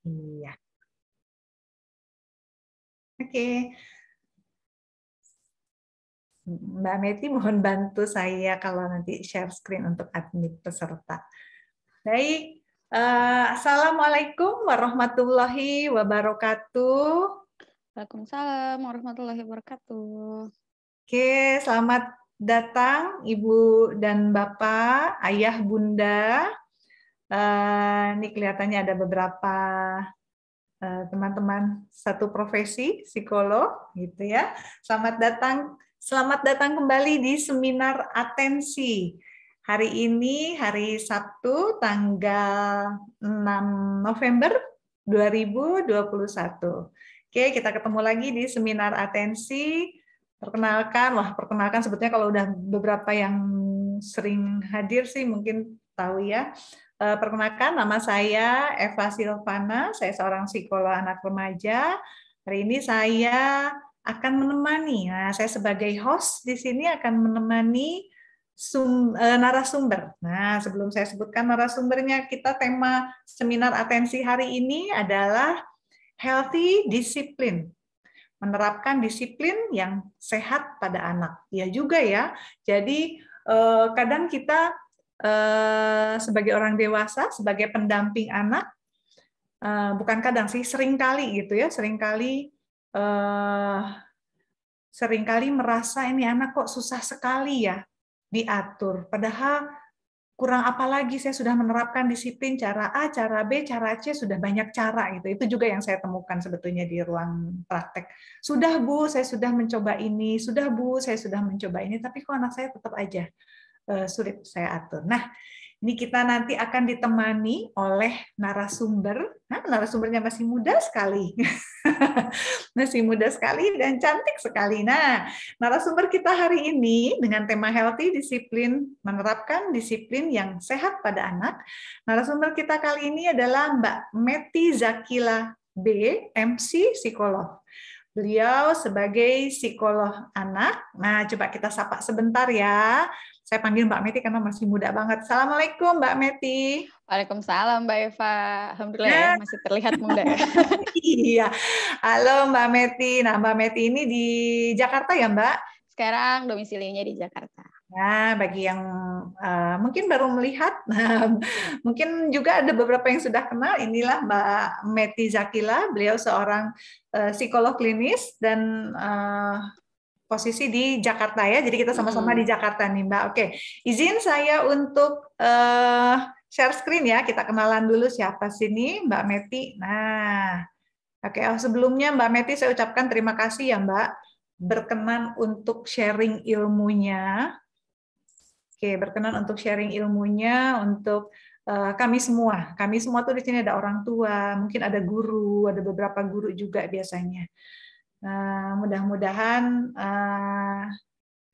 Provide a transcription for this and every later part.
Iya. Oke. Mbak Meti mohon bantu saya kalau nanti share screen untuk admit peserta. Baik. Assalamualaikum warahmatullahi wabarakatuh. Waalaikumsalam warahmatullahi wabarakatuh. Oke, selamat datang Ibu dan Bapak, Ayah, Bunda. Ini kelihatannya ada beberapa teman-teman satu profesi, psikolog, gitu ya. Selamat datang kembali di seminar atensi. Hari ini hari Sabtu tanggal 6 November 2021. Oke, kita ketemu lagi di seminar atensi. Perkenalkan sebetulnya kalau udah beberapa yang sering hadir sih mungkin tahu ya. Perkenalkan, nama saya Eva Silvana, saya seorang psikolog anak remaja. Hari ini saya akan menemani, saya sebagai host di sini akan menemani narasumber. Nah, sebelum saya sebutkan narasumbernya, tema seminar atensi hari ini adalah healthy discipline. Menerapkan disiplin yang sehat pada anak. Ya juga ya, jadi kadang kita sebagai orang dewasa, sebagai pendamping anak, bukan kadang sih, seringkali gitu ya, seringkali merasa ini anak kok susah sekali ya diatur. Padahal kurang apa lagi saya sudah menerapkan disiplin cara A, cara B, cara C, sudah banyak cara gitu. Itu juga yang saya temukan sebetulnya di ruang praktek. Sudah Bu, saya sudah mencoba ini, sudah Bu, saya sudah mencoba ini, tapi kok anak saya tetap aja sulit saya atur. Nah, ini kita nanti akan ditemani oleh narasumber. Nah, narasumbernya masih muda sekali. Masih muda sekali dan cantik sekali. Nah, narasumber kita hari ini dengan tema healthy disiplin, menerapkan disiplin yang sehat pada anak. Narasumber kita kali ini adalah Mbak Meti Zakila B, MC psikolog. Beliau sebagai psikolog anak. Nah, coba kita sapa sebentar ya. Saya panggil Mbak Meti karena masih muda banget. Assalamualaikum Mbak Meti. Waalaikumsalam Mbak Eva. Alhamdulillah ya, masih terlihat muda ya. Iya. Halo Mbak Meti. Nah, Mbak Meti ini di Jakarta ya, Mbak? Sekarang domisilinya di Jakarta. Nah, bagi yang mungkin baru melihat, mungkin juga ada beberapa yang sudah kenal, inilah Mbak Meti Zakila. Beliau seorang psikolog klinis dan posisi di Jakarta ya. Jadi kita sama-sama di Jakarta nih, Mbak. Oke, izin saya untuk share screen ya. Kita kenalan dulu siapa sini, Mbak Meti. Nah, oke. Sebelumnya Mbak Meti saya ucapkan terima kasih ya, Mbak, berkenan untuk sharing ilmunya. Oke, berkenan untuk sharing ilmunya untuk kami semua. Kami semua tuh di sini ada orang tua, mungkin ada guru, ada beberapa guru juga biasanya. Mudah-mudahan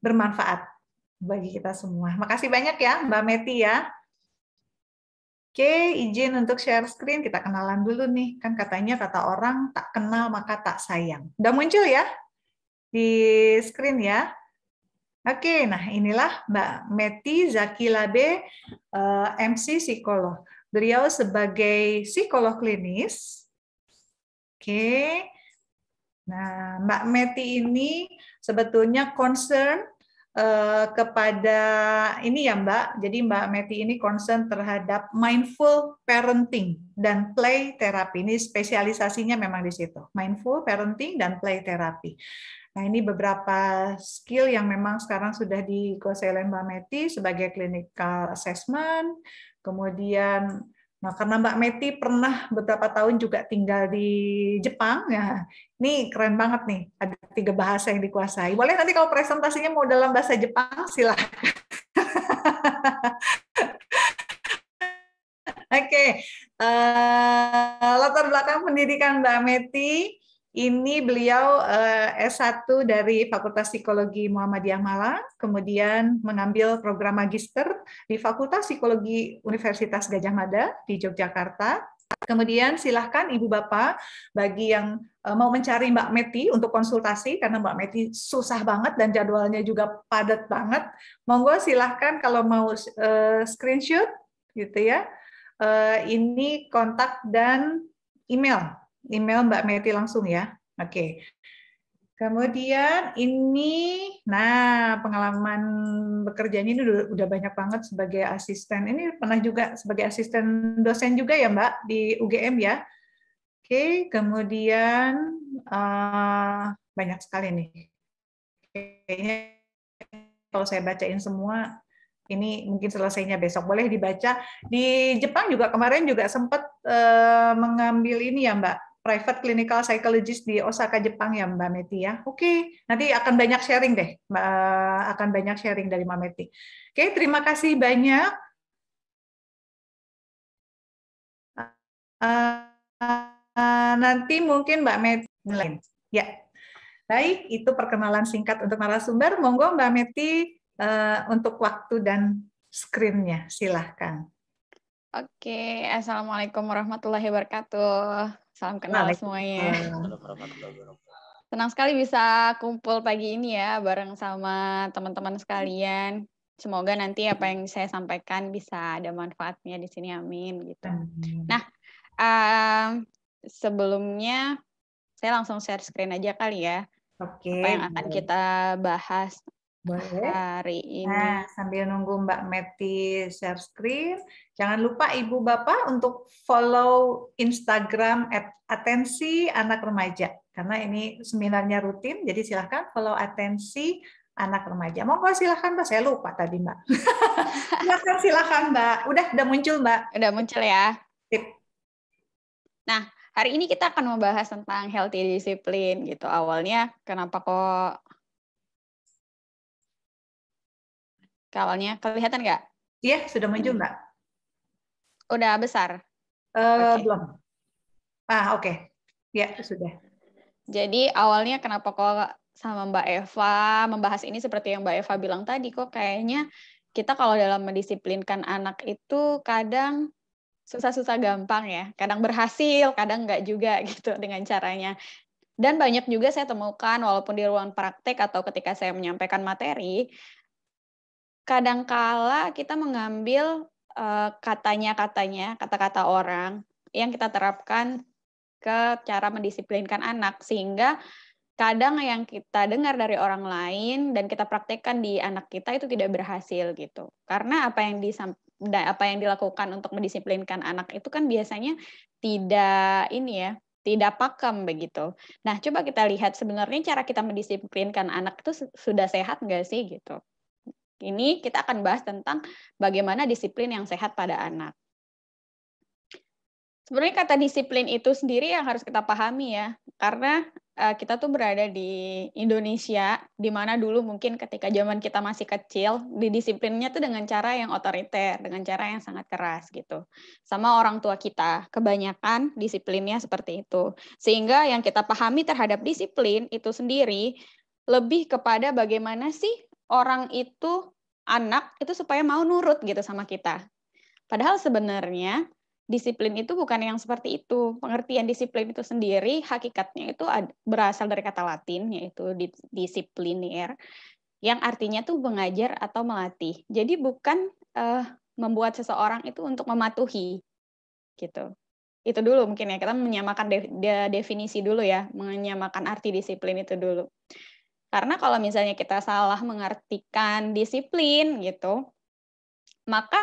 bermanfaat bagi kita semua. Makasih banyak ya Mbak Meti ya. Oke, izin untuk share screen. Kita kenalan dulu nih. Kan katanya kata orang tak kenal maka tak sayang. Udah muncul ya di screen ya. Oke, nah inilah Mbak Meti Zakilabe, MC psikolog. Beliau sebagai psikolog klinis. Oke. Nah, Mbak Meti ini sebetulnya concern kepada ini ya Mbak. Jadi Mbak Meti ini concern terhadap mindful parenting dan play therapy. Ini spesialisasinya memang di situ. Mindful parenting dan play therapy. Nah, ini beberapa skill yang memang sekarang sudah dikuasai oleh Mbak Meti sebagai clinical assessment. Kemudian, nah karena Mbak Meti pernah beberapa tahun juga tinggal di Jepang, ya, ini keren banget nih, ada 3 bahasa yang dikuasai. Boleh nanti kalau presentasinya mau dalam bahasa Jepang, silahkan. Oke, latar belakang pendidikan Mbak Meti. Ini beliau S1 dari Fakultas Psikologi Muhammadiyah Malang, kemudian mengambil program magister di Fakultas Psikologi Universitas Gadjah Mada di Yogyakarta. Kemudian silahkan Ibu Bapak, bagi yang mau mencari Mbak Meti untuk konsultasi, karena Mbak Meti susah banget dan jadwalnya juga padat banget, monggo silahkan kalau mau screenshot, gitu ya. Ini kontak dan email Mbak Meti langsung ya. Oke. Kemudian ini, nah pengalaman bekerjanya ini udah banyak banget sebagai asisten. Ini pernah juga sebagai asisten dosen juga ya Mbak di UGM ya. Oke, kemudian banyak sekali nih. Kayaknya kalau saya bacain semua, ini mungkin selesainya besok. Boleh dibaca. Di Jepang juga kemarin juga sempat mengambil ini ya Mbak, private clinical psychologist di Osaka, Jepang ya Mbak Meti ya. Oke, nanti akan banyak sharing deh. Akan banyak sharing dari Mbak Meti. Oke, terima kasih banyak. Nanti mungkin Mbak Meti lain. Ya, baik. Itu perkenalan singkat untuk narasumber. Monggo Mbak Meti untuk waktu dan screen-nya. Silahkan. Oke, Assalamualaikum warahmatullahi wabarakatuh. Salam kenal semuanya. Senang sekali bisa kumpul pagi ini ya, bareng sama teman-teman sekalian. Semoga nanti apa yang saya sampaikan bisa ada manfaatnya di sini, amin. Gitu. Nah, sebelumnya saya langsung share screen aja kali ya. Oke, apa yang akan kita bahas hari ini. Nah, sambil nunggu Mbak Meti share screen, jangan lupa Ibu Bapak untuk follow Instagram @atensi anak remaja. Karena ini seminarnya rutin, jadi silahkan follow atensi anak remaja. Monggo silahkan Mbak, saya lupa tadi Mbak. Silahkan Mbak. Udah muncul Mbak. Udah muncul ya. Tip. Nah, hari ini kita akan membahas tentang healthy discipline gitu. Awalnya kenapa kok kelihatan nggak? Iya, sudah muncul Mbak. Udah besar? Belum. Oke. Ya, sudah. Jadi awalnya kenapa kok sama Mbak Eva membahas ini seperti yang Mbak Eva bilang tadi, kok kayaknya kita kalau dalam mendisiplinkan anak itu kadang susah-susah gampang ya. Kadang berhasil, kadang nggak juga gitu dengan caranya. Dan banyak juga saya temukan walaupun di ruang praktek atau ketika saya menyampaikan materi, kadangkala kita mengambil kata-kata orang yang kita terapkan ke cara mendisiplinkan anak, sehingga kadang yang kita dengar dari orang lain dan kita praktekkan di anak kita itu tidak berhasil gitu. Karena apa yang dilakukan untuk mendisiplinkan anak itu kan biasanya tidak pakem begitu. Nah, coba kita lihat sebenarnya cara kita mendisiplinkan anak itu sudah sehat nggak sih gitu. Ini kita akan bahas tentang bagaimana disiplin yang sehat pada anak. Sebenarnya kata disiplin itu sendiri yang harus kita pahami ya, karena kita tuh berada di Indonesia, di mana dulu mungkin ketika zaman kita masih kecil, didisiplinnya tuh dengan cara yang otoriter, dengan cara yang sangat keras gitu. Sama orang tua kita, kebanyakan disiplinnya seperti itu. Sehingga yang kita pahami terhadap disiplin itu sendiri, lebih kepada bagaimana sih orang itu, anak itu supaya mau nurut gitu sama kita. Padahal sebenarnya disiplin itu bukan yang seperti itu. Pengertian disiplin itu sendiri, hakikatnya itu berasal dari kata Latin, yaitu disipliner, yang artinya tuh mengajar atau melatih. Jadi bukan membuat seseorang itu untuk mematuhi, gitu. Itu dulu mungkin ya, kita menyamakan definisi dulu ya, menyamakan arti disiplin itu dulu. Karena kalau misalnya kita salah mengartikan disiplin, gitu, maka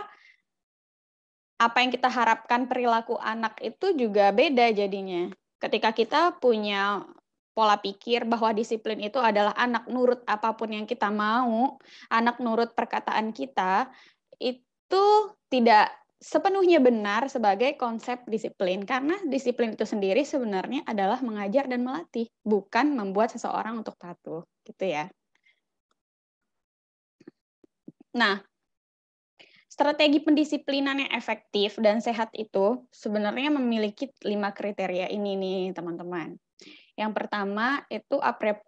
apa yang kita harapkan perilaku anak itu juga beda jadinya. Ketika kita punya pola pikir bahwa disiplin itu adalah anak nurut apapun yang kita mau, anak nurut perkataan kita, itu tidak sepenuhnya benar sebagai konsep disiplin. Karena disiplin itu sendiri sebenarnya adalah mengajar dan melatih, bukan membuat seseorang untuk patuh. Gitu ya. Nah, strategi pendisiplinan yang efektif dan sehat itu sebenarnya memiliki 5 kriteria ini nih, teman-teman. Yang pertama itu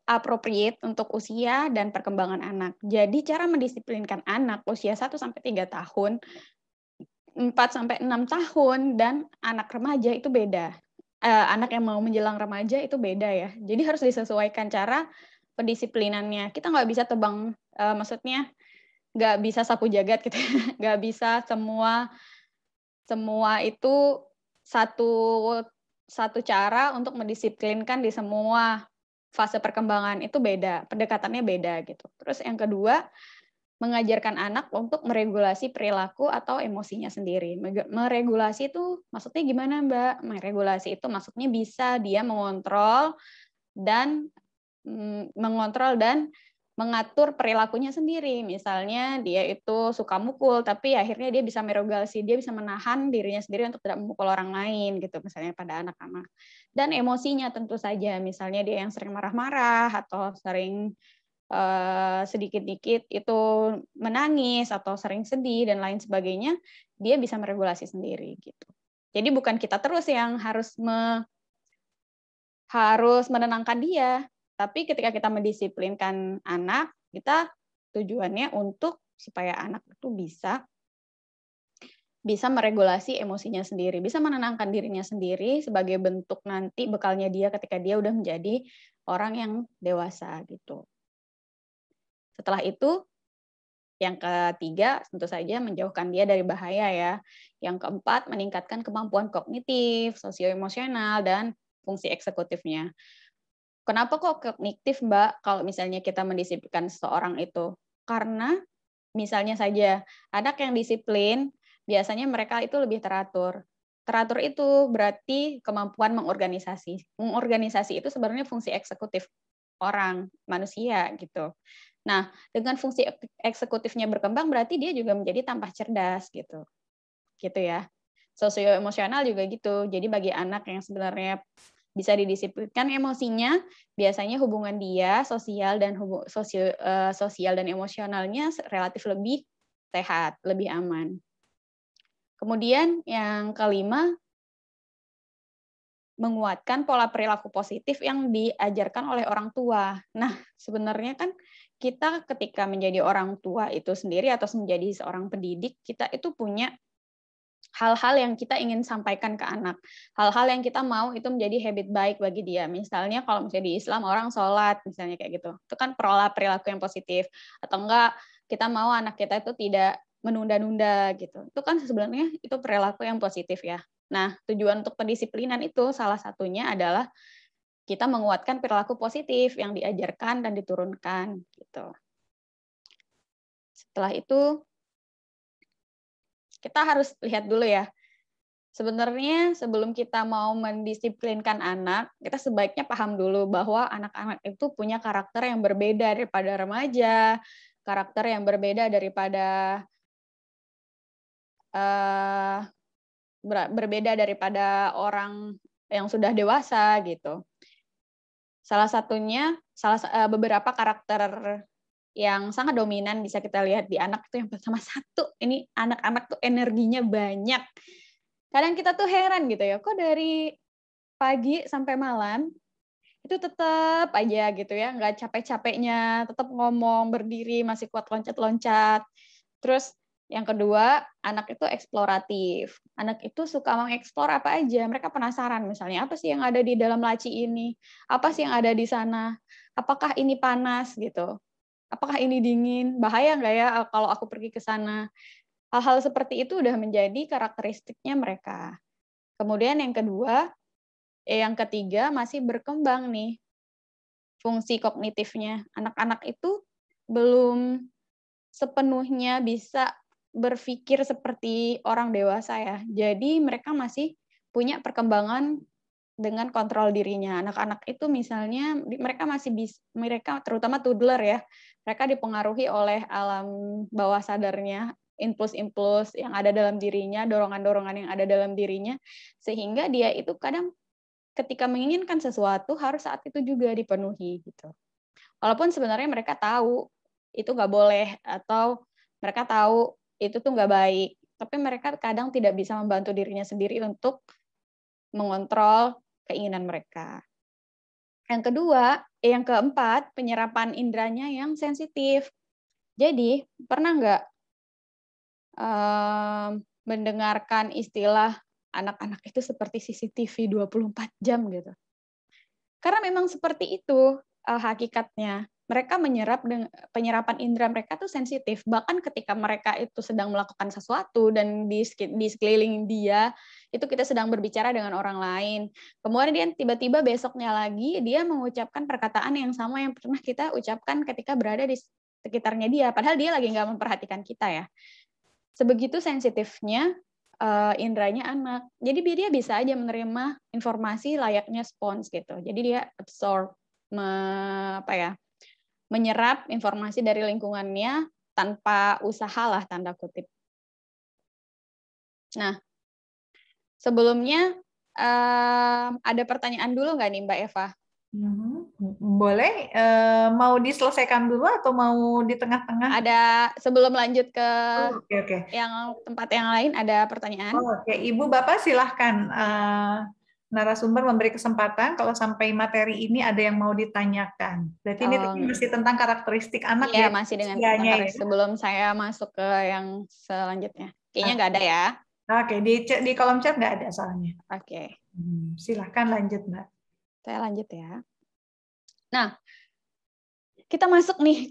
appropriate untuk usia dan perkembangan anak. Jadi cara mendisiplinkan anak usia 1 sampai 3 tahun, 4 sampai 6 tahun dan anak remaja itu beda. Anak yang mau menjelang remaja itu beda ya. Jadi harus disesuaikan cara pendisiplinannya. Kita nggak bisa tebang, maksudnya nggak bisa sapu jagat gitu, nggak bisa semua itu satu satu cara untuk mendisiplinkan di semua fase perkembangan itu beda, pendekatannya beda gitu. Terus yang kedua, mengajarkan anak untuk meregulasi perilaku atau emosinya sendiri. Meregulasi itu maksudnya gimana, Mbak? Meregulasi itu maksudnya bisa dia mengontrol dan mengatur perilakunya sendiri. Misalnya dia itu suka mukul, tapi akhirnya dia bisa meregulasi, dia bisa menahan dirinya sendiri untuk tidak memukul orang lain, gitu. Misalnya pada anak-anak. Dan emosinya tentu saja, misalnya dia yang sering marah-marah atau sering sedikit-dikit itu menangis atau sering sedih dan lain sebagainya, dia bisa meregulasi sendiri, gitu. Jadi bukan kita terus yang harus menenangkan dia, tapi ketika kita mendisiplinkan anak, kita tujuannya untuk supaya anak itu bisa meregulasi emosinya sendiri, bisa menenangkan dirinya sendiri sebagai bentuk nanti bekalnya dia ketika dia udah menjadi orang yang dewasa gitu. Setelah itu, yang ketiga tentu saja menjauhkan dia dari bahaya ya. Yang keempat, meningkatkan kemampuan kognitif, sosioemosional, dan fungsi eksekutifnya. Kenapa kok kognitif, Mbak, kalau misalnya kita mendisiplinkan seseorang itu? Karena misalnya saja anak yang disiplin, biasanya mereka itu lebih teratur. Teratur itu berarti kemampuan mengorganisasi. Mengorganisasi itu sebenarnya fungsi eksekutif orang, manusia gitu. Nah, dengan fungsi eksekutifnya berkembang berarti dia juga menjadi tambah cerdas gitu. Gitu ya. Sosioemosional juga gitu. Jadi bagi anak yang sebenarnya bisa didisiplinkan emosinya, biasanya hubungan dia sosial dan emosionalnya relatif lebih sehat, lebih aman. Kemudian yang kelima, menguatkan pola perilaku positif yang diajarkan oleh orang tua. Nah, sebenarnya kan kita ketika menjadi orang tua itu sendiri atau menjadi seorang pendidik, kita itu punya hal-hal yang kita ingin sampaikan ke anak, hal-hal yang kita mau itu menjadi habit baik bagi dia. Misalnya kalau misalnya di Islam orang sholat, misalnya kayak gitu, itu kan pola perilaku yang positif. Atau enggak kita mau anak kita itu tidak menunda-nunda gitu. Itu kan sebenarnya itu perilaku yang positif ya. Nah, tujuan untuk pendisiplinan itu salah satunya adalah kita menguatkan perilaku positif yang diajarkan dan diturunkan gitu. Setelah itu kita harus lihat dulu ya. Sebenarnya sebelum kita mau mendisiplinkan anak, kita sebaiknya paham dulu bahwa anak-anak itu punya karakter yang berbeda daripada remaja, karakter yang berbeda daripada orang yang sudah dewasa gitu. Salah satunya beberapa karakter yang sangat dominan bisa kita lihat di anak itu yang pertama satu, ini anak-anak tuh energinya banyak. Kadang kita tuh heran gitu ya, kok dari pagi sampai malam itu tetap aja gitu ya, nggak capek-capeknya, tetap ngomong, berdiri, masih kuat loncat-loncat. Terus yang kedua, anak itu eksploratif. Anak itu suka mengeksplor apa aja. Mereka penasaran misalnya, apa sih yang ada di dalam laci ini? Apa sih yang ada di sana? Apakah ini panas gitu? Apakah ini dingin? Bahaya nggak ya kalau aku pergi ke sana? Hal-hal seperti itu udah menjadi karakteristiknya mereka. Kemudian yang ketiga masih berkembang nih fungsi kognitifnya. Anak-anak itu belum sepenuhnya bisa berpikir seperti orang dewasa ya. Jadi mereka masih punya perkembangan dengan kontrol dirinya. Anak-anak itu misalnya mereka terutama toddler ya. Mereka dipengaruhi oleh alam bawah sadarnya, impuls-impuls yang ada dalam dirinya, dorongan-dorongan yang ada dalam dirinya, sehingga dia itu kadang ketika menginginkan sesuatu harus saat itu juga dipenuhi gitu. Walaupun sebenarnya mereka tahu itu nggak boleh atau mereka tahu itu tuh nggak baik, tapi mereka kadang tidak bisa membantu dirinya sendiri untuk mengontrol keinginan mereka. Yang keempat, penyerapan indranya yang sensitif. Jadi, pernah nggak mendengarkan istilah anak-anak itu seperti CCTV 24 jam gitu? Karena memang seperti itu hakikatnya. mereka penyerapan indera mereka tuh sensitif. Bahkan ketika mereka itu sedang melakukan sesuatu dan di sekeliling dia, itu kita sedang berbicara dengan orang lain. Kemudian tiba-tiba besoknya lagi dia mengucapkan perkataan yang sama yang pernah kita ucapkan ketika berada di sekitarnya dia. Padahal dia lagi nggak memperhatikan kita ya. Sebegitu sensitifnya inderanya anak. Jadi dia bisa aja menerima informasi layaknya spons gitu. Jadi dia absorb, menyerap informasi dari lingkungannya tanpa usaha lah, tanda kutip. Nah, sebelumnya ada pertanyaan dulu nggak nih Mbak Eva? Boleh, mau diselesaikan dulu atau mau di tengah-tengah? Ada, sebelum lanjut ke Oke. yang tempat yang lain, ada pertanyaan? Oke, Ibu Bapak silahkan narasumber memberi kesempatan kalau sampai materi ini ada yang mau ditanyakan. Berarti ini masih tentang karakteristik anak iya, ya? masih dengan Ya. sebelum saya masuk ke yang selanjutnya. Kayaknya nggak ada ya? Oke, di kolom chat nggak ada soalnya. Oke. Silahkan lanjut, Mbak. Saya lanjut ya. Nah, kita masuk nih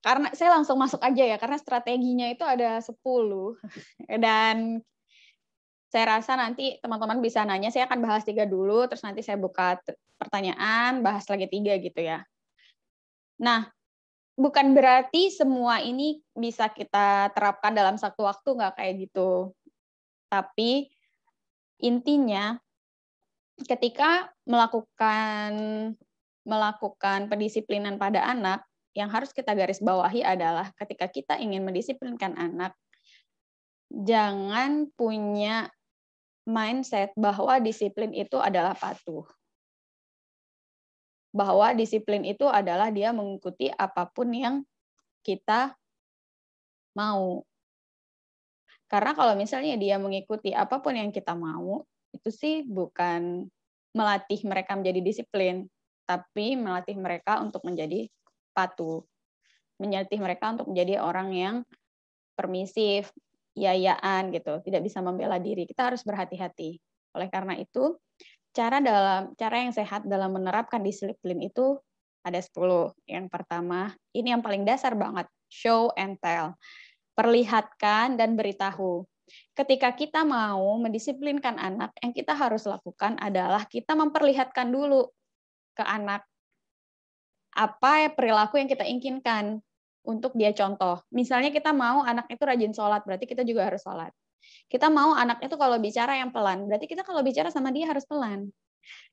karena saya langsung masuk aja ya, karena strateginya itu ada 10. Dan saya rasa nanti teman-teman bisa nanya, saya akan bahas 3 dulu, terus nanti saya buka pertanyaan, bahas lagi 3 gitu ya. Nah, bukan berarti semua ini bisa kita terapkan dalam satu waktu, nggak kayak gitu. Tapi intinya, ketika melakukan pendisiplinan pada anak, yang harus kita garis bawahi adalah ketika kita ingin mendisiplinkan anak, jangan punya mindset bahwa disiplin itu adalah patuh. Bahwa disiplin itu adalah dia mengikuti apapun yang kita mau. Karena kalau misalnya dia mengikuti apapun yang kita mau, itu sih bukan melatih mereka menjadi disiplin, tapi melatih mereka untuk menjadi patuh. Melatih mereka untuk menjadi orang yang permisif, yayaan gitu, tidak bisa membela diri. Kita harus berhati-hati. Oleh karena itu, cara yang sehat dalam menerapkan disiplin itu ada 10. Yang pertama, ini yang paling dasar banget, show and tell. Perlihatkan dan beritahu. Ketika kita mau mendisiplinkan anak, yang kita harus lakukan adalah kita memperlihatkan dulu ke anak apa perilaku yang kita inginkan untuk dia contoh. Misalnya kita mau anak itu rajin sholat, berarti kita juga harus sholat. Kita mau anak itu kalau bicara yang pelan, berarti kita kalau bicara sama dia harus pelan.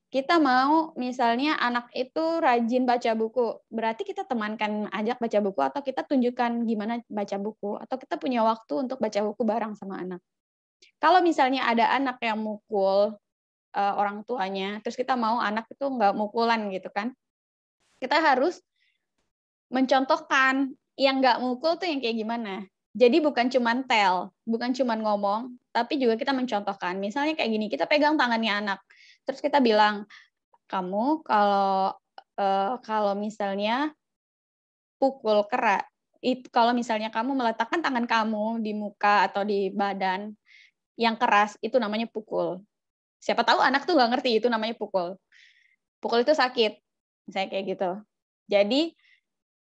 Kita mau misalnya anak itu rajin baca buku, berarti kita temankan, ajak baca buku, atau kita tunjukkan gimana baca buku, atau kita punya waktu untuk baca buku bareng sama anak. Kalau misalnya ada anak yang mukul orang tuanya, terus kita mau anak itu nggak mukulan gitu kan, kita harus mencontohkan yang nggak mukul tuh yang kayak gimana. Jadi bukan cuma tell, bukan cuma ngomong, tapi juga kita mencontohkan. Misalnya kayak gini, kita pegang tangannya anak, terus kita bilang, kamu kalau misalnya pukul keras, kalau misalnya kamu meletakkan tangan kamu di muka atau di badan yang keras, itu namanya pukul. Siapa tahu anak tuh nggak ngerti itu namanya pukul. Pukul itu sakit, misalnya kayak gitu. Jadi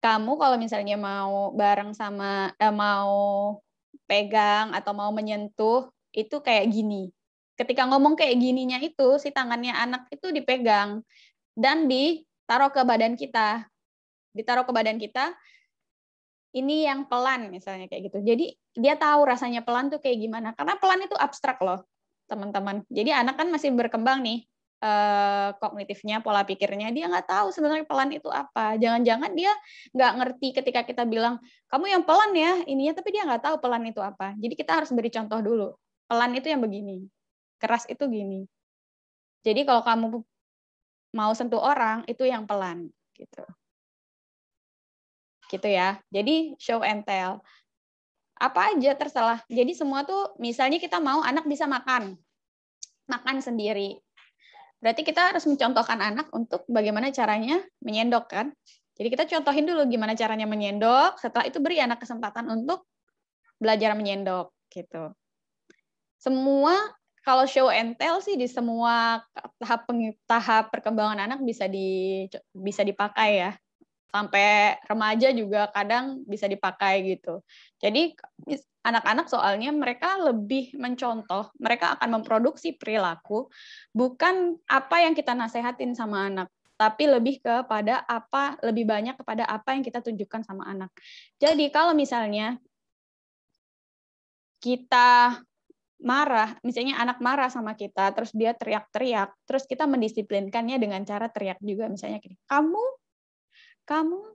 kamu kalau misalnya mau bareng sama mau pegang atau mau menyentuh itu kayak gini. Ketika ngomong kayak gininya itu si tangannya anak itu dipegang dan ditaruh ke badan kita. Ditaruh ke badan kita. Ini yang pelan misalnya kayak gitu. Jadi dia tahu rasanya pelan tuh kayak gimana. Karena pelan itu abstrak loh, teman-teman. Jadi anak kan masih berkembang nih kognitifnya, pola pikirnya, dia nggak tahu sebenarnya pelan itu apa. Jangan-jangan dia nggak ngerti ketika kita bilang, kamu yang pelan ya ininya, tapi dia nggak tahu pelan itu apa. Jadi kita harus beri contoh dulu. Pelan itu yang begini, keras itu gini. Jadi kalau kamu mau sentuh orang, itu yang pelan. Gitu ya. Jadi show and tell. Apa aja terserah. Jadi semua tuh, misalnya kita mau anak bisa makan sendiri. Berarti kita harus mencontohkan anak untuk bagaimana caranya menyendok kan. Jadi kita contohin dulu gimana caranya menyendok, setelah itu beri anak kesempatan untuk belajar menyendok gitu. Semua kalau show and tell sih di semua tahap perkembangan anak bisa dipakai ya. sampai remaja juga kadang bisa dipakai gitu. Jadi anak-anak soalnya mereka lebih mencontoh, mereka akan memproduksi perilaku bukan apa yang kita nasehatin sama anak, tapi lebih banyak kepada apa yang kita tunjukkan sama anak. Jadi kalau misalnya kita marah, misalnya anak marah sama kita, terus dia teriak-teriak, terus kita mendisiplinkannya dengan cara teriak juga, misalnya gini, kamu,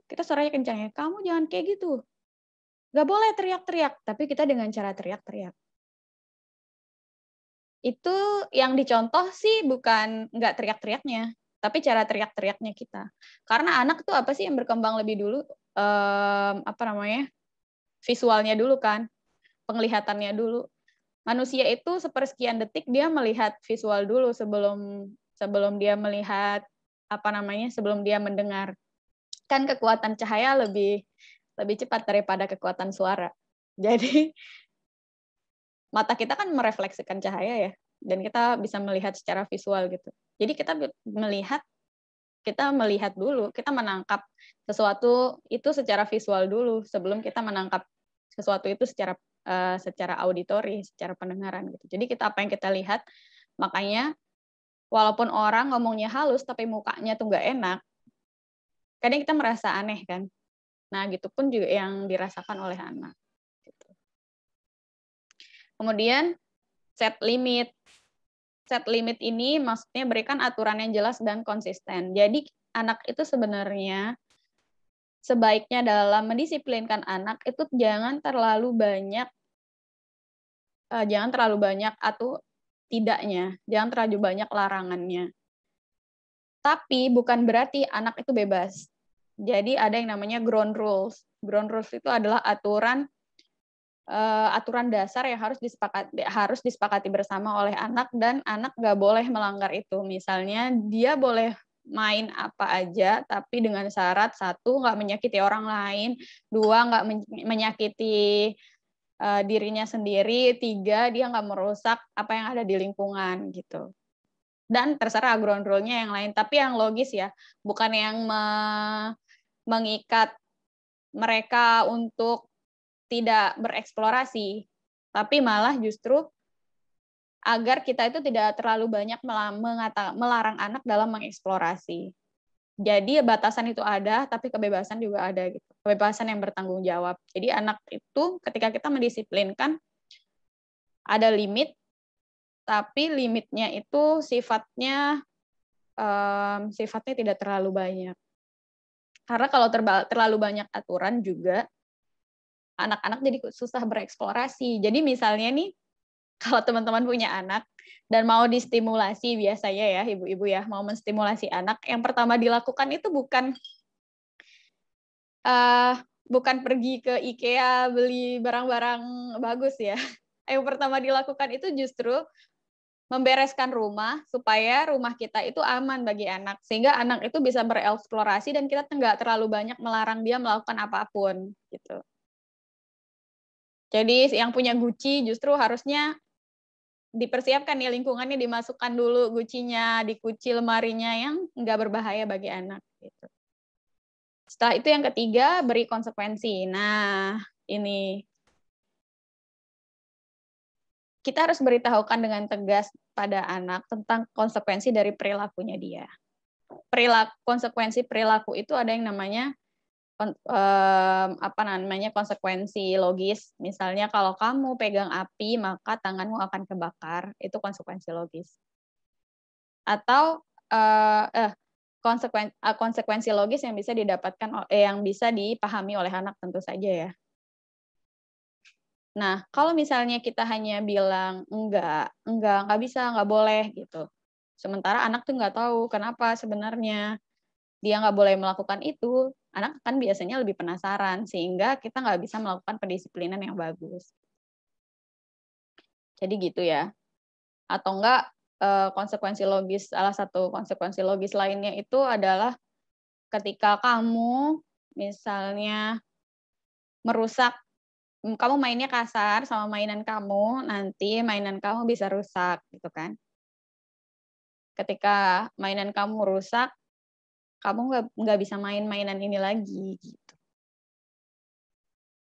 kita suaranya kencang ya, kamu jangan kayak gitu. Gak boleh teriak-teriak, tapi kita dengan cara teriak-teriak. Itu yang dicontoh sih bukan nggak teriak-teriaknya, tapi cara teriak-teriaknya kita. Karena anak tuh apa sih yang berkembang lebih dulu? Visualnya dulu kan, penglihatannya dulu. Manusia itu sepersekian detik dia melihat visual dulu sebelum dia melihat sebelum dia mendengar. Kan kekuatan cahaya lebih cepat daripada kekuatan suara. Jadi mata kita kan merefleksikan cahaya ya, dan kita bisa melihat secara visual gitu. Jadi kita melihat dulu, kita menangkap sesuatu itu secara visual dulu sebelum kita menangkap sesuatu itu secara auditori, secara pendengaran gitu. Jadi apa yang kita lihat, makanya walaupun orang ngomongnya halus tapi mukanya tuh nggak enak, kadang kita merasa aneh kan. Nah, gitu pun juga yang dirasakan oleh anak. Gitu. Kemudian set limit. Set limit ini maksudnya berikan aturan yang jelas dan konsisten. Jadi anak itu sebenarnya sebaiknya dalam mendisiplinkan anak itu jangan terlalu banyak atau tidaknya, jangan terlalu banyak larangannya. Tapi bukan berarti anak itu bebas. Jadi ada yang namanya ground rules. Ground rules itu adalah aturan dasar yang harus disepakati bersama oleh anak, dan anak nggak boleh melanggar itu. Misalnya dia boleh main apa aja, tapi dengan syarat 1, nggak menyakiti orang lain, 2, nggak menyakiti dirinya sendiri, 3, dia nggak merusak apa yang ada di lingkungan gitu. Dan terserah ground rule-nya yang lain, tapi yang logis ya, bukan yang mengikat mereka untuk tidak bereksplorasi, tapi malah justru agar kita itu tidak terlalu banyak melarang anak dalam mengeksplorasi. Jadi batasan itu ada, tapi kebebasan juga ada gitu. Kebebasan yang bertanggung jawab. Jadi anak itu ketika kita mendisiplinkan ada limit, tapi limitnya itu sifatnya tidak terlalu banyak. Karena kalau terlalu banyak aturan juga anak-anak jadi susah bereksplorasi. Jadi misalnya nih, kalau teman-teman punya anak dan mau distimulasi, biasanya ya ibu-ibu ya, mau menstimulasi anak, yang pertama dilakukan itu bukan pergi ke IKEA beli barang-barang bagus ya. Yang pertama dilakukan itu justru membereskan rumah supaya rumah kita itu aman bagi anak, sehingga anak itu bisa bereksplorasi dan kita nggak terlalu banyak melarang dia melakukan apapun gitu. Jadi yang punya Gucci justru harusnya dipersiapkan ya lingkungannya, dimasukkan dulu Gucci-nya, dikunci lemarinya yang nggak berbahaya bagi anak gitu. Setelah itu yang ketiga, beri konsekuensi. Nah, ini kita harus beritahukan dengan tegas pada anak tentang konsekuensi dari perilakunya dia. Konsekuensi perilaku itu ada yang namanya konsekuensi logis. Misalnya kalau kamu pegang api maka tanganmu akan kebakar, itu konsekuensi logis. Atau konsekuensi logis yang bisa yang bisa dipahami oleh anak tentu saja ya. Nah, kalau misalnya kita hanya bilang enggak bisa, nggak boleh gitu. Sementara anak tuh nggak tahu kenapa sebenarnya dia nggak boleh melakukan itu, anak kan biasanya lebih penasaran, sehingga kita nggak bisa melakukan pendisiplinan yang bagus. Jadi gitu ya. Atau enggak, salah satu konsekuensi logis lainnya itu adalah ketika kamu misalnya kamu mainnya kasar sama mainan kamu, nanti mainan kamu bisa rusak gitu kan. Ketika mainan kamu rusak, kamu nggak bisa main mainan ini lagi gitu.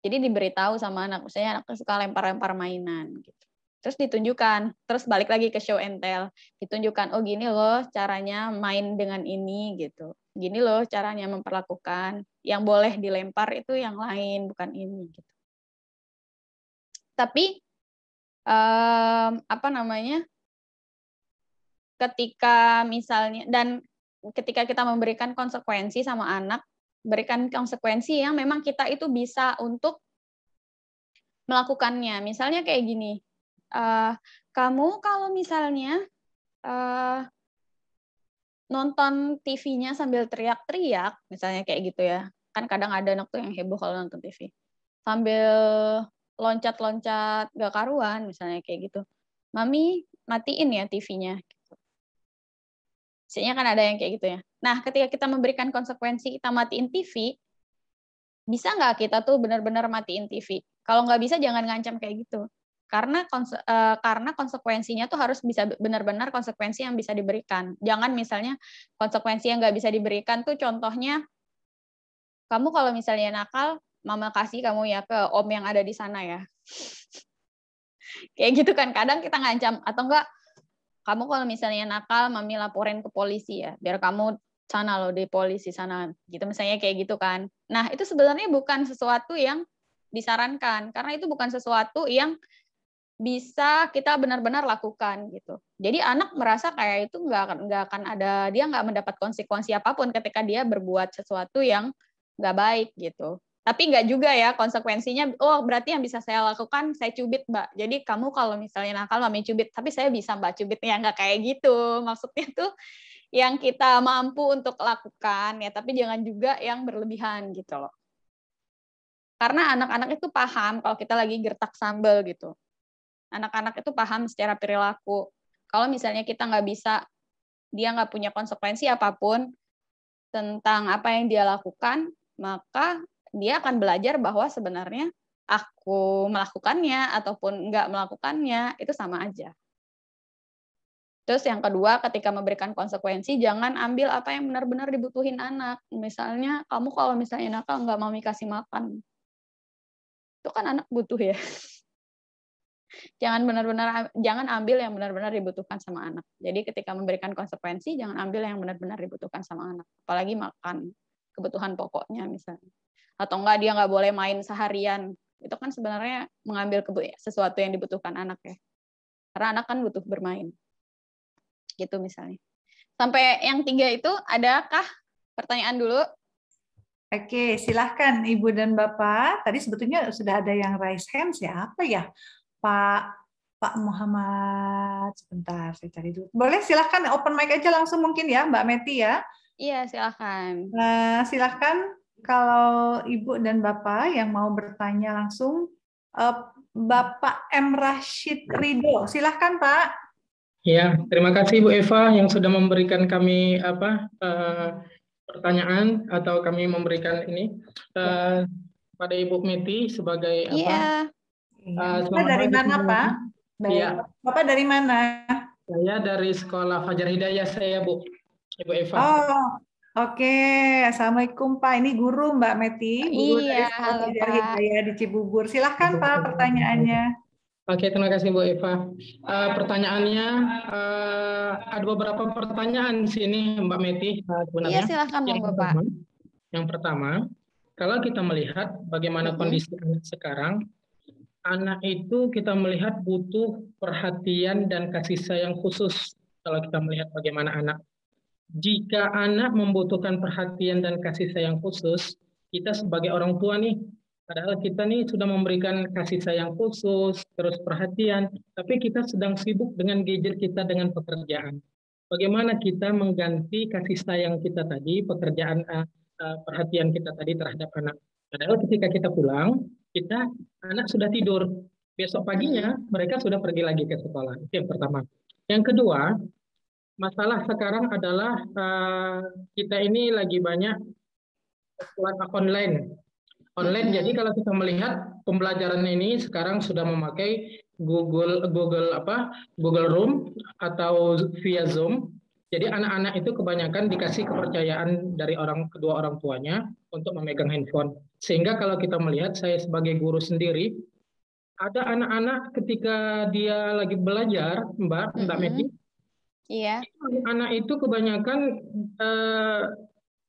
Jadi diberitahu sama anak, misalnya anak suka lempar-lempar mainan gitu. Terus ditunjukkan, terus balik lagi ke show and tell, ditunjukkan, oh gini loh caranya main dengan ini gitu. Gini loh caranya memperlakukan, yang boleh dilempar itu yang lain, bukan ini gitu. Tapi apa namanya? Ketika misalnya, dan ketika kita memberikan konsekuensi sama anak, berikan konsekuensi yang memang kita itu bisa untuk melakukannya. Misalnya kayak gini, kamu kalau misalnya nonton TV-nya sambil teriak-teriak, misalnya kayak gitu ya, kan kadang ada anak tuh yang heboh kalau nonton TV, sambil loncat-loncat gak karuan, misalnya kayak gitu, mami matiin ya TV-nya. Biasanya kan ada yang kayak gitu ya. Nah, ketika kita memberikan konsekuensi, kita matiin TV, bisa nggak kita tuh benar-benar matiin TV? Kalau nggak bisa, jangan ngancam kayak gitu. Karena konsekuensinya tuh harus bisa benar-benar konsekuensi yang bisa diberikan. Jangan misalnya konsekuensi yang nggak bisa diberikan tuh contohnya, kamu kalau misalnya nakal, mama kasih kamu ya ke om yang ada di sana ya. Kayak gitu kan, kadang kita ngancam. Atau enggak, kamu kalau misalnya nakal, mami laporin ke polisi ya, biar kamu sana loh di polisi sana, gitu misalnya kayak gitu kan. Nah itu sebenarnya bukan sesuatu yang disarankan, karena itu bukan sesuatu yang bisa kita benar-benar lakukan gitu. Jadi anak merasa kayak itu nggak akan ada, dia nggak mendapat konsekuensi apapun ketika dia berbuat sesuatu yang nggak baik gitu. Tapi nggak juga ya konsekuensinya, oh berarti yang bisa saya lakukan, saya cubit Mbak. Jadi kamu kalau misalnya nakal, mami cubit, tapi saya bisa Mbak cubit, ya nggak kayak gitu. Maksudnya tuh yang kita mampu untuk lakukan, ya tapi jangan juga yang berlebihan gitu loh. Karena anak-anak itu paham kalau kita lagi gertak sambal gitu. Anak-anak itu paham secara perilaku. Kalau misalnya kita nggak bisa, dia nggak punya konsekuensi apapun tentang apa yang dia lakukan, maka dia akan belajar bahwa sebenarnya aku melakukannya ataupun nggak melakukannya itu sama aja. Terus yang kedua, ketika memberikan konsekuensi, jangan ambil apa yang benar-benar dibutuhin anak. Misalnya, kamu kalau misalnya nakal nggak mau dikasih makan, itu kan anak butuh ya. Jangan ambil yang benar-benar dibutuhkan sama anak. Jadi ketika memberikan konsekuensi, jangan ambil yang benar-benar dibutuhkan sama anak. Apalagi makan, kebutuhan pokoknya misalnya. Atau enggak dia nggak boleh main seharian. Itu kan sebenarnya mengambil sesuatu yang dibutuhkan anak ya. Karena anak kan butuh bermain. Gitu misalnya. Sampai yang 3 itu, adakah pertanyaan dulu? Oke, silahkan Ibu dan Bapak. Tadi sebetulnya sudah ada yang raise hands ya. Apa ya? Pak Muhammad. Sebentar, saya cari dulu. Boleh silahkan open mic aja langsung mungkin ya, Mbak Meti ya. Iya, silahkan. Silahkan kalau Ibu dan Bapak yang mau bertanya langsung. Bapak M. Rashid Ridho. Silahkan Pak. Ya, terima kasih Bu Eva yang sudah memberikan kami pertanyaan atau kami memberikan ini pada Ibu Meti sebagai Iya. Bapak dari mana Pak? Iya. Bapak dari mana? Saya dari Sekolah Fajar Hidayah saya Bu, Ibu Eva. Oh, oke. Assalamualaikum Pak. Ini guru Mbak Meti, guru dari Sekolah Fajar Hidayah di Cibubur. Silahkan Pak pertanyaannya. Oke, terima kasih Bu Eva. Pertanyaannya ada beberapa pertanyaan di sini Mbak Meti sebenarnya. Iya, silahkan Bapak. Yang pertama, kalau kita melihat bagaimana kondisi anak sekarang, anak itu kita melihat butuh perhatian dan kasih sayang khusus. Kalau kita melihat bagaimana anak, jika anak membutuhkan perhatian dan kasih sayang khusus, kita sebagai orang tua nih, padahal kita nih sudah memberikan kasih sayang khusus, terus perhatian, tapi kita sedang sibuk dengan gadget kita, dengan pekerjaan. Bagaimana kita mengganti kasih sayang kita tadi, pekerjaan, perhatian kita tadi terhadap anak. Padahal ketika kita pulang, anak sudah tidur. Besok paginya mereka sudah pergi lagi ke sekolah. Itu yang pertama. Yang kedua, masalah sekarang adalah kita ini lagi banyak online. Jadi kalau kita melihat pembelajaran ini sekarang sudah memakai Google Room atau via Zoom. Jadi anak-anak itu kebanyakan dikasih kepercayaan dari kedua orang tuanya untuk memegang handphone. Sehingga kalau kita melihat, saya sebagai guru sendiri, ada anak-anak ketika dia lagi belajar, Mbak Meti, Iya. anak itu kebanyakan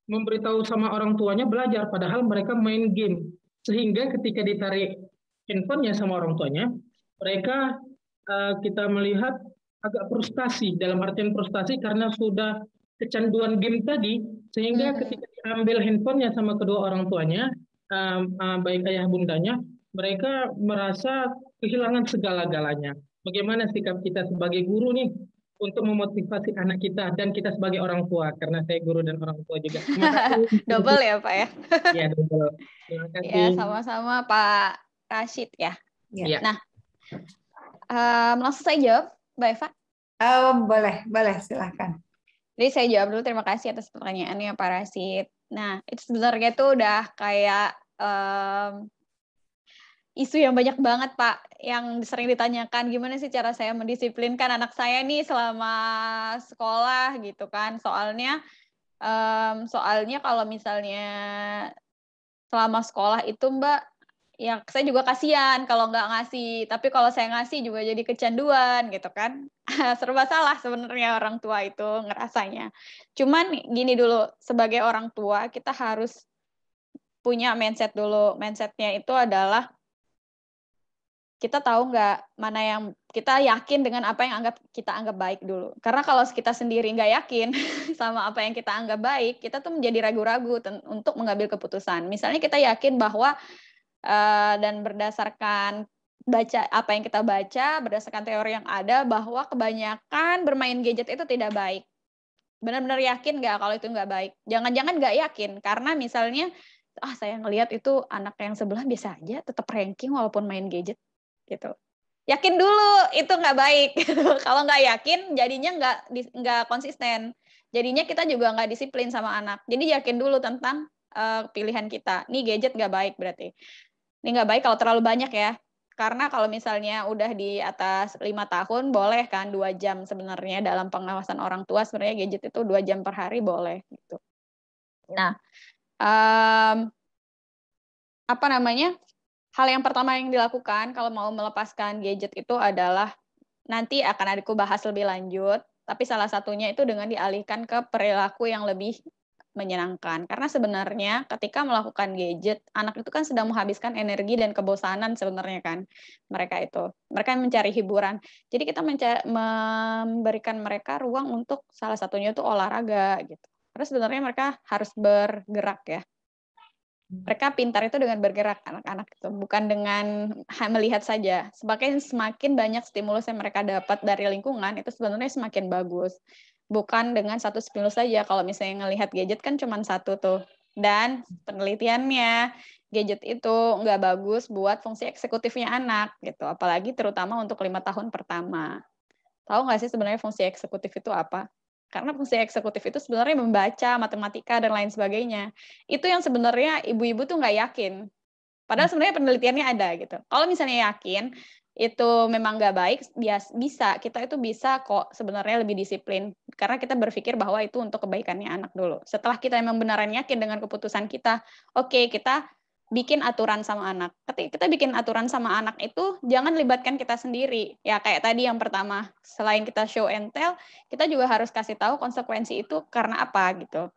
memberitahu sama orang tuanya belajar, padahal mereka main game. Sehingga ketika ditarik handphonenya sama orang tuanya, mereka kita melihat agak frustasi, dalam artian frustasi karena sudah kecanduan game tadi, sehingga ketika diambil handphonenya sama kedua orang tuanya, baik ayah bundanya, mereka merasa kehilangan segala-galanya. Bagaimana sikap kita sebagai guru nih untuk memotivasi anak kita dan kita sebagai orang tua, karena saya guru dan orang tua juga. Terima kasih. Double ya Pak ya? Ya, double. Terima kasih. Ya, sama-sama Pak Rashid ya. Ya. Nah, langsung saya jawab, Mbak Eva. Boleh, silahkan. Jadi saya jawab dulu, terima kasih atas pertanyaannya Pak Rashid. Nah, itu sebenarnya itu udah kayak isu yang banyak banget Pak, yang sering ditanyakan gimana sih cara saya mendisiplinkan anak saya nih selama sekolah gitu kan. Soalnya kalau misalnya selama sekolah itu Mbak, ya saya juga kasihan kalau nggak ngasih, tapi kalau saya ngasih juga jadi kecanduan gitu kan. Serba salah sebenarnya orang tua itu ngerasanya. Cuman gini dulu, sebagai orang tua kita harus punya mindset dulu. Mindsetnya itu adalah kita tahu nggak mana yang kita yakin dengan apa yang kita anggap baik dulu. Karena kalau kita sendiri nggak yakin sama apa yang kita anggap baik, kita tuh menjadi ragu-ragu untuk mengambil keputusan. Misalnya kita yakin bahwa dan berdasarkan apa yang kita baca, berdasarkan teori yang ada bahwa kebanyakan bermain gadget itu tidak baik. Benar-benar yakin nggak kalau itu nggak baik? Jangan-jangan nggak yakin karena misalnya saya ngelihat itu anak yang sebelah biasa aja, tetap ranking walaupun main gadget gitu. Yakin dulu itu nggak baik. Gitu. Kalau nggak yakin, jadinya nggak konsisten. Jadinya kita juga nggak disiplin sama anak. Jadi yakin dulu tentang pilihan kita. Nih gadget nggak baik berarti. Ini nggak baik kalau terlalu banyak ya. Karena kalau misalnya udah di atas 5 tahun, boleh kan 2 jam sebenarnya dalam pengawasan orang tua, sebenarnya gadget itu 2 jam per hari boleh. Gitu. Nah, apa namanya? Hal yang pertama yang dilakukan kalau mau melepaskan gadget itu adalah nanti akan adikku bahas lebih lanjut, tapi salah satunya itu dengan dialihkan ke perilaku yang lebih menyenangkan. Karena sebenarnya ketika melakukan gadget, anak itu kan sedang menghabiskan energi dan kebosanan sebenarnya kan mereka itu. Mereka mencari hiburan. Jadi kita memberikan mereka ruang untuk salah satunya itu olahraga gitu. Karena sebenarnya mereka harus bergerak ya. Mereka pintar itu dengan bergerak anak-anak itu, bukan dengan melihat saja. Semakin banyak stimulus yang mereka dapat dari lingkungan itu sebenarnya semakin bagus. Bukan dengan satu stimulus saja. Kalau misalnya ngelihat gadget kan cuma satu tuh. Dan penelitiannya gadget itu nggak bagus buat fungsi eksekutifnya anak gitu. Apalagi terutama untuk 5 tahun pertama. Tahu nggak sih sebenarnya fungsi eksekutif itu apa? Karena fungsi eksekutif itu sebenarnya membaca, matematika, dan lain sebagainya. Itu yang sebenarnya ibu-ibu tuh nggak yakin. Padahal sebenarnya penelitiannya ada gitu. Kalau misalnya yakin, itu memang nggak baik, kita itu bisa kok sebenarnya lebih disiplin. Karena kita berpikir bahwa itu untuk kebaikannya anak dulu. Setelah kita memang benaran yakin dengan keputusan kita, oke, kita bikin aturan sama anak. Ketika kita bikin aturan sama anak itu, jangan libatkan kita sendiri. Ya kayak tadi yang pertama, selain kita show and tell, kita juga harus kasih tahu konsekuensi itu karena apa gitu.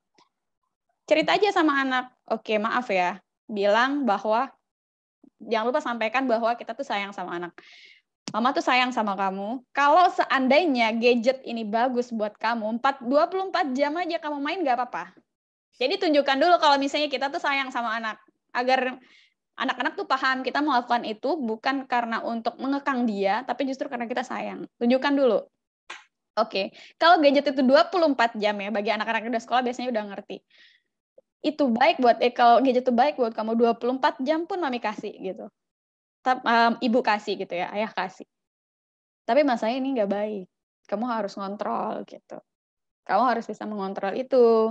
Cerita aja sama anak, oke maaf ya, bilang bahwa, jangan lupa sampaikan bahwa kita tuh sayang sama anak. Mama tuh sayang sama kamu. Kalau seandainya gadget ini bagus buat kamu, 24 jam aja kamu main nggak apa-apa. Jadi tunjukkan dulu kalau misalnya kita tuh sayang sama anak. Agar anak-anak tuh paham kita melakukan itu bukan karena untuk mengekang dia, tapi justru karena kita sayang. Tunjukkan dulu. Oke, kalau gadget itu 24 jam ya, bagi anak-anak yang udah sekolah biasanya udah ngerti. Itu baik buat, kalau gadget itu baik buat kamu 24 jam pun mami kasih gitu. Ibu kasih gitu ya, ayah kasih. Tapi masalahnya ini nggak baik. Kamu harus ngontrol gitu. Kamu harus bisa mengontrol itu.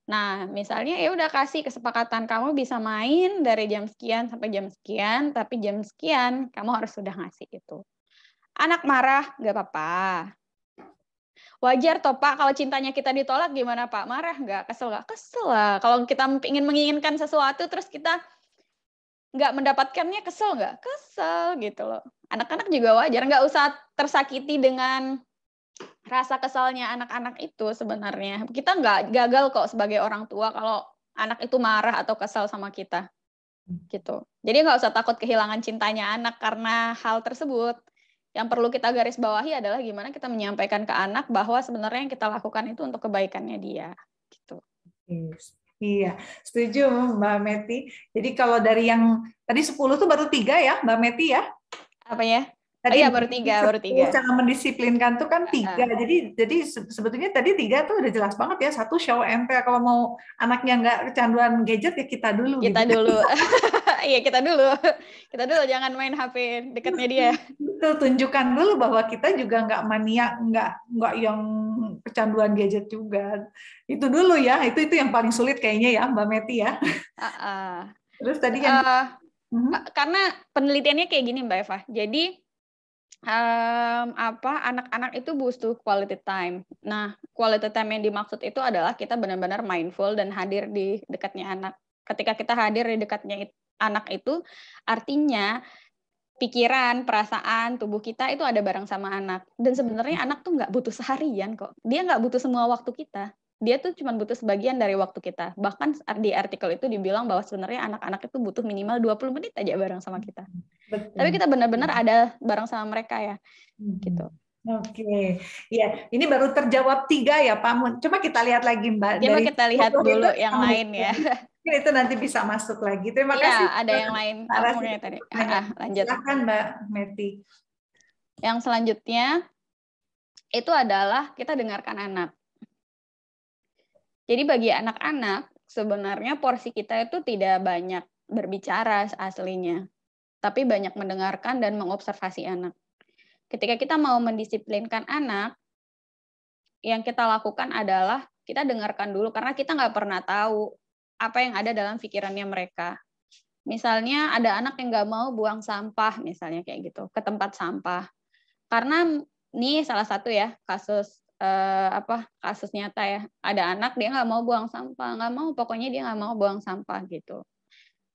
Nah, misalnya ya udah kasih kesepakatan kamu bisa main dari jam sekian sampai jam sekian, tapi jam sekian kamu harus sudah ngasih itu. Anak marah, nggak apa-apa. Wajar toh Pak, kalau cintanya kita ditolak gimana Pak? Marah nggak? Kesel nggak? Kesel lah. Kalau kita ingin menginginkan sesuatu terus kita nggak mendapatkannya, kesel nggak? Kesel gitu loh. Anak-anak juga wajar, nggak usah tersakiti dengan rasa kesalnya anak-anak itu sebenarnya. Kita nggak gagal kok sebagai orang tua kalau anak itu marah atau kesal sama kita. Gitu. Jadi nggak usah takut kehilangan cintanya anak karena hal tersebut. Yang perlu kita garis bawahi adalah gimana kita menyampaikan ke anak bahwa sebenarnya yang kita lakukan itu untuk kebaikannya dia. Gitu. Iya, setuju Mbak Meti. Jadi kalau dari yang tadi 10 tuh baru 3 ya Mbak Meti ya? Apa ya? Tadi iya baru 3. Cara mendisiplinkan tuh kan 3. Jadi sebetulnya tadi 3 tuh udah jelas banget ya. Satu, show and tell. Kalau mau anaknya nggak kecanduan gadget ya kita dulu. Kita gitu. dulu. Iya kita dulu. Kita dulu jangan main HP dekatnya dia. Betul, tunjukkan dulu bahwa kita juga nggak maniak, nggak yang kecanduan gadget juga. Itu dulu ya. Itu yang paling sulit kayaknya ya Mbak Meti ya. Terus tadi yang karena penelitiannya kayak gini Mbak Eva. Jadi anak-anak itu butuh quality time. Nah, quality time yang dimaksud itu adalah kita benar-benar mindful dan hadir di dekatnya anak. Ketika kita hadir di dekatnya anak itu, artinya pikiran, perasaan, tubuh kita itu ada bareng sama anak. Dan sebenarnya anak tuh nggak butuh seharian kok. Dia nggak butuh semua waktu kita. Dia tuh cuma butuh sebagian dari waktu kita. Bahkan di artikel itu dibilang bahwa sebenarnya anak-anak itu butuh minimal 20 menit aja bareng sama kita. Betul. Tapi kita benar-benar ada bareng sama mereka ya. Gitu. Oke. Ya, ini baru terjawab 3 ya Pak Mun. Coba kita lihat lagi Mbak. Coba kita lihat dulu yang lain ya. Itu nanti bisa masuk lagi. Terima kasih. Ada yang lain. Tadi. Lanjut. Silakan Mbak Meti. Yang selanjutnya itu adalah kita dengarkan anak. Jadi bagi anak-anak sebenarnya porsi kita itu tidak banyak berbicara aslinya, tapi banyak mendengarkan dan mengobservasi anak. Ketika kita mau mendisiplinkan anak, yang kita lakukan adalah kita dengarkan dulu karena kita nggak pernah tahu apa yang ada dalam pikirannya mereka. Misalnya ada anak yang nggak mau buang sampah, misalnya kayak gitu, ke tempat sampah. Karena ini salah satu ya kasus kasus nyata ya. Ada anak dia nggak mau buang sampah, pokoknya dia nggak mau buang sampah gitu.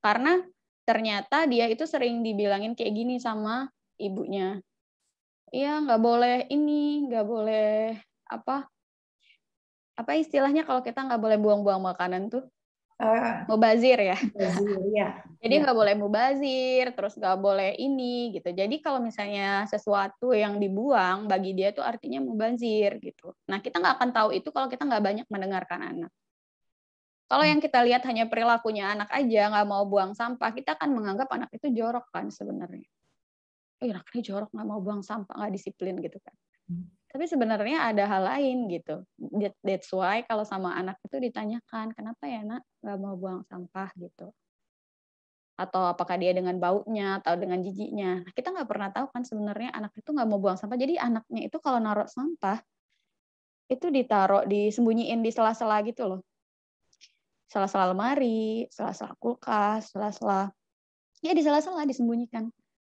Karena ternyata dia itu sering dibilangin kayak gini sama ibunya. Iya nggak boleh ini, nggak boleh apa istilahnya kalau kita nggak boleh buang-buang makanan tuh? Mubazir ya. Jadi nggak boleh mubazir, terus nggak boleh ini gitu. Jadi kalau misalnya sesuatu yang dibuang bagi dia itu artinya mubazir gitu. Nah kita nggak akan tahu itu kalau kita nggak banyak mendengarkan anak. Kalau yang kita lihat hanya perilakunya anak aja nggak mau buang sampah, kita akan menganggap anak itu jorok kan sebenarnya. Anaknya jorok nggak mau buang sampah, nggak disiplin gitu kan. Tapi sebenarnya ada hal lain gitu. That's why kalau sama anak itu ditanyakan, kenapa ya nak nggak mau buang sampah gitu. Atau apakah dia dengan baunya atau dengan jijiknya. Nah, kita nggak pernah tahu kan sebenarnya anak itu nggak mau buang sampah. Jadi anaknya itu kalau naruh sampah, itu disembunyiin di sela-sela gitu loh. Sela-sela lemari, sela-sela kulkas, sela-sela. Ya di sela-sela disembunyikan.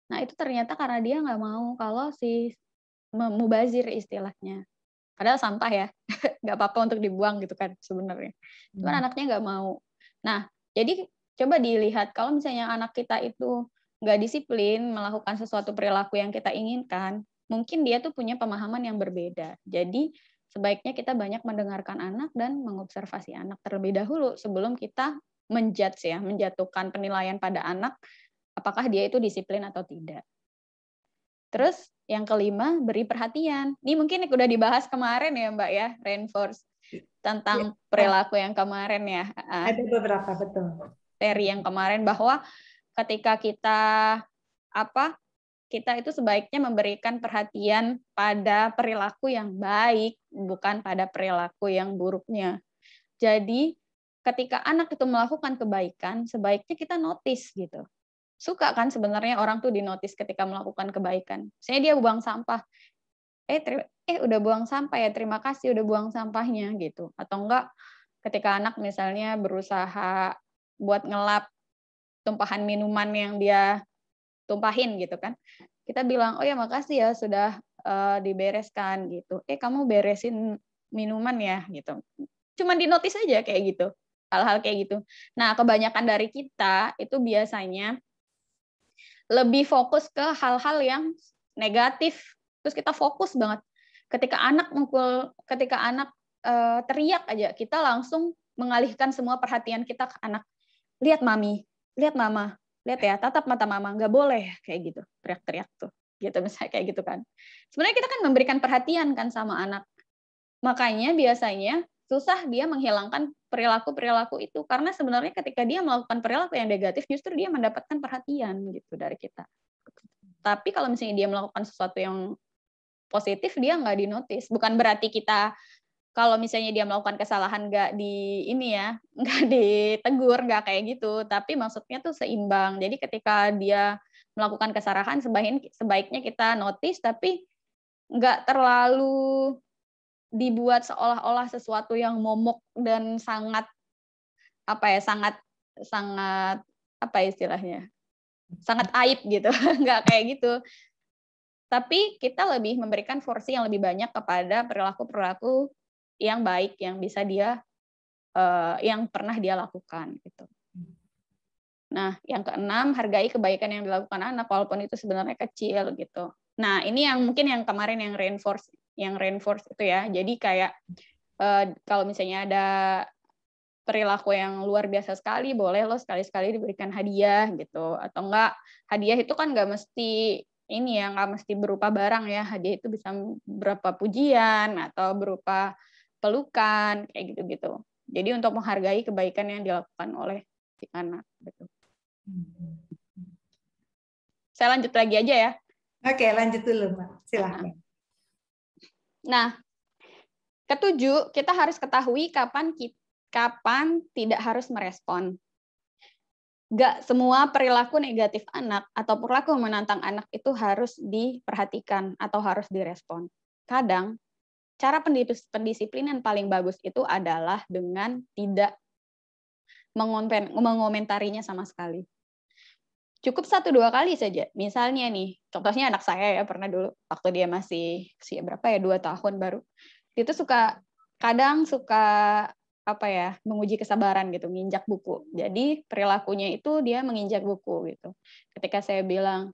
Nah itu ternyata karena dia nggak mau kalau mubazir istilahnya. Padahal sampah ya, nggak apa-apa untuk dibuang gitu kan sebenarnya. Cuman anaknya nggak mau. Nah, jadi coba dilihat kalau misalnya anak kita itu nggak disiplin melakukan sesuatu perilaku yang kita inginkan, mungkin dia tuh punya pemahaman yang berbeda. Jadi sebaiknya kita banyak mendengarkan anak dan mengobservasi anak terlebih dahulu sebelum kita menjatuhkan penilaian pada anak apakah dia itu disiplin atau tidak. Terus yang kelima, beri perhatian. Ini mungkin udah dibahas kemarin ya Mbak ya, reinforce tentang perilaku yang kemarin ya. Ada beberapa, betul. Seri yang kemarin bahwa ketika kita itu sebaiknya memberikan perhatian pada perilaku yang baik, bukan pada perilaku yang buruknya. Jadi ketika anak itu melakukan kebaikan, sebaiknya kita notice gitu. Suka kan sebenarnya orang tuh dinotis ketika melakukan kebaikan. Misalnya dia buang sampah, udah buang sampah ya, terima kasih udah buang sampahnya gitu. Atau enggak ketika anak misalnya berusaha buat ngelap tumpahan minuman yang dia tumpahin gitu kan. Kita bilang, oh ya makasih ya sudah dibereskan gitu. Kamu beresin minuman ya gitu. Cuman di notice aja kayak gitu. Hal-hal kayak gitu. Nah, kebanyakan dari kita itu biasanya lebih fokus ke hal-hal yang negatif. Terus kita fokus banget. Ketika anak teriak aja, kita langsung mengalihkan semua perhatian kita ke anak. Lihat mami, lihat mama, lihat ya, tatap mata mama, nggak boleh kayak gitu, teriak-teriak tuh. Gitu misalnya kayak gitu kan. Sebenarnya kita kan memberikan perhatian kan sama anak. Makanya biasanya susah dia menghilangkan perilaku-perilaku itu karena sebenarnya ketika dia melakukan perilaku yang negatif justru dia mendapatkan perhatian gitu dari kita. Tapi kalau misalnya dia melakukan sesuatu yang positif dia nggak dinotis. Bukan berarti kita kalau misalnya dia melakukan kesalahan nggak nggak ditegur, nggak kayak gitu. Tapi maksudnya tuh seimbang. Jadi ketika dia melakukan kesalahan sebaiknya kita notice tapi nggak terlalu dibuat seolah-olah sesuatu yang momok dan sangat istilahnya sangat aib gitu. Nggak kayak gitu. Tapi kita lebih memberikan porsi yang lebih banyak kepada perilaku-perilaku yang baik yang bisa dia yang pernah dia lakukan gitu. Nah, yang keenam, hargai kebaikan yang dilakukan anak walaupun itu sebenarnya kecil gitu. Nah, ini yang mungkin yang kemarin yang reinforce itu ya. Jadi kayak kalau misalnya ada perilaku yang luar biasa sekali, boleh lo sekali-sekali diberikan hadiah gitu. Atau enggak, hadiah itu kan nggak mesti nggak mesti berupa barang ya. Hadiah itu bisa berupa pujian atau berupa pelukan kayak gitu-gitu. Jadi untuk menghargai kebaikan yang dilakukan oleh si anak gitu. Saya lanjut lagi aja ya. Oke, lanjut dulu, Mbak. Silakan. Nah, ketujuh, kita harus ketahui kapan tidak harus merespon. Nggak semua perilaku negatif anak atau perilaku menantang anak itu harus diperhatikan atau harus direspon. Kadang, cara pendisiplinan paling bagus itu adalah dengan tidak mengomentarinya sama sekali. Cukup 1-2 kali saja. Misalnya nih, contohnya anak saya ya, pernah dulu waktu dia masih 2 tahun baru. Itu kadang suka menguji kesabaran gitu, menginjak buku. Jadi perilakunya itu dia menginjak buku gitu. Ketika saya bilang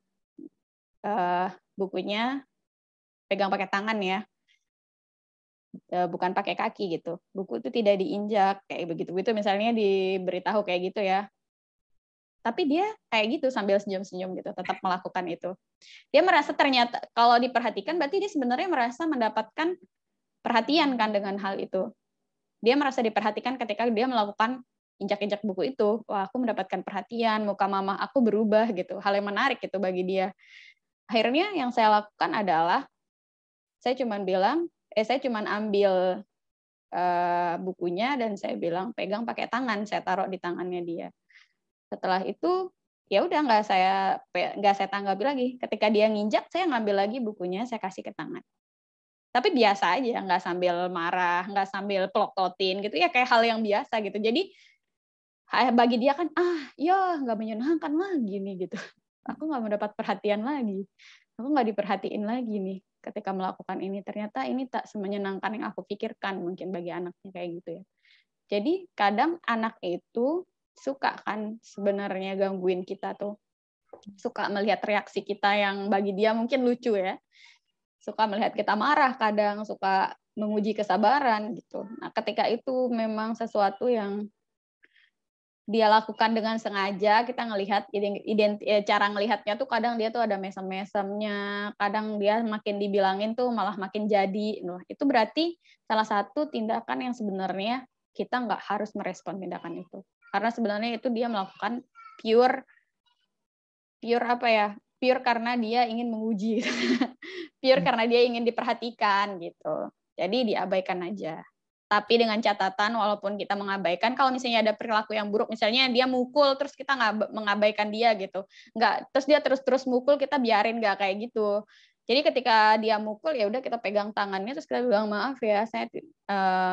bukunya pegang pakai tangan ya, bukan pakai kaki gitu. Buku itu tidak diinjak kayak begitu. Misalnya diberitahu kayak gitu ya. Tapi dia kayak gitu sambil senyum-senyum gitu, tetap melakukan itu. Dia merasa ternyata kalau diperhatikan berarti dia sebenarnya merasa mendapatkan perhatian kan dengan hal itu. Dia merasa diperhatikan ketika dia melakukan injak-injak buku itu. Wah, aku mendapatkan perhatian, muka mama aku berubah gitu. Hal yang menarik gitu bagi dia. Akhirnya yang saya lakukan adalah saya cuma ambil bukunya dan saya bilang pegang pakai tangan, saya taruh di tangannya dia. Setelah itu ya udah nggak saya tanggapi lagi. Ketika dia nginjak, saya ngambil lagi bukunya, saya kasih ke tangan. Tapi biasa aja, nggak sambil marah, nggak sambil pelototin gitu ya, kayak hal yang biasa gitu. Jadi bagi dia kan ya nggak menyenangkan lagi nih gitu. Aku nggak mendapat perhatian lagi, aku nggak diperhatiin lagi nih ketika melakukan ini. Ternyata ini tak semenyenangkan yang aku pikirkan mungkin bagi anaknya kayak gitu ya. Jadi kadang anak itu suka kan sebenarnya gangguin kita tuh, suka melihat reaksi kita yang bagi dia mungkin lucu ya. Suka melihat kita marah, kadang suka menguji kesabaran gitu. Nah, ketika itu memang sesuatu yang dia lakukan dengan sengaja, kita ngelihat cara ngelihatnya tuh kadang dia tuh ada mesem-mesemnya, kadang dia makin dibilangin tuh malah makin jadi. Nah, itu berarti salah satu tindakan yang sebenarnya kita nggak harus merespon tindakan itu. Karena sebenarnya itu dia melakukan pure karena dia ingin menguji. Pure karena dia ingin diperhatikan gitu. Jadi diabaikan aja. Tapi dengan catatan walaupun kita mengabaikan, kalau misalnya ada perilaku yang buruk, misalnya dia mukul terus kita nggak mengabaikan dia gitu. Terus dia terus mukul, kita biarin nggak kayak gitu. Jadi ketika dia mukul ya udah kita pegang tangannya terus kita bilang maaf ya,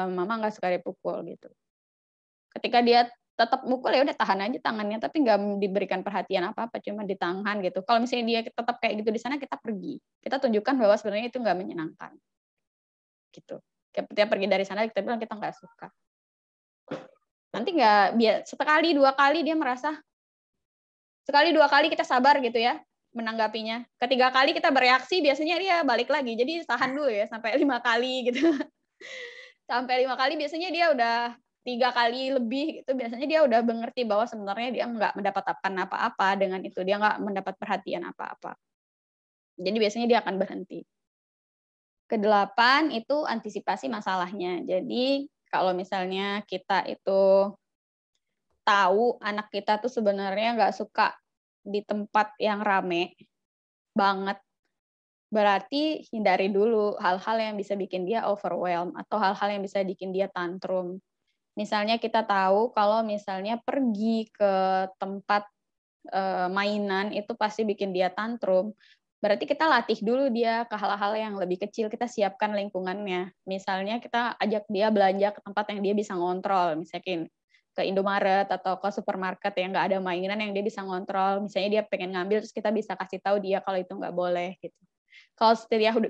mama nggak suka dipukul gitu. Ketika dia tetap mukul ya udah tahan aja tangannya, tapi nggak diberikan perhatian apa-apa, cuma ditahan gitu. Kalau misalnya dia tetap kayak gitu di sana, kita pergi. Kita tunjukkan bahwa sebenarnya itu nggak menyenangkan. Gitu. Ketika pergi dari sana, kita bilang kita nggak suka. Nanti nggak, sekali dua kali dia merasa, sekali dua kali kita sabar gitu ya menanggapinya. Ketiga kali kita bereaksi, biasanya dia balik lagi. Jadi tahan dulu ya sampai 5 kali gitu. Sampai 5 kali biasanya dia udah 3 kali lebih gitu, biasanya dia udah mengerti bahwa sebenarnya dia nggak mendapatkan apa-apa dengan itu, dia nggak mendapat perhatian apa-apa. Jadi biasanya dia akan berhenti. Kedelapan itu antisipasi masalahnya. Jadi kalau misalnya kita itu tahu anak kita tuh sebenarnya nggak suka di tempat yang rame banget, berarti hindari dulu hal-hal yang bisa bikin dia overwhelm atau hal-hal yang bisa bikin dia tantrum. Misalnya kita tahu kalau misalnya pergi ke tempat mainan itu pasti bikin dia tantrum. Berarti kita latih dulu dia ke hal-hal yang lebih kecil, kita siapkan lingkungannya. Misalnya kita ajak dia belanja ke tempat yang dia bisa ngontrol, misalnya ke Indomaret atau ke supermarket yang nggak ada mainan yang dia bisa ngontrol. Misalnya dia pengen ngambil, terus kita bisa kasih tahu dia kalau itu nggak boleh gitu. Kalau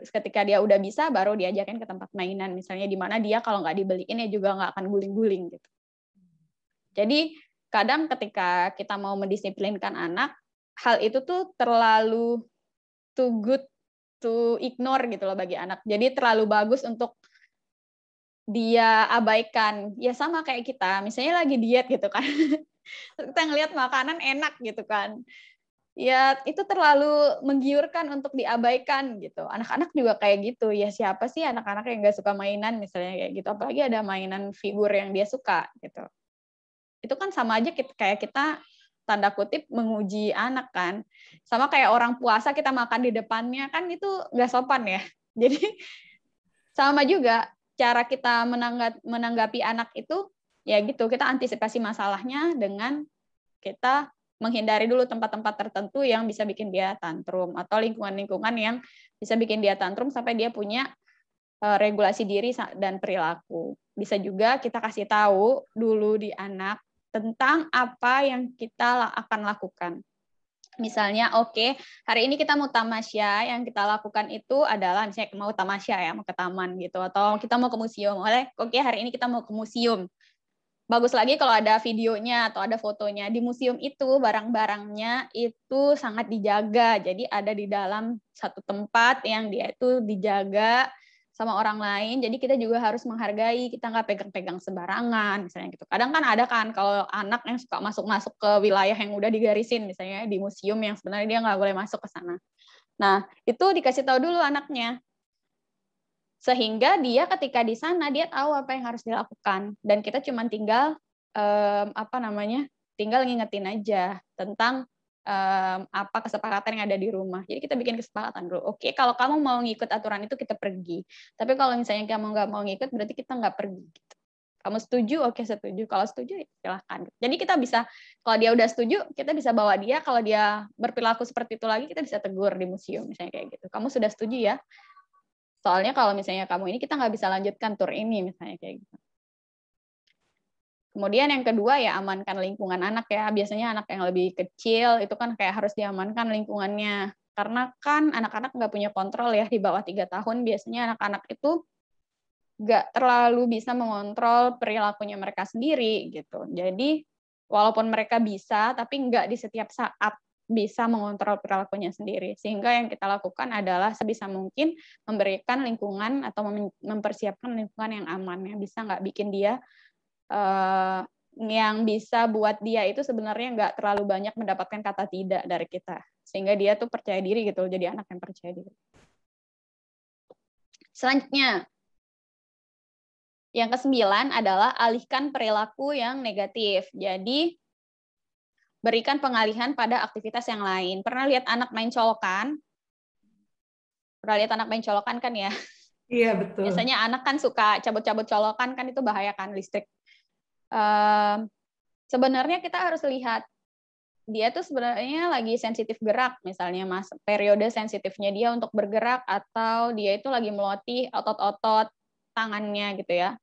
ketika dia udah bisa, baru diajakin ke tempat mainan, misalnya di mana dia kalau nggak dibeliin ya juga nggak akan guling-guling gitu. Jadi kadang ketika kita mau mendisiplinkan anak, hal itu tuh terlalu too good to ignore gitu loh bagi anak. Jadi terlalu bagus untuk dia abaikan. Ya sama kayak kita, misalnya lagi diet gitu kan. Kita ngelihat makanan enak gitu kan. Ya itu terlalu menggiurkan untuk diabaikan gitu. Anak-anak juga kayak gitu. Ya siapa sih anak-anak yang nggak suka mainan misalnya kayak gitu. Apalagi ada mainan figur yang dia suka gitu. Itu kan sama aja kayak kita tanda kutip menguji anak kan. Sama kayak orang puasa kita makan di depannya kan itu nggak sopan ya. Jadi sama juga cara kita menanggapi anak itu ya gitu. Kita antisipasi masalahnya dengan kita menghindari dulu tempat-tempat tertentu yang bisa bikin dia tantrum atau lingkungan-lingkungan yang bisa bikin dia tantrum sampai dia punya regulasi diri dan perilaku. Bisa juga kita kasih tahu dulu di anak tentang apa yang kita akan lakukan. Misalnya, oke, hari ini kita mau tamasya, yang kita lakukan itu adalah misalnya mau tamasya ya, mau ke taman gitu, atau kita mau ke museum. Oke, hari ini kita mau ke museum. Bagus lagi kalau ada videonya atau ada fotonya. Di museum itu barang-barangnya itu sangat dijaga. Jadi ada di dalam satu tempat yang dia itu dijaga sama orang lain. Jadi kita juga harus menghargai. Kita nggak pegang-pegang sembarangan misalnya gitu. Kadang kan ada kan kalau anak yang suka masuk-masuk ke wilayah yang udah digarisin misalnya di museum yang sebenarnya dia nggak boleh masuk ke sana. Nah, itu dikasih tahu dulu anaknya. Sehingga dia ketika di sana dia tahu apa yang harus dilakukan dan kita cuma tinggal tinggal ngingetin aja tentang apa kesepakatan yang ada di rumah. Jadi kita bikin kesepakatan dulu. Oke, kalau kamu mau ngikut aturan itu kita pergi. Tapi kalau misalnya kamu nggak mau ngikut berarti kita nggak pergi. Gitu. Kamu setuju? Oke, setuju. Kalau setuju ya silahkan. Jadi kita bisa, kalau dia udah setuju, kita bisa bawa dia. Kalau dia berperilaku seperti itu lagi, kita bisa tegur di museum misalnya kayak gitu. Kamu sudah setuju ya? Soalnya kalau misalnya kamu ini, kita nggak bisa lanjutkan tur ini, misalnya kayak gitu. Kemudian yang kedua ya amankan lingkungan anak ya. Biasanya anak yang lebih kecil itu kan kayak harus diamankan lingkungannya. Karena kan anak-anak nggak punya kontrol ya di bawah 3 tahun. Biasanya anak-anak itu nggak terlalu bisa mengontrol perilakunya mereka sendiri gitu. Jadi walaupun mereka bisa, tapi nggak di setiap saat bisa mengontrol perilakunya sendiri. Sehingga yang kita lakukan adalah sebisa mungkin memberikan lingkungan atau mempersiapkan lingkungan yang aman, yang bisa nggak bikin dia, yang bisa buat dia itu sebenarnya nggak terlalu banyak mendapatkan kata tidak dari kita. Sehingga dia tuh percaya diri gitu, jadi anak yang percaya diri. Selanjutnya, yang ke-9 adalah alihkan perilaku yang negatif. Jadi, berikan pengalihan pada aktivitas yang lain. Pernah lihat anak main colokan? Pernah lihat anak main colokan kan ya? Iya, betul. Biasanya anak kan suka cabut-cabut colokan, kan itu bahaya kan listrik. Sebenarnya kita harus lihat, dia tuh sebenarnya lagi sensitif gerak, misalnya periode sensitifnya dia untuk bergerak, atau dia itu lagi melatih otot-otot tangannya gitu ya.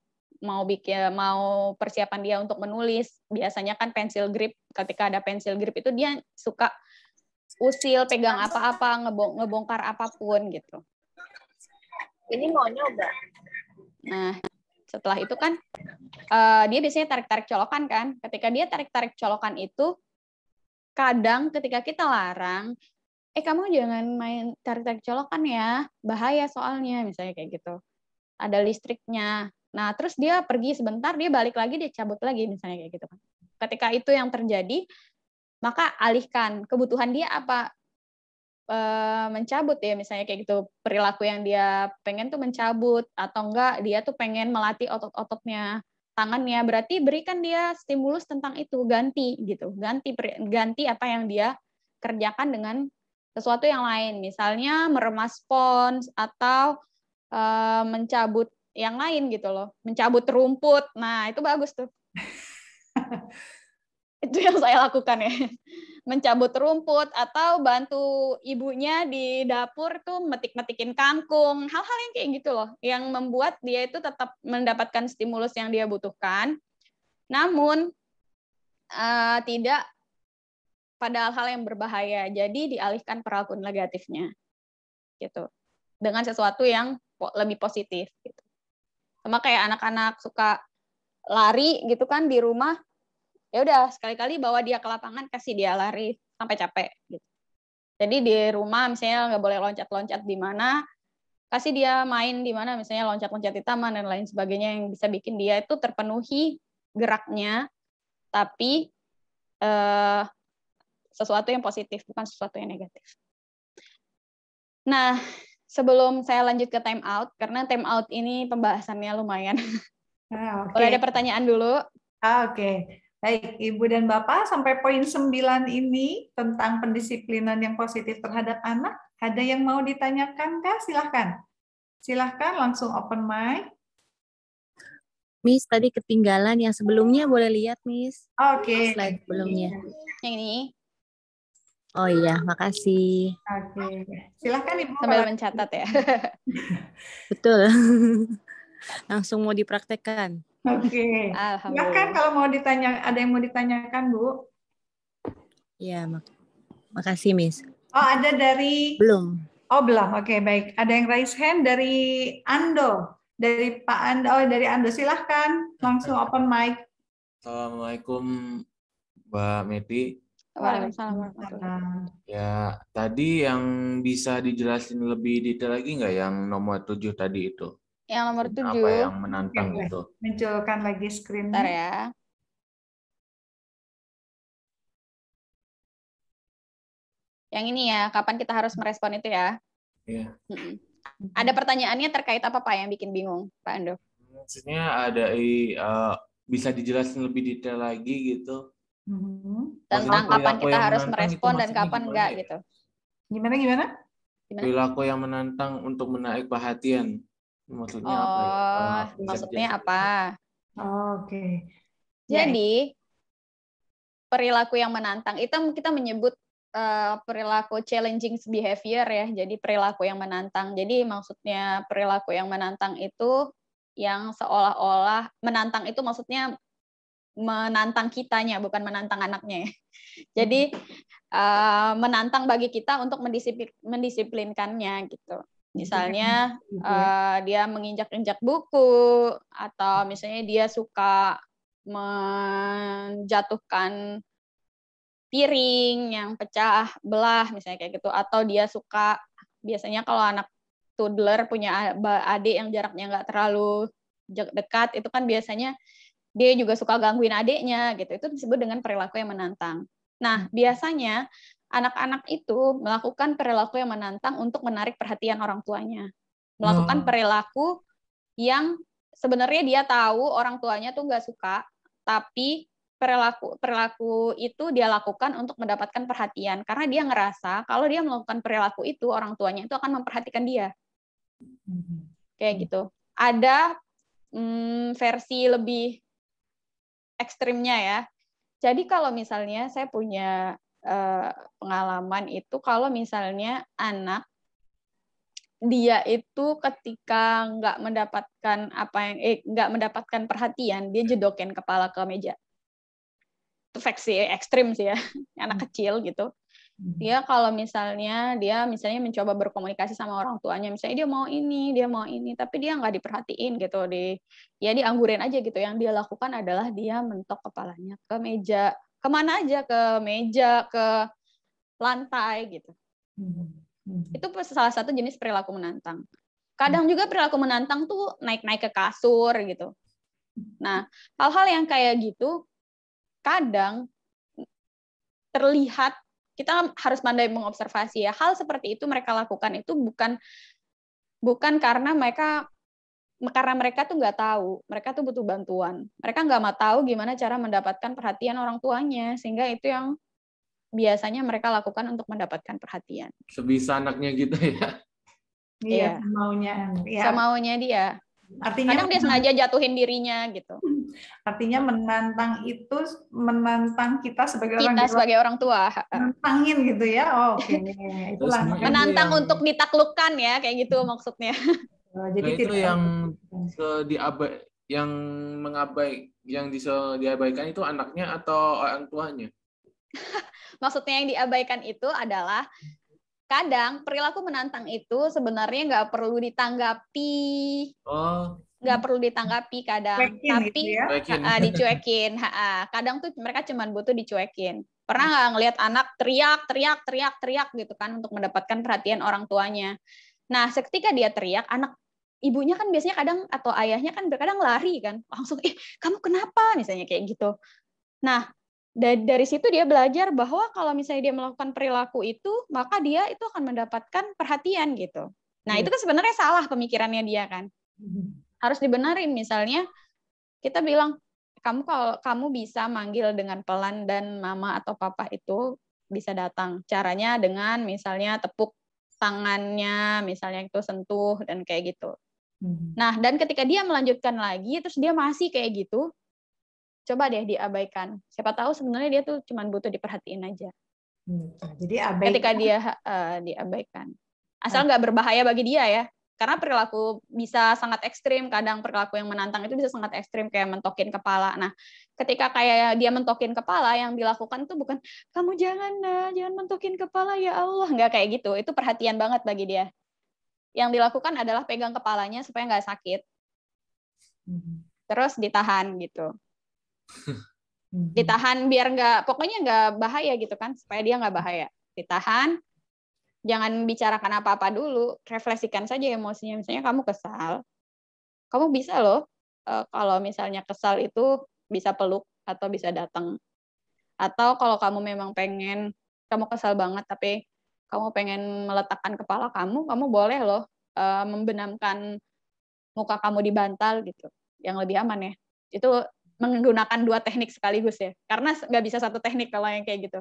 mau persiapan dia untuk menulis, biasanya kan pensil grip, ketika ada pensil grip itu dia suka usil, pegang apa-apa, ngebongkar apapun gitu. Ini mau nyoba. Nah, setelah itu kan dia biasanya tarik-tarik colokan kan. Ketika dia tarik-tarik colokan itu, kadang ketika kita larang, kamu jangan main tarik-tarik colokan ya, bahaya soalnya, misalnya kayak gitu. Ada listriknya. Nah, terus dia pergi sebentar, dia balik lagi, dia cabut lagi, misalnya kayak gitu kan. Ketika itu yang terjadi, maka alihkan kebutuhan dia apa, mencabut ya, misalnya kayak gitu, perilaku yang dia pengen tuh mencabut, atau enggak dia tuh pengen melatih otot-ototnya, tangannya, berarti berikan dia stimulus tentang itu, ganti gitu, ganti apa yang dia kerjakan dengan sesuatu yang lain, misalnya meremas spons atau mencabut yang lain gitu loh, mencabut rumput. Nah, itu bagus tuh. Itu yang saya lakukan ya. Mencabut rumput atau bantu ibunya di dapur tuh metik-metikin kangkung, hal-hal yang kayak gitu loh, yang membuat dia itu tetap mendapatkan stimulus yang dia butuhkan, namun tidak pada hal-hal yang berbahaya. Jadi dialihkan perilaku negatifnya, gitu, dengan sesuatu yang lebih positif. Gitu. Sama kayak anak-anak suka lari gitu kan di rumah. Ya udah sekali-kali bawa dia ke lapangan, kasih dia lari sampai capek gitu. Jadi di rumah misalnya nggak boleh loncat-loncat di mana, kasih dia main di mana, misalnya loncat-loncat di taman dan lain sebagainya, yang bisa bikin dia itu terpenuhi geraknya, tapi sesuatu yang positif, bukan sesuatu yang negatif. Nah, sebelum saya lanjut ke time out, karena time out ini pembahasannya lumayan. Okay. Boleh ada pertanyaan dulu? Oke. Baik, Ibu dan Bapak, sampai poin 9 ini tentang pendisiplinan yang positif terhadap anak, ada yang mau ditanyakan kah? Silahkan. Silahkan langsung open mic. Miss, tadi ketinggalan yang sebelumnya, boleh lihat, Miss? Oke. Slide sebelumnya. Yang ini. Oh iya, makasih. Oke. Silahkan Ibu. Sambil mencatat ya. Betul. Langsung mau dipraktekkan. Oke. Silahkan kalau mau ditanya, ada yang mau ditanyakan, Bu? Ya, makasih, Miss. Oh, ada dari... Belum. Oh, belum. Oke, baik. Ada yang raise hand dari Ando. Dari Pak Ando. Oh, dari Ando. Silahkan. Langsung open mic. Assalamualaikum, Mbak Meti. Waalaikumsalam. Ya, tadi yang bisa dijelasin lebih detail lagi nggak yang nomor 7 tadi itu? Yang nomor 7. Apa yang menantang itu? Munculkan lagi screen-nya. Bentar ya. Yang ini ya, kapan kita harus merespon itu ya? Iya. Ada pertanyaannya terkait apa Pak yang bikin bingung, Pak Ando? Maksudnya ada bisa dijelasin lebih detail lagi gitu. Tentang kapan kita harus merespon dan kapan enggak ya? gitu. Gimana? Perilaku yang menantang untuk menarik perhatian. Maksudnya apa ya? Maksudnya apa? Oke. Jadi perilaku yang menantang itu kita menyebut perilaku challenging behavior ya. Jadi perilaku yang menantang. Jadi maksudnya perilaku yang menantang itu yang seolah-olah menantang itu maksudnya menantang kitanya, bukan menantang anaknya ya. Jadi menantang bagi kita untuk mendisiplinkannya gitu. Misalnya dia menginjak-injak buku, atau misalnya dia suka menjatuhkan piring yang pecah belah, misalnya kayak gitu. Atau dia suka, biasanya kalau anak toddler punya adik yang jaraknya nggak terlalu dekat, itu kan biasanya dia juga suka gangguin adiknya gitu. Itu disebut dengan perilaku yang menantang. Nah, biasanya anak-anak itu melakukan perilaku yang menantang untuk menarik perhatian orang tuanya. Melakukan perilaku yang sebenarnya dia tahu orang tuanya tuh nggak suka, tapi perilaku itu dia lakukan untuk mendapatkan perhatian. Karena dia ngerasa kalau dia melakukan perilaku itu, orang tuanya itu akan memperhatikan dia. Kayak gitu. Ada versi lebih ekstrimnya ya. Jadi kalau misalnya saya punya pengalaman itu, kalau misalnya anak dia itu ketika nggak mendapatkan nggak mendapatkan perhatian, dia jedokin kepala ke meja. Itu versi ekstrim sih ya, anak kecil gitu. Dia kalau misalnya mencoba berkomunikasi sama orang tuanya, misalnya dia mau ini, tapi dia nggak diperhatiin gitu, dia dianggurin aja gitu. Yang dia lakukan adalah dia mentok kepalanya ke meja, kemana aja, ke meja, ke lantai gitu. Itu salah satu jenis perilaku menantang. Kadang juga perilaku menantang tuh naik-naik ke kasur gitu. Nah, hal-hal yang kayak gitu kadang terlihat, kita harus pandai mengobservasi ya. Hal seperti itu mereka lakukan itu bukan karena mereka tuh nggak tahu, mereka tuh butuh bantuan. Mereka nggak mau tahu gimana cara mendapatkan perhatian orang tuanya, sehingga itu yang biasanya mereka lakukan untuk mendapatkan perhatian. Sebisa anaknya gitu ya. Iya, semaunya. Ya. Semaunya dia. Artinya kadang dia sengaja jatuhin dirinya gitu. Artinya menantang itu menantang kita sebagai orang tua. Menantangin gitu ya. Oh, oke. Itulah menantang untuk ditaklukkan ya, kayak gitu maksudnya. Jadi itu yang diabaikan itu anaknya atau orang tuanya? Maksudnya yang diabaikan itu adalah kadang perilaku menantang itu sebenarnya nggak perlu ditanggapi. Nggak perlu ditanggapi kadang, tapi dicuekin. Kadang tuh mereka cuma butuh dicuekin. Pernah nggak ngelihat anak teriak gitu kan untuk mendapatkan perhatian orang tuanya? Nah, ketika dia teriak, ibunya kan biasanya kadang atau ayahnya kan kadang lari kan, langsung kamu kenapa misalnya kayak gitu. Nah, dari situ dia belajar bahwa kalau misalnya dia melakukan perilaku itu, maka dia itu akan mendapatkan perhatian gitu. Nah, itu kan sebenarnya salah pemikirannya dia kan. Harus dibenarin. Misalnya kita bilang, kamu bisa manggil dengan pelan dan mama atau papa itu bisa datang. Caranya dengan misalnya tepuk tangannya, misalnya itu sentuh dan kayak gitu. Nah, dan ketika dia melanjutkan lagi, terus dia masih kayak gitu, coba deh diabaikan. Siapa tahu sebenarnya dia tuh cuma butuh diperhatiin aja. Jadi abaikan. Ketika dia diabaikan. Asal nggak berbahaya bagi dia ya. Karena perilaku bisa sangat ekstrim. Kadang perilaku yang menantang itu bisa sangat ekstrim, kayak mentokin kepala. Nah, ketika kayak dia mentokin kepala, yang dilakukan tuh bukan, kamu jangan mentokin kepala ya Allah. Nggak kayak gitu. Itu perhatian banget bagi dia. Yang dilakukan adalah pegang kepalanya supaya nggak sakit. Terus ditahan gitu. Ditahan biar pokoknya nggak bahaya gitu kan, supaya dia nggak bahaya. Ditahan, jangan bicarakan apa-apa dulu, refleksikan saja emosinya. Misalnya kamu kesal, kamu bisa loh kalau misalnya kesal itu bisa peluk atau bisa datang. Atau kalau kamu memang kamu kesal banget tapi kamu pengen meletakkan kepala kamu boleh loh membenamkan muka kamu di bantal gitu, yang lebih aman ya. Itu menggunakan 2 teknik sekaligus ya, karena nggak bisa satu teknik kalau yang kayak gitu.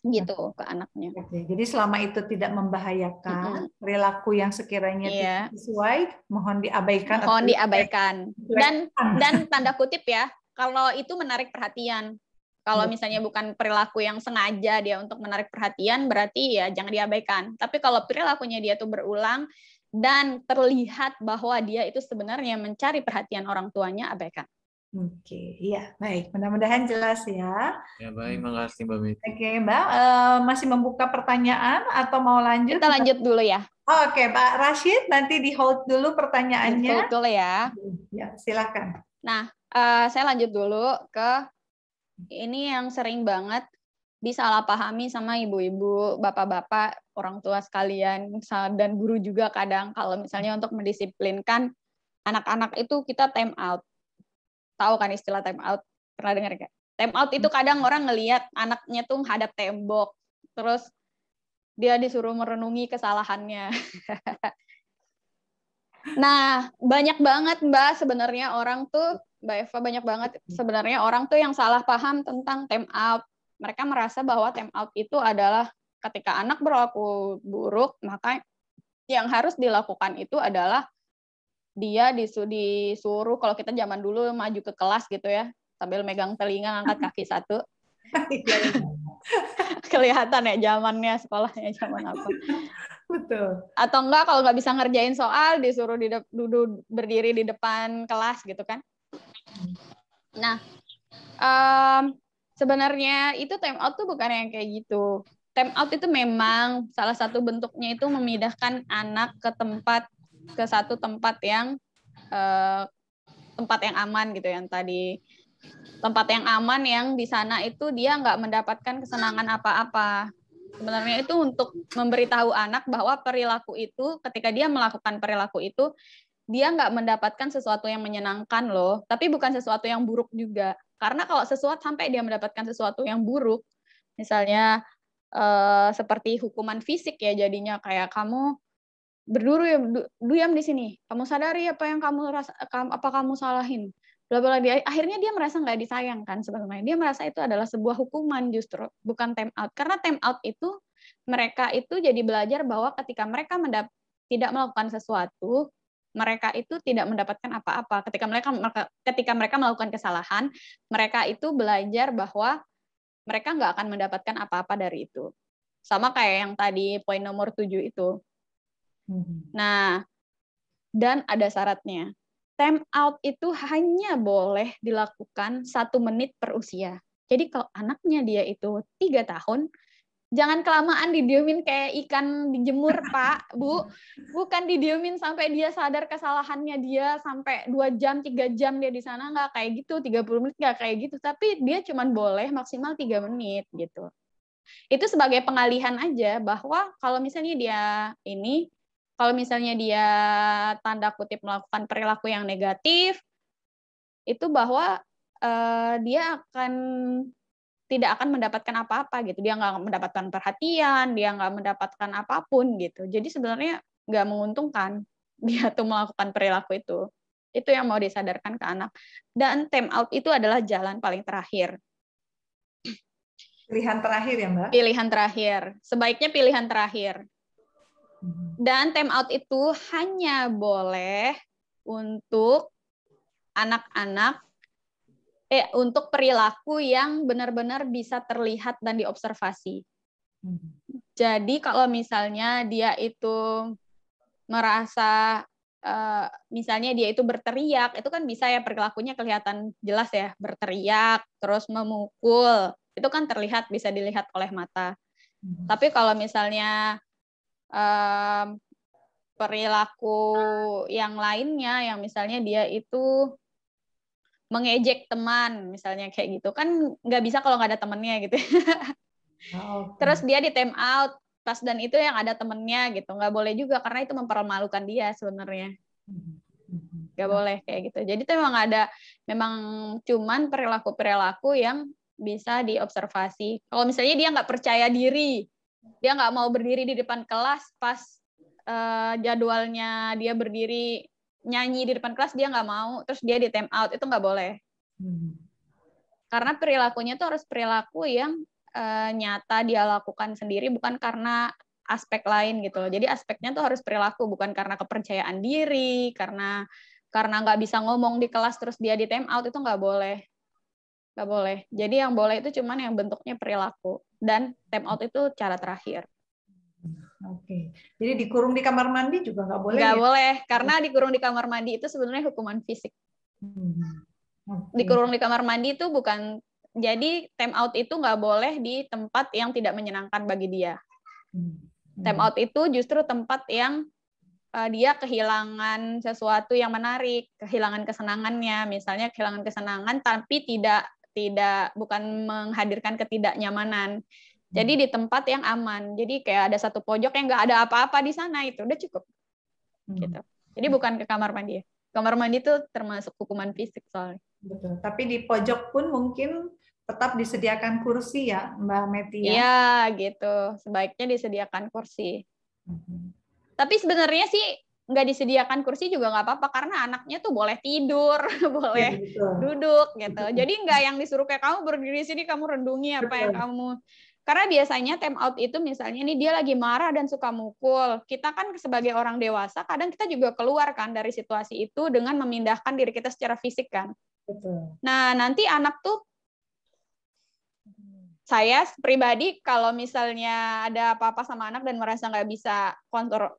Gitu ke anaknya. Jadi selama itu tidak membahayakan, perilaku yang sekiranya tidak sesuai, mohon diabaikan. Mohon diabaikan. Dan tanda kutip ya, kalau itu menarik perhatian. Kalau misalnya bukan perilaku yang sengaja dia untuk menarik perhatian, berarti ya jangan diabaikan. Tapi kalau perilakunya dia tuh berulang dan terlihat bahwa dia itu sebenarnya mencari perhatian orang tuanya, abaikan. Oke, iya, baik. Mudah-mudahan jelas ya. Ya, baik. Makasih, Mbak Miti. Oke, Mbak. Masih membuka pertanyaan atau mau lanjut? Kita lanjut dulu ya. Oke, Pak Rashid, nanti di-hold dulu pertanyaannya. Di-hold dulu ya. Ya, silakan. Nah, saya lanjut dulu ke ini yang sering banget disalahpahami sama ibu-ibu, bapak-bapak, orang tua sekalian, dan guru juga kadang kalau misalnya untuk mendisiplinkan anak-anak itu kita time out. Tahu kan istilah time out? Pernah dengar nggak? Time out itu kadang orang ngelihat anaknya tuh menghadap tembok, terus dia disuruh merenungi kesalahannya. Nah, banyak banget Mbak sebenarnya orang tuh, Mbak Eva, banyak banget sebenarnya orang tuh yang salah paham tentang time out. Mereka merasa bahwa time out itu adalah ketika anak berlaku buruk, maka yang harus dilakukan itu adalah dia disuruh, kalau kita zaman dulu maju ke kelas gitu ya, sambil megang telinga, angkat kaki satu. Kelihatan ya zamannya, sekolahnya zaman apa. Betul. Atau enggak kalau nggak bisa ngerjain soal disuruh duduk berdiri di depan kelas gitu kan. Nah, sebenarnya itu time out tuh bukan yang kayak gitu. Time out itu memang salah satu bentuknya itu memindahkan anak ke satu tempat yang aman gitu, yang tadi tempat yang aman yang di sana itu dia nggak mendapatkan kesenangan apa-apa. Sebenarnya itu untuk memberitahu anak bahwa perilaku itu, ketika dia melakukan perilaku itu, dia nggak mendapatkan sesuatu yang menyenangkan loh, tapi bukan sesuatu yang buruk juga. Karena kalau sesuatu sampai dia mendapatkan sesuatu yang buruk, misalnya seperti hukuman fisik ya, jadinya kayak kamu berdiri diam di sini, kamu sadari apa yang kamu apa kamu salahin, bla bla, akhirnya dia merasa nggak disayangkan. Sebenarnya dia merasa itu adalah sebuah hukuman, justru bukan time out. Karena time out itu mereka itu jadi belajar bahwa ketika mereka tidak melakukan sesuatu, mereka itu tidak mendapatkan apa-apa. Ketika mereka melakukan kesalahan, mereka itu belajar bahwa mereka nggak akan mendapatkan apa-apa dari itu. Sama kayak yang tadi poin nomor 7 itu. Nah, dan ada syaratnya. Time out itu hanya boleh dilakukan 1 menit per usia. Jadi kalau anaknya dia itu 3 tahun, jangan kelamaan didiemin kayak ikan dijemur, Pak, Bu. Bukan didiemin sampai dia sadar kesalahannya dia, sampai 2 jam, 3 jam dia di sana, nggak kayak gitu, 30 menit nggak kayak gitu. Tapi dia cuma boleh maksimal 3 menit gitu. Itu sebagai pengalihan aja, bahwa kalau misalnya dia tanda kutip melakukan perilaku yang negatif, itu bahwa dia tidak akan mendapatkan apa-apa gitu. Dia nggak mendapatkan perhatian, dia nggak mendapatkan apapun gitu. Jadi sebenarnya nggak menguntungkan dia tuh melakukan perilaku itu. Itu yang mau disadarkan ke anak. Dan time out itu adalah jalan paling terakhir. Pilihan terakhir ya, Mbak? Pilihan terakhir. Sebaiknya pilihan terakhir. Dan time out itu hanya boleh untuk anak-anak, untuk perilaku yang benar-benar bisa terlihat dan diobservasi. Jadi kalau misalnya dia itu merasa, misalnya dia itu berteriak, itu kan bisa ya perilakunya kelihatan jelas ya, berteriak, terus memukul, itu kan terlihat, bisa dilihat oleh mata. Tapi kalau misalnya perilaku yang lainnya, yang misalnya dia itu mengejek teman, misalnya kayak gitu, kan nggak bisa kalau nggak ada temennya gitu. Terus dia di time out, pas dan itu yang ada temennya gitu, nggak boleh juga, karena itu mempermalukan dia sebenarnya. Nggak boleh kayak gitu. Jadi itu memang cuman perilaku-perilaku yang bisa diobservasi. Kalau misalnya dia nggak percaya diri, dia nggak mau berdiri di depan kelas pas jadwalnya dia berdiri nyanyi di depan kelas, dia nggak mau, terus dia di time out, itu nggak boleh. Karena perilakunya itu harus perilaku yang nyata dia lakukan sendiri, bukan karena aspek lain gitu. Jadi aspeknya tuh harus perilaku, bukan karena kepercayaan diri, karena nggak bisa ngomong di kelas terus dia di time out, itu nggak boleh. Nggak boleh. Jadi yang boleh itu cuman yang bentuknya perilaku. Dan time out itu cara terakhir. Oke. Jadi dikurung di kamar mandi juga nggak boleh? Nggak ya? boleh, karena dikurung di kamar mandi itu sebenarnya hukuman fisik. Dikurung di kamar mandi itu bukan, jadi time out itu nggak boleh di tempat yang tidak menyenangkan bagi dia. Time out itu justru tempat yang dia kehilangan sesuatu yang menarik, kehilangan kesenangannya, misalnya kehilangan kesenangan tapi bukan menghadirkan ketidaknyamanan. Jadi di tempat yang aman. Jadi kayak ada satu pojok yang nggak ada apa-apa di sana, itu udah cukup. Gitu. Jadi bukan ke kamar mandi ya. Kamar mandi itu termasuk hukuman fisik soalnya. Betul. Tapi di pojok pun mungkin tetap disediakan kursi ya, Mbak Meti ya? Iya, gitu. Sebaiknya disediakan kursi. Tapi sebenarnya sih nggak disediakan kursi juga nggak apa-apa, karena anaknya tuh boleh tidur, boleh duduk gitu. Jadi nggak yang disuruh kayak kamu berdiri sini, kamu rendungi apa yang kamu. Karena biasanya time out itu misalnya nih dia lagi marah dan suka mukul. Kita kan sebagai orang dewasa kadang kita juga keluar kan dari situasi itu dengan memindahkan diri kita secara fisik kan. Betul. Nah, nanti anak tuh saya pribadi kalau misalnya ada apa-apa sama anak dan merasa nggak bisa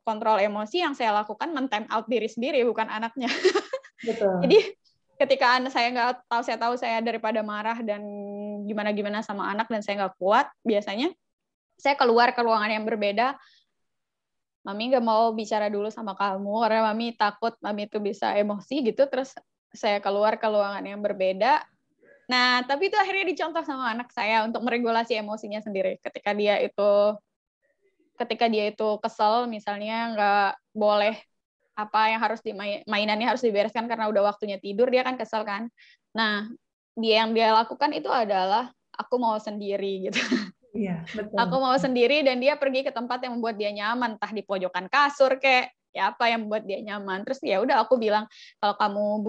kontrol emosi, yang saya lakukan men-time out diri sendiri, bukan anaknya. Betul. Jadi ketika saya nggak tahu, saya daripada marah dan gimana-gimana sama anak dan saya nggak kuat, biasanya saya keluar ke ruangan yang berbeda. Mami nggak mau bicara dulu sama kamu karena Mami takut Mami itu bisa emosi gitu. Terus saya keluar ke ruangan yang berbeda. Nah, tapi itu akhirnya dicontoh sama anak saya untuk meregulasi emosinya sendiri. Ketika dia itu kesel, misalnya nggak boleh apa yang harus mainannya harus dibereskan karena udah waktunya tidur, dia kan kesel kan. Nah, yang dia lakukan itu adalah aku mau sendiri gitu. Iya, betul. Aku mau sendiri dan dia pergi ke tempat yang membuat dia nyaman, entah di pojokan kasur kayak ya apa yang membuat dia nyaman. Terus ya udah aku bilang kalau kamu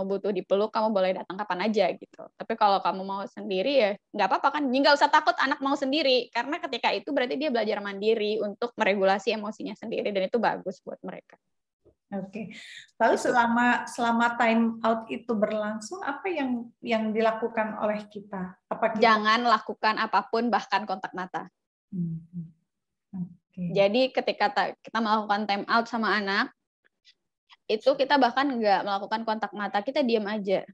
butuh dipeluk kamu boleh datang kapan aja gitu. Tapi kalau kamu mau sendiri ya nggak apa-apa kan. Nggak usah takut anak mau sendiri karena ketika itu berarti dia belajar mandiri untuk meregulasi emosinya sendiri dan itu bagus buat mereka. Oke. Lalu selama time out itu berlangsung, apa yang dilakukan oleh kita? Jangan lakukan apapun, bahkan kontak mata. Okay. Jadi ketika kita melakukan time out sama anak, itu kita bahkan nggak melakukan kontak mata, kita diam aja.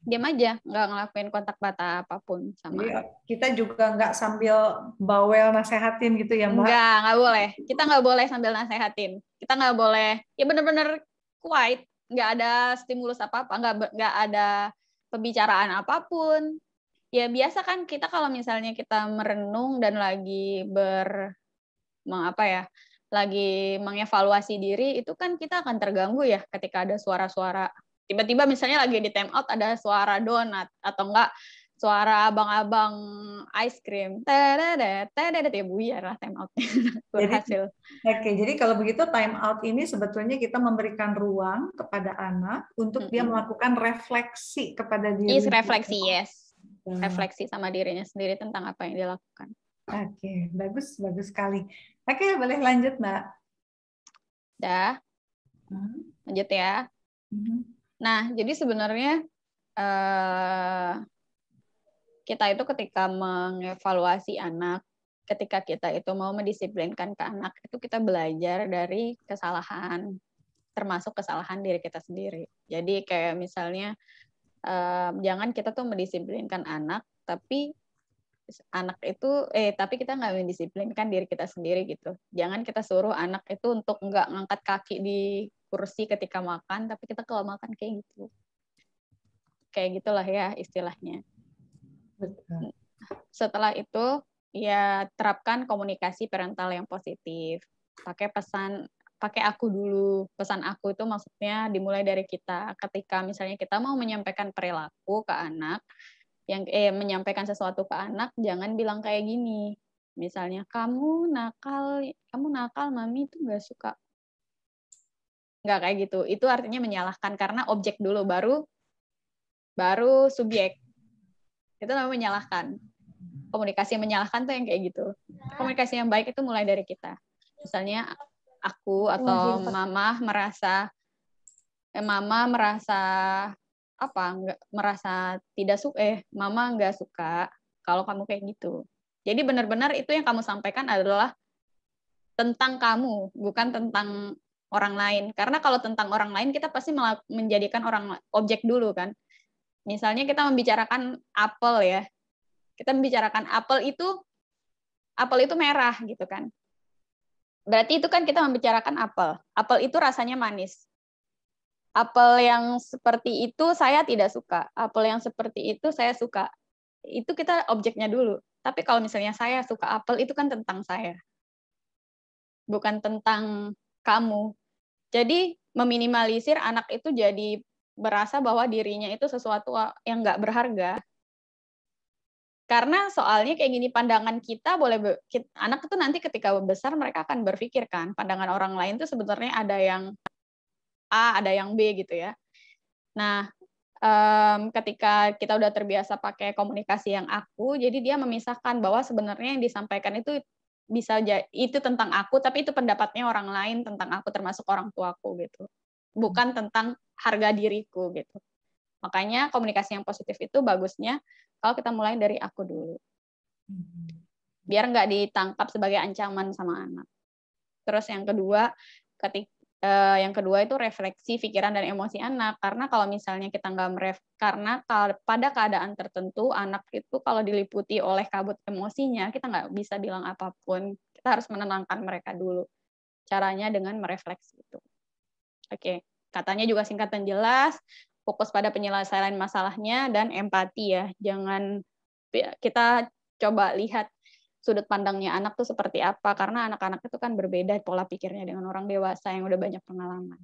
Diam aja, nggak ngelakuin kontak mata apapun sama Jadi, anak. kita juga nggak sambil bawel nasehatin gitu ya, Mbak? Nggak boleh. Kita nggak boleh sambil nasehatin. Kita nggak boleh, ya benar-benar quiet, nggak ada stimulus apa-apa, nggak ada pembicaraan apapun. Ya biasa kan kita kalau misalnya kita merenung dan lagi lagi mengevaluasi diri, itu kan kita akan terganggu ya ketika ada suara-suara. Tiba-tiba misalnya lagi di time out ada suara donat atau enggak suara abang-abang ice cream. Ya buyar lah time out-nya. Berhasil. Jadi kalau begitu time out ini sebetulnya kita memberikan ruang kepada anak untuk dia melakukan refleksi kepada diri. Refleksi, yes. Refleksi sama dirinya sendiri tentang apa yang dia lakukan. Oke, bagus sekali. Oke, boleh lanjut, Mbak. Dah. Lanjut ya. Nah, jadi sebenarnya kita itu ketika mengevaluasi anak, ketika kita itu mau mendisiplinkan ke anak, itu kita belajar dari kesalahan, termasuk kesalahan diri kita sendiri. Jadi kayak misalnya, jangan kita tuh mendisiplinkan anak, tapi kita nggak mendisiplinkan diri kita sendiri gitu. Jangan kita suruh anak itu untuk nggak ngangkat kaki di kursi ketika makan, tapi kita kalau makan kayak gitu. Kayak gitulah ya istilahnya. Betul. Setelah itu ya terapkan komunikasi parental yang positif. Pakai aku dulu. Pesan aku itu maksudnya dimulai dari kita. Ketika misalnya kita mau menyampaikan perilaku ke anak, menyampaikan sesuatu ke anak, jangan bilang kayak gini. Misalnya kamu nakal, mami itu nggak suka. Nggak kayak gitu. Itu artinya menyalahkan karena objek dulu baru subjek. Itu namanya menyalahkan. Komunikasi yang menyalahkan tuh yang kayak gitu. Komunikasi yang baik itu mulai dari kita. Misalnya aku atau mama merasa mama nggak suka kalau kamu kayak gitu. Jadi benar-benar itu yang kamu sampaikan adalah tentang kamu, bukan tentang orang lain. Karena kalau tentang orang lain kita pasti menjadikan objek dulu kan. Misalnya kita membicarakan apel ya. Kita membicarakan apel itu merah gitu kan. Berarti itu kan kita membicarakan apel. Apel itu rasanya manis. Apel yang seperti itu saya tidak suka. Apel yang seperti itu saya suka. Itu kita objeknya dulu. Tapi kalau misalnya saya suka apel, itu kan tentang saya. Bukan tentang kamu. Jadi meminimalisir anak itu jadi berasa bahwa dirinya itu sesuatu yang nggak berharga. Karena soalnya kayak gini, pandangan kita anak itu nanti ketika besar mereka akan berpikir kan, pandangan orang lain itu sebenarnya ada yang A, ada yang B gitu ya. Nah, ketika kita udah terbiasa pakai komunikasi yang aku, jadi dia memisahkan bahwa sebenarnya yang disampaikan itu bisa itu tentang aku, tapi itu pendapatnya orang lain tentang aku, termasuk orang tuaku gitu. Bukan tentang harga diriku gitu. Makanya komunikasi yang positif itu bagusnya kalau kita mulai dari aku dulu. Biar nggak ditangkap sebagai ancaman sama anak. Terus yang kedua itu refleksi pikiran dan emosi anak. Karena kalau misalnya kita nggak karena pada keadaan tertentu anak itu kalau diliputi oleh kabut emosinya, kita nggak bisa bilang apapun. Kita harus menenangkan mereka dulu. Caranya dengan merefleksi itu. Oke, katanya juga singkat dan jelas, fokus pada penyelesaian masalahnya dan empati ya. Jangan kita coba lihat sudut pandangnya anak tuh seperti apa, karena anak-anak itu kan berbeda pola pikirnya dengan orang dewasa yang udah banyak pengalaman.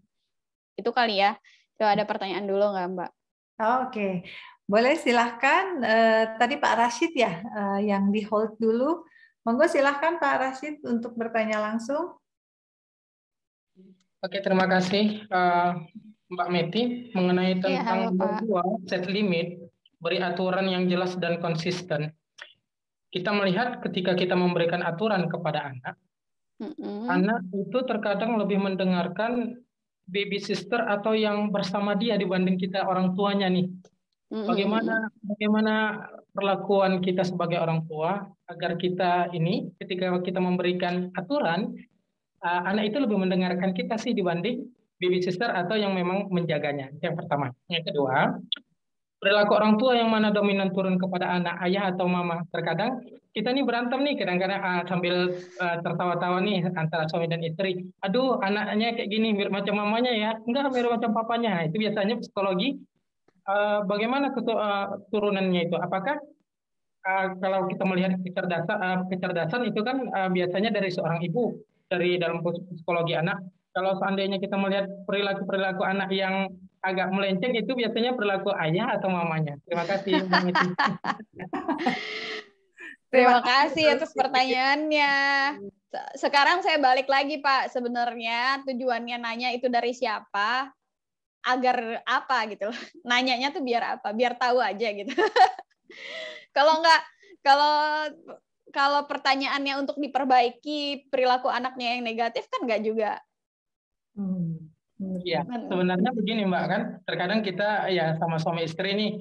Itu kali ya. Coba ada pertanyaan dulu nggak, Mbak? Oke, boleh silahkan. Tadi Pak Rashid ya yang di hold dulu. Monggo silahkan Pak Rashid untuk bertanya langsung. Oke, terima kasih Mbak Meti mengenai tentang nomor 2, set limit, beri aturan yang jelas dan konsisten. Kita melihat ketika kita memberikan aturan kepada anak, anak itu terkadang lebih mendengarkan baby sister atau yang bersama dia dibanding kita orang tuanya nih. Bagaimana perlakuan kita sebagai orang tua agar kita ini ketika kita memberikan aturan, anak itu lebih mendengarkan kita sih dibanding baby sister atau yang memang menjaganya. Yang pertama. Yang kedua, perilaku orang tua yang mana dominan turun kepada anak, ayah atau mama. Terkadang kita nih berantem nih, kadang-kadang sambil tertawa-tawa nih antara suami dan istri. Aduh, anaknya kayak gini, mirip macam mamanya ya. Enggak, mirip macam papanya. Itu biasanya psikologi. Bagaimana turunannya itu? Apakah kalau kita melihat kecerdasan itu kan biasanya dari seorang ibu, dari dalam psikologi anak. Kalau seandainya kita melihat perilaku anak yang agak melenceng, itu biasanya perilaku ayah atau mamanya. Terima kasih. Terima kasih atas pertanyaannya. Sekarang saya balik lagi, Pak. Sebenarnya tujuannya nanya itu dari siapa, agar apa gitu. Nanyanya tuh biar apa? Biar tahu aja gitu. Kalau enggak, kalau pertanyaannya untuk diperbaiki perilaku anaknya yang negatif kan enggak juga. Ya, sebenarnya begini Mbak, kan terkadang kita ya sama suami istri nih,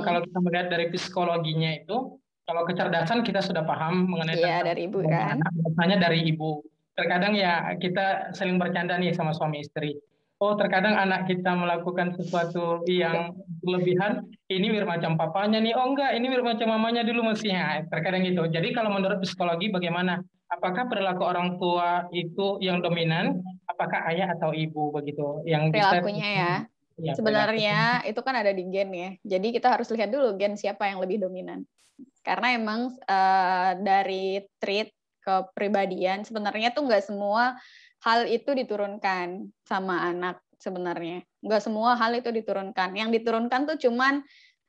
kalau kita melihat dari psikologinya itu, kalau kecerdasan kita sudah paham mengenai dari ibu kan, anak, biasanya dari ibu. Terkadang ya kita saling bercanda nih sama suami istri. Oh, terkadang anak kita melakukan sesuatu yang berlebihan, ini mirip macam papanya nih. Oh enggak, ini mirip macam mamanya dulu mestinya. Terkadang gitu. Jadi kalau menurut psikologi bagaimana? Apakah perilaku orang tua itu yang dominan? Apakah ayah atau ibu begitu? Yang perilakunya ya. Sebenarnya itu kan ada di gen ya. Jadi kita harus lihat dulu gen siapa yang lebih dominan. Karena emang dari trait kepribadian sebenarnya tuh nggak semua hal itu diturunkan sama anak sebenarnya. Nggak semua hal itu diturunkan. Yang diturunkan tuh cuman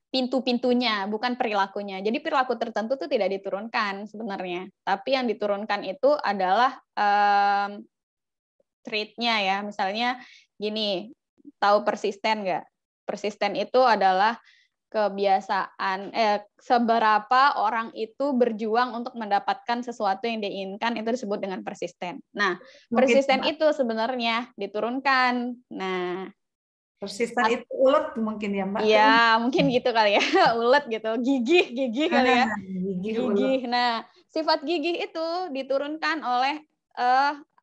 pintu-pintunya, bukan perilakunya. Jadi perilaku tertentu tuh tidak diturunkan sebenarnya. Tapi yang diturunkan itu adalah trait-nya ya. Misalnya gini, tahu persisten nggak? Persisten itu adalah kebiasaan seberapa orang itu berjuang untuk mendapatkan sesuatu yang diinginkan, itu disebut dengan persisten. Nah, persisten itu sebenarnya diturunkan. Nah, persisten itu ulet mungkin ya Mbak? Iya, mungkin gitu kali ya, ulet gitu, gigih kali ya. Gigih. Nah, sifat gigih itu diturunkan oleh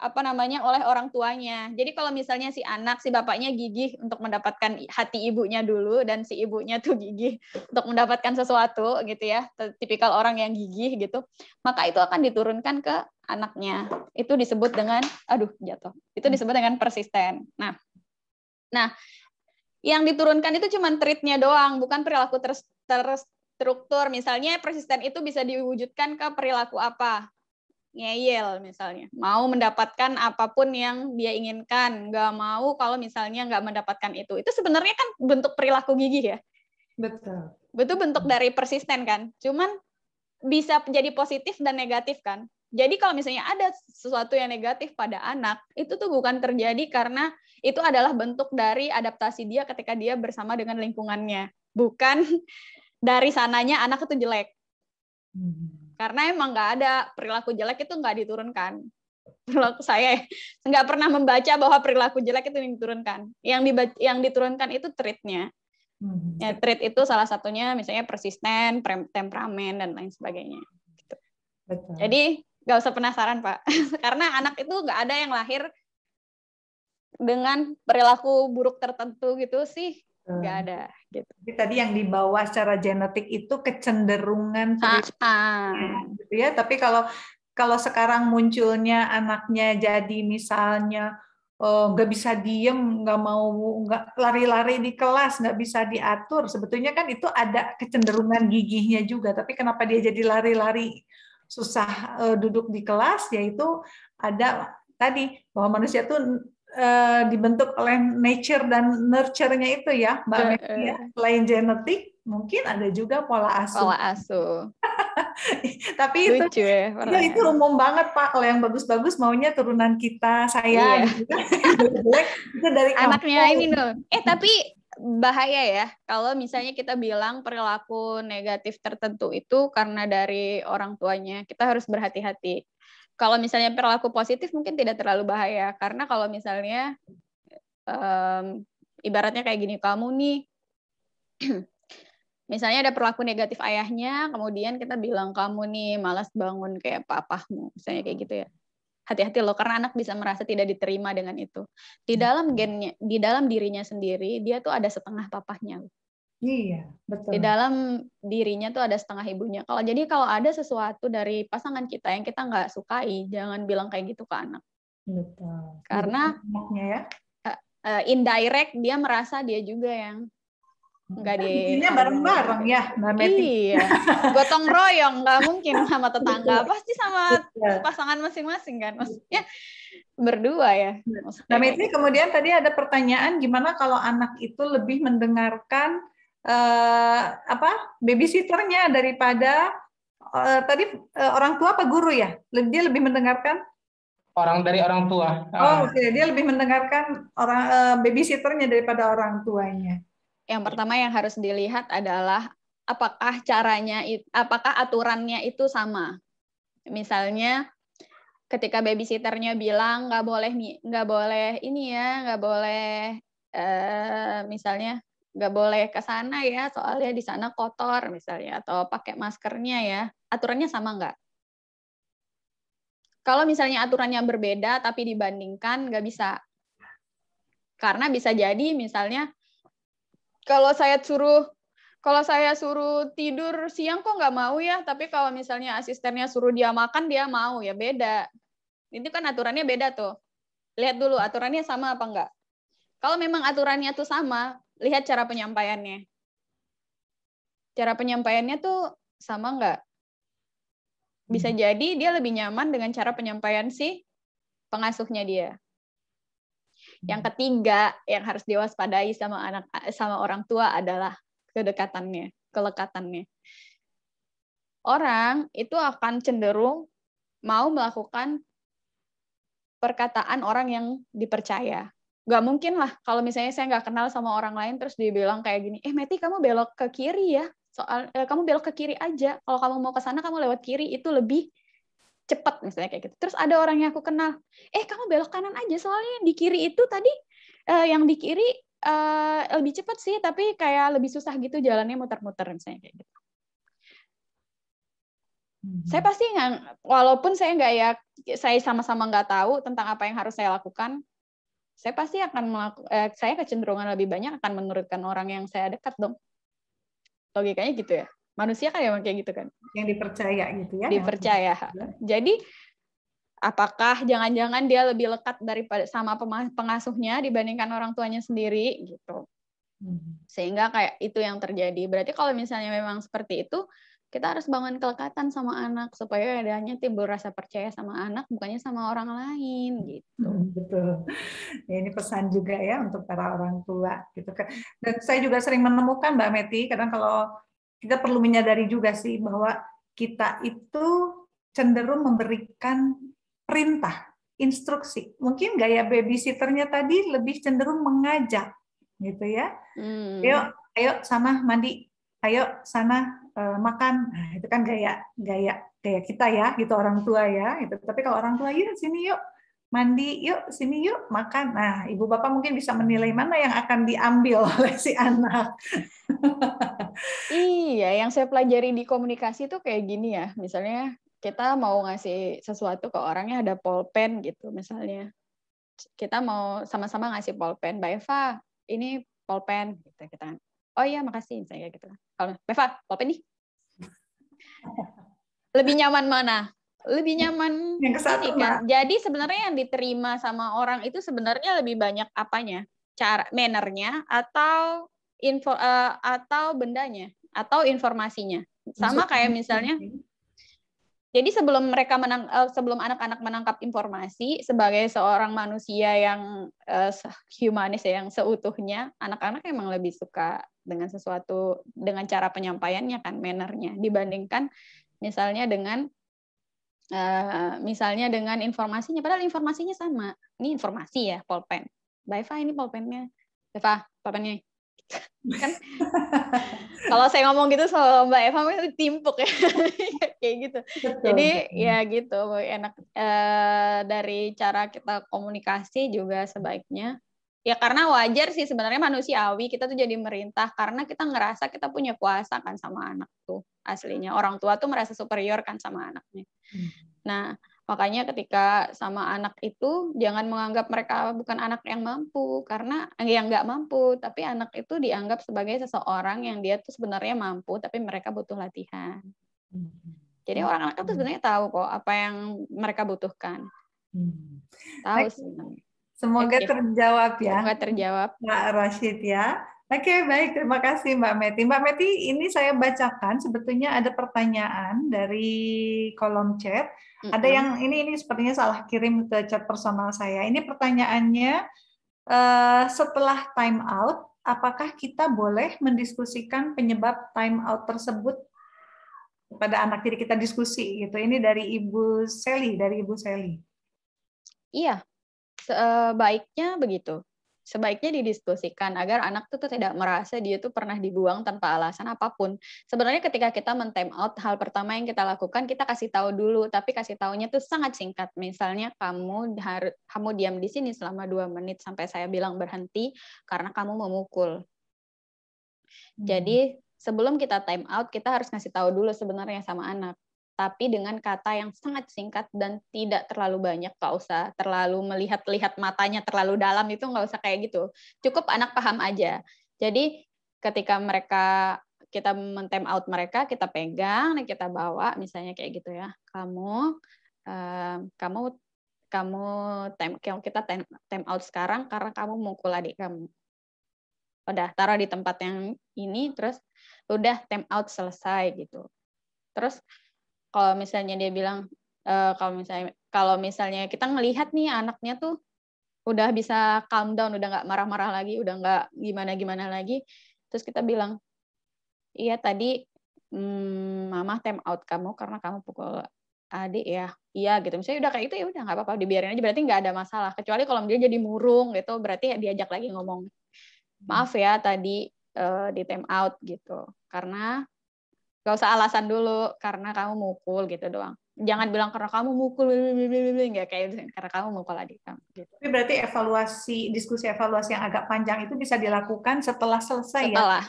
oleh orang tuanya. Jadi kalau misalnya si bapaknya gigih untuk mendapatkan hati ibunya dulu, dan si ibunya tuh gigih untuk mendapatkan sesuatu gitu ya, tipikal orang yang gigih gitu, maka itu akan diturunkan ke anaknya. Itu disebut dengan itu disebut dengan persisten. Nah, yang diturunkan itu cuma trait-nya doang, bukan perilaku terstruktur. Misalnya persisten itu bisa diwujudkan ke perilaku apa? Ngeyel misalnya, mau mendapatkan apapun yang dia inginkan, nggak mau kalau misalnya nggak mendapatkan itu sebenarnya kan bentuk perilaku gigih ya. Betul bentuk dari persisten kan, cuman bisa jadi positif dan negatif kan. Jadi kalau misalnya ada sesuatu yang negatif pada anak, itu tuh bukan terjadi karena itu adalah bentuk dari adaptasi dia ketika dia bersama dengan lingkungannya, bukan dari sananya anak itu jelek. Karena emang nggak ada perilaku jelek itu nggak diturunkan. Perilaku saya nggak pernah membaca bahwa perilaku jelek itu diturunkan. Yang diturunkan itu trait-nya. Ya, trait itu salah satunya misalnya persisten, temperamen, dan lain sebagainya. Gitu. Betul. Jadi nggak usah penasaran, Pak. Karena anak itu nggak ada yang lahir dengan perilaku buruk tertentu gitu sih. Nggak ada. Gitu. Jadi tadi yang dibawa secara genetik itu kecenderungan perilaku, gitu ya. Tapi kalau sekarang munculnya anaknya jadi misalnya nggak bisa diem, nggak lari-lari di kelas, nggak bisa diatur, sebetulnya kan itu ada kecenderungan gigihnya juga. Tapi kenapa dia jadi lari-lari, susah duduk di kelas, yaitu ada tadi bahwa manusia itu dibentuk oleh nature dan nurture-nya itu ya, Mbak Meti ya. Selain genetik, mungkin ada juga pola asuh. Pola asuh. Tapi lucu itu umum banget, Pak. Kalau yang bagus-bagus maunya turunan kita, saya. Iya. Gitu. Itu dari anaknya kampung. ini loh. Tapi bahaya ya kalau misalnya kita bilang perilaku negatif tertentu itu karena dari orang tuanya. Kita harus berhati-hati. Kalau misalnya perilaku positif mungkin tidak terlalu bahaya, karena kalau misalnya ibaratnya kayak gini, kamu nih misalnya ada perilaku negatif ayahnya, kemudian kita bilang kamu nih malas bangun kayak papahmu, misalnya kayak gitu ya. Hati-hati loh, karena anak bisa merasa tidak diterima dengan itu. Di dalam gennya, di dalam dirinya sendiri, dia tuh ada setengah papahnya. Iya, betul. Di dalam dirinya tuh ada setengah ibunya. Kalau ada sesuatu dari pasangan kita yang kita nggak sukai, jangan bilang kayak gitu ke anak. Betul. Karena indirect dia merasa dia juga yang nggak Intinya bareng-bareng ya, Mbak Meti. Iya, gotong royong, nggak mungkin sama tetangga, pasti sama pasangan masing-masing kan, maksudnya berdua ya. Mbak Meti, kemudian tadi ada pertanyaan, gimana kalau anak itu lebih mendengarkan babysitternya daripada tadi orang tua apa guru ya? Dia lebih mendengarkan dari orang tua. Oke. Dia lebih mendengarkan babysitternya daripada orang tuanya. Yang pertama yang harus dilihat adalah apakah aturannya itu sama. Misalnya ketika babysitternya bilang nggak boleh ini ya, nggak boleh misalnya nggak boleh ke sana ya, soalnya di sana kotor misalnya, atau pakai maskernya ya, aturannya sama nggak? Kalau misalnya aturannya berbeda tapi dibandingkan, nggak bisa. Karena bisa jadi misalnya kalau saya suruh tidur siang kok nggak mau ya, tapi kalau misalnya asistennya suruh dia makan, dia mau, ya beda. Itu kan aturannya beda tuh. Lihat dulu aturannya sama apa enggak. Kalau memang aturannya tuh sama, lihat cara penyampaiannya. Cara penyampaiannya tuh sama enggak? Bisa jadi dia lebih nyaman dengan cara penyampaian si pengasuhnya dia. Yang ketiga yang harus diwaspadai sama orang tua adalah kelekatannya. Orang itu akan cenderung mau melakukan perkataan orang yang dipercaya. Nggak mungkin lah kalau misalnya saya nggak kenal sama orang lain terus dia bilang kayak gini, Meti kamu belok ke kiri ya, kamu belok ke kiri aja, kalau kamu mau ke sana kamu lewat kiri, itu lebih cepat misalnya kayak gitu. Terus ada orang yang aku kenal, kamu belok kanan aja soalnya di kiri itu tadi yang di kiri lebih cepat sih, tapi kayak lebih susah gitu jalannya, muter-muter misalnya kayak gitu. Saya pasti walaupun saya saya sama-sama nggak tahu tentang apa yang harus saya lakukan, saya pasti akan saya kecenderungan lebih banyak akan menurutkan orang yang saya dekat dong. Logikanya gitu ya. Manusia kan emang kayak gitu kan. Yang dipercaya gitu ya. Dipercaya. Jadi apakah jangan-jangan dia lebih lekat daripada sama pengasuhnya dibandingkan orang tuanya sendiri gitu. Sehingga kayak itu yang terjadi. Berarti kalau misalnya memang seperti itu, kita harus bangun kelekatan sama anak supaya adanya timbul rasa percaya sama anak, bukannya sama orang lain gitu. Betul. Ya, ini pesan juga ya untuk para orang tua gitu kan. Dan saya juga sering menemukan Mbak Meti, kadang kalau kita perlu menyadari juga sih bahwa kita itu cenderung memberikan perintah, instruksi. Mungkin gaya babysitternya tadi lebih cenderung mengajak gitu ya. Ayo sana mandi, ayo sana makan. Nah, itu kan gaya kita ya, gitu orang tua ya. Gitu. Tapi kalau orang tua, ya sini yuk mandi, yuk sini yuk makan. Nah, ibu bapak mungkin bisa menilai mana yang akan diambil oleh si anak. Iya, yang saya pelajari di komunikasi tuh kayak gini ya. Misalnya kita mau ngasih sesuatu ke orangnya, ada pulpen gitu misalnya. Kita mau sama-sama ngasih pulpen. Mbak Eva, ini pulpen gitu kita kan. Oh iya, makasih misalnya gitu. Kalau Mbak Eva, pulpen nih. Lebih nyaman mana? Lebih nyaman Yang ke satu, ini kan. Mbak. Jadi sebenarnya yang diterima sama orang itu sebenarnya lebih banyak apanya? Cara mannernya atau atau bendanya atau informasinya. Sama kayak misalnya, jadi sebelum sebelum anak-anak menangkap informasi sebagai seorang manusia yang humanis ya, yang seutuhnya, anak-anak emang lebih suka dengan sesuatu dengan cara penyampaiannya kan, mannernya, dibandingkan misalnya dengan informasinya, padahal informasinya sama. Ini informasi ya, pulpen. Mbak Eva, ini pulpennya. Eva, pulpennya. Kan kalau saya ngomong gitu sama Mbak Eva itu timpuk ya. Kayak gitu. Betul. Jadi ya gitu, enak dari cara kita komunikasi juga sebaiknya. Ya karena wajar sih sebenarnya manusiawi kita tuh jadi merintah karena kita ngerasa kita punya kuasa kan sama anak tuh aslinya. Orang tua tuh merasa superior kan sama anaknya. Nah, makanya ketika sama anak itu jangan menganggap mereka bukan anak yang mampu karena yang nggak mampu, tapi anak itu dianggap sebagai seseorang yang dia tuh sebenarnya mampu tapi mereka butuh latihan. Jadi orang-anak itu sebenarnya tahu kok apa yang mereka butuhkan. Tahu sebenarnya. Semoga terjawab ya. Semoga terjawab. Mbak Rashid ya. Oke, baik. Terima kasih Mbak Meti. Mbak Meti, ini saya bacakan sebetulnya ada pertanyaan dari kolom chat. Ada yang ini sepertinya salah kirim ke chat personal saya. Ini pertanyaannya, setelah time out, apakah kita boleh mendiskusikan penyebab time out tersebut pada anak? Jadi kita diskusi gitu. Ini dari Ibu Sally, Iya, sebaiknya begitu. Sebaiknya didiskusikan agar anak itu tidak merasa dia tuh pernah dibuang tanpa alasan apapun. Sebenarnya ketika kita men-time out, hal pertama yang kita lakukan, kita kasih tahu dulu, tapi kasih tahunya tuh sangat singkat. Misalnya kamu diam di sini selama 2 menit sampai saya bilang berhenti karena kamu memukul. Jadi sebelum kita time out, kita harus ngasih tahu dulu sebenarnya sama anak. Tapi dengan kata yang sangat singkat dan tidak terlalu banyak, nggak usah terlalu melihat matanya terlalu dalam, itu nggak usah kayak gitu. Cukup anak paham aja. Jadi ketika kita men-time out mereka, kita pegang, kita bawa, misalnya kayak gitu ya. Kita time out sekarang karena kamu mukul adik kamu. Udah taruh di tempat yang ini, terus udah time out selesai gitu. Terus kalau misalnya dia bilang, kalau misalnya kita ngelihat nih anaknya tuh udah bisa calm down, udah nggak marah-marah lagi, udah nggak gimana-gimana lagi, terus kita bilang, iya tadi mama time out kamu karena kamu pukul adik ya, iya gitu. Misalnya udah kayak itu ya udah nggak apa-apa, dibiarin aja, berarti nggak ada masalah. Kecuali kalau dia jadi murung gitu, berarti diajak lagi ngomong, maaf ya tadi di time out gitu, karena gak usah alasan dulu karena kamu mukul gitu doang. Jangan bilang karena kamu mukul, nggak kayak karena kamu mukul adik kamu. Gitu. Tapi berarti diskusi evaluasi yang agak panjang itu bisa dilakukan setelah selesai ya?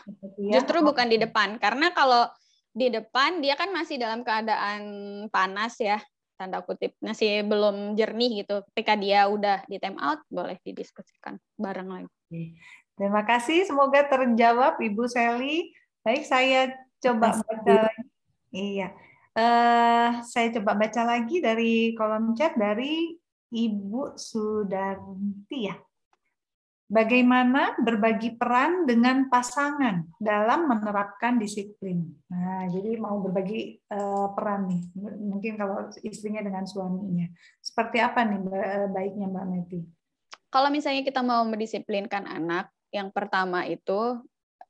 Justru bukan di depan. depan, karena kalau di depan dia kan masih dalam keadaan panas ya, tanda kutip, masih belum jernih gitu. Ketika dia udah di time out, boleh didiskusikan bareng lagi. Terima kasih, semoga terjawab Ibu Sally. Baik, saya coba baca lagi. Iya, saya coba baca lagi dari kolom chat dari Ibu Sudarti ya. Bagaimana berbagi peran dengan pasangan dalam menerapkan disiplin? Nah, jadi mau berbagi peran nih, mungkin kalau istrinya dengan suaminya. Seperti apa nih baiknya Mbak Meti? Kalau misalnya kita mau mendisiplinkan anak, yang pertama itu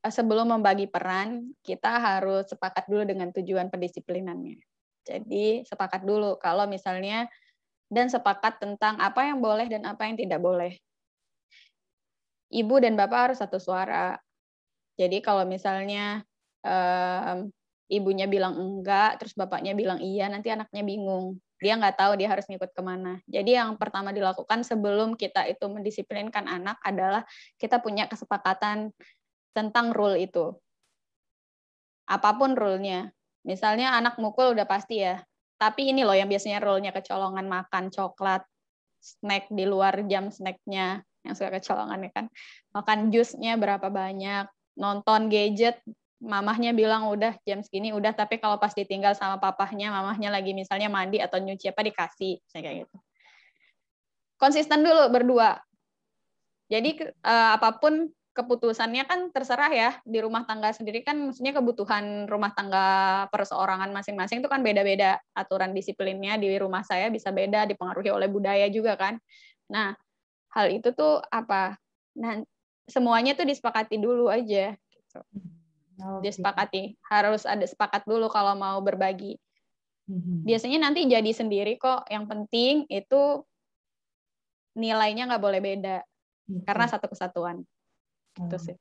sebelum membagi peran, kita harus sepakat dulu dengan tujuan pendisiplinannya. Jadi sepakat dulu kalau misalnya, dan sepakat tentang apa yang boleh dan apa yang tidak boleh. Ibu dan bapak harus satu suara. Jadi kalau misalnya ibunya bilang enggak, terus bapaknya bilang iya, nanti anaknya bingung. Dia nggak tahu dia harus ngikut kemana. Jadi yang pertama dilakukan sebelum kita itu mendisiplinkan anak adalah kita punya kesepakatan tentang rule itu. Apapun rule-nya. Misalnya anak mukul udah pasti ya. Tapi ini loh yang biasanya rule-nya kecolongan, makan coklat, snack di luar jam snacknya, yang suka kecolongan ya kan. Makan jusnya berapa banyak, nonton gadget, mamahnya bilang udah jam segini udah, tapi kalau pas ditinggal sama papahnya, mamahnya lagi misalnya mandi atau nyuci apa dikasih, kayak gitu. Konsisten dulu berdua. Jadi apapun keputusannya kan terserah ya, di rumah tangga sendiri kan maksudnya kebutuhan rumah tangga perseorangan masing-masing itu kan beda-beda, aturan disiplinnya di rumah saya bisa beda, dipengaruhi oleh budaya juga kan. Nah, hal itu tuh apa? Nah, semuanya tuh disepakati dulu aja gitu. Disepakati, harus ada sepakat dulu kalau mau berbagi. Biasanya nanti jadi sendiri kok, yang penting itu nilainya nggak boleh beda, karena satu kesatuan. Gitu sih.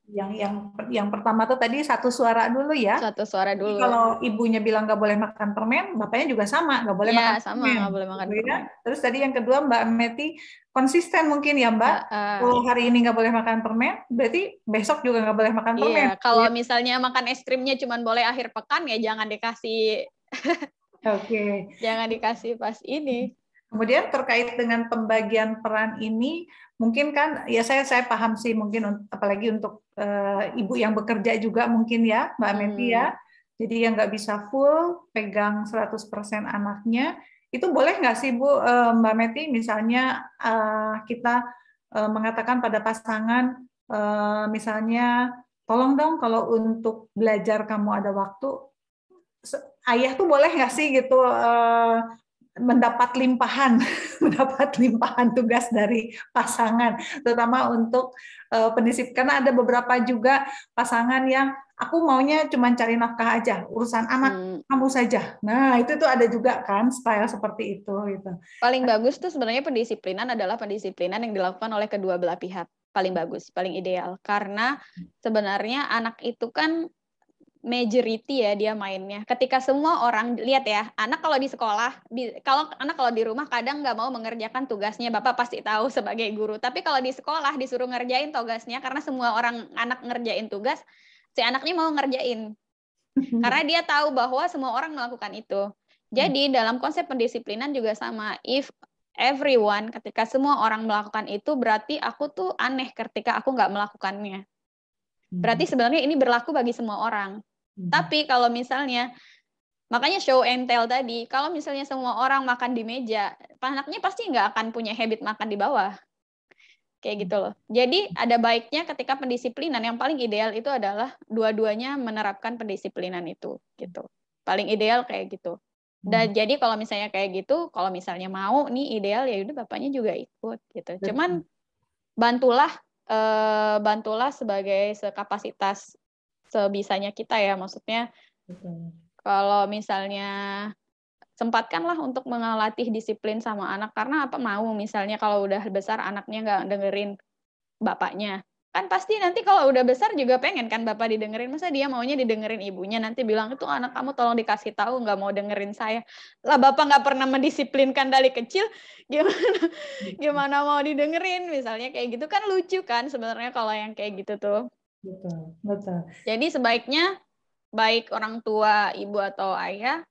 Yang pertama tuh tadi satu suara dulu ya. Satu suara dulu. Jadi kalau ibunya bilang nggak boleh makan permen, bapaknya juga sama, nggak boleh makan sama, permen. nggak boleh makan permen. Terus tadi yang kedua Mbak Meti konsisten mungkin ya Mbak. Kalau hari ini nggak boleh makan permen, berarti besok juga nggak boleh makan permen. Iya, kalau misalnya makan es krimnya cuma boleh akhir pekan ya jangan dikasih. Oke. Jangan dikasih pas ini. Kemudian terkait dengan pembagian peran ini, mungkin kan ya saya paham sih mungkin apalagi untuk ibu yang bekerja juga mungkin ya Mbak Meti ya. Jadi yang nggak bisa full pegang 100% anaknya, itu boleh nggak sih Bu Mbak Meti misalnya kita mengatakan pada pasangan misalnya tolong dong kalau untuk belajar kamu ada waktu, ayah tuh boleh nggak sih gitu mendapat limpahan tugas dari pasangan, terutama untuk pendisiplinan, karena ada beberapa juga pasangan yang aku maunya cuma cari nafkah aja, urusan anak kamu saja. Nah itu tuh ada juga kan style seperti itu. Gitu. Paling bagus tuh sebenarnya pendisiplinan adalah pendisiplinan yang dilakukan oleh kedua belah pihak. Paling bagus, paling ideal, karena sebenarnya anak itu kan majority ya dia mainnya. Ketika semua orang lihat ya, anak kalau di sekolah, anak kalau di rumah kadang nggak mau mengerjakan tugasnya, bapak pasti tahu sebagai guru. Tapi kalau di sekolah disuruh ngerjain tugasnya, karena semua anak ngerjain tugas, si anaknya mau ngerjain. Karena dia tahu bahwa semua orang melakukan itu. Jadi dalam konsep pendisiplinan juga sama. If everyone, ketika semua orang melakukan itu, berarti aku tuh aneh ketika aku nggak melakukannya. Berarti sebenarnya ini berlaku bagi semua orang. Tapi kalau misalnya, makanya show and tell tadi, kalau misalnya semua orang makan di meja, anaknya pasti nggak akan punya habit makan di bawah. Kayak gitu loh. Jadi ada baiknya ketika pendisiplinan, yang paling ideal itu adalah dua-duanya menerapkan pendisiplinan itu. Gitu. Paling ideal kayak gitu. Dan jadi kalau misalnya kayak gitu, kalau misalnya mau nih ideal, ya udah bapaknya juga ikut. Gitu. Cuman bantulah sebagai sekapasitas sebisanya kita ya, maksudnya kalau misalnya sempatkanlah untuk melatih disiplin sama anak, karena apa mau misalnya kalau udah besar anaknya nggak dengerin bapaknya, kan pasti nanti kalau udah besar juga pengen kan bapak didengerin, masa dia maunya didengerin ibunya, nanti bilang itu anak kamu tolong dikasih tahu nggak mau dengerin saya, lah bapak nggak pernah mendisiplinkan dari kecil, gimana mau didengerin, misalnya kayak gitu kan lucu kan sebenarnya kalau yang kayak gitu tuh. Betul. Jadi sebaiknya baik orang tua, ibu atau ayah,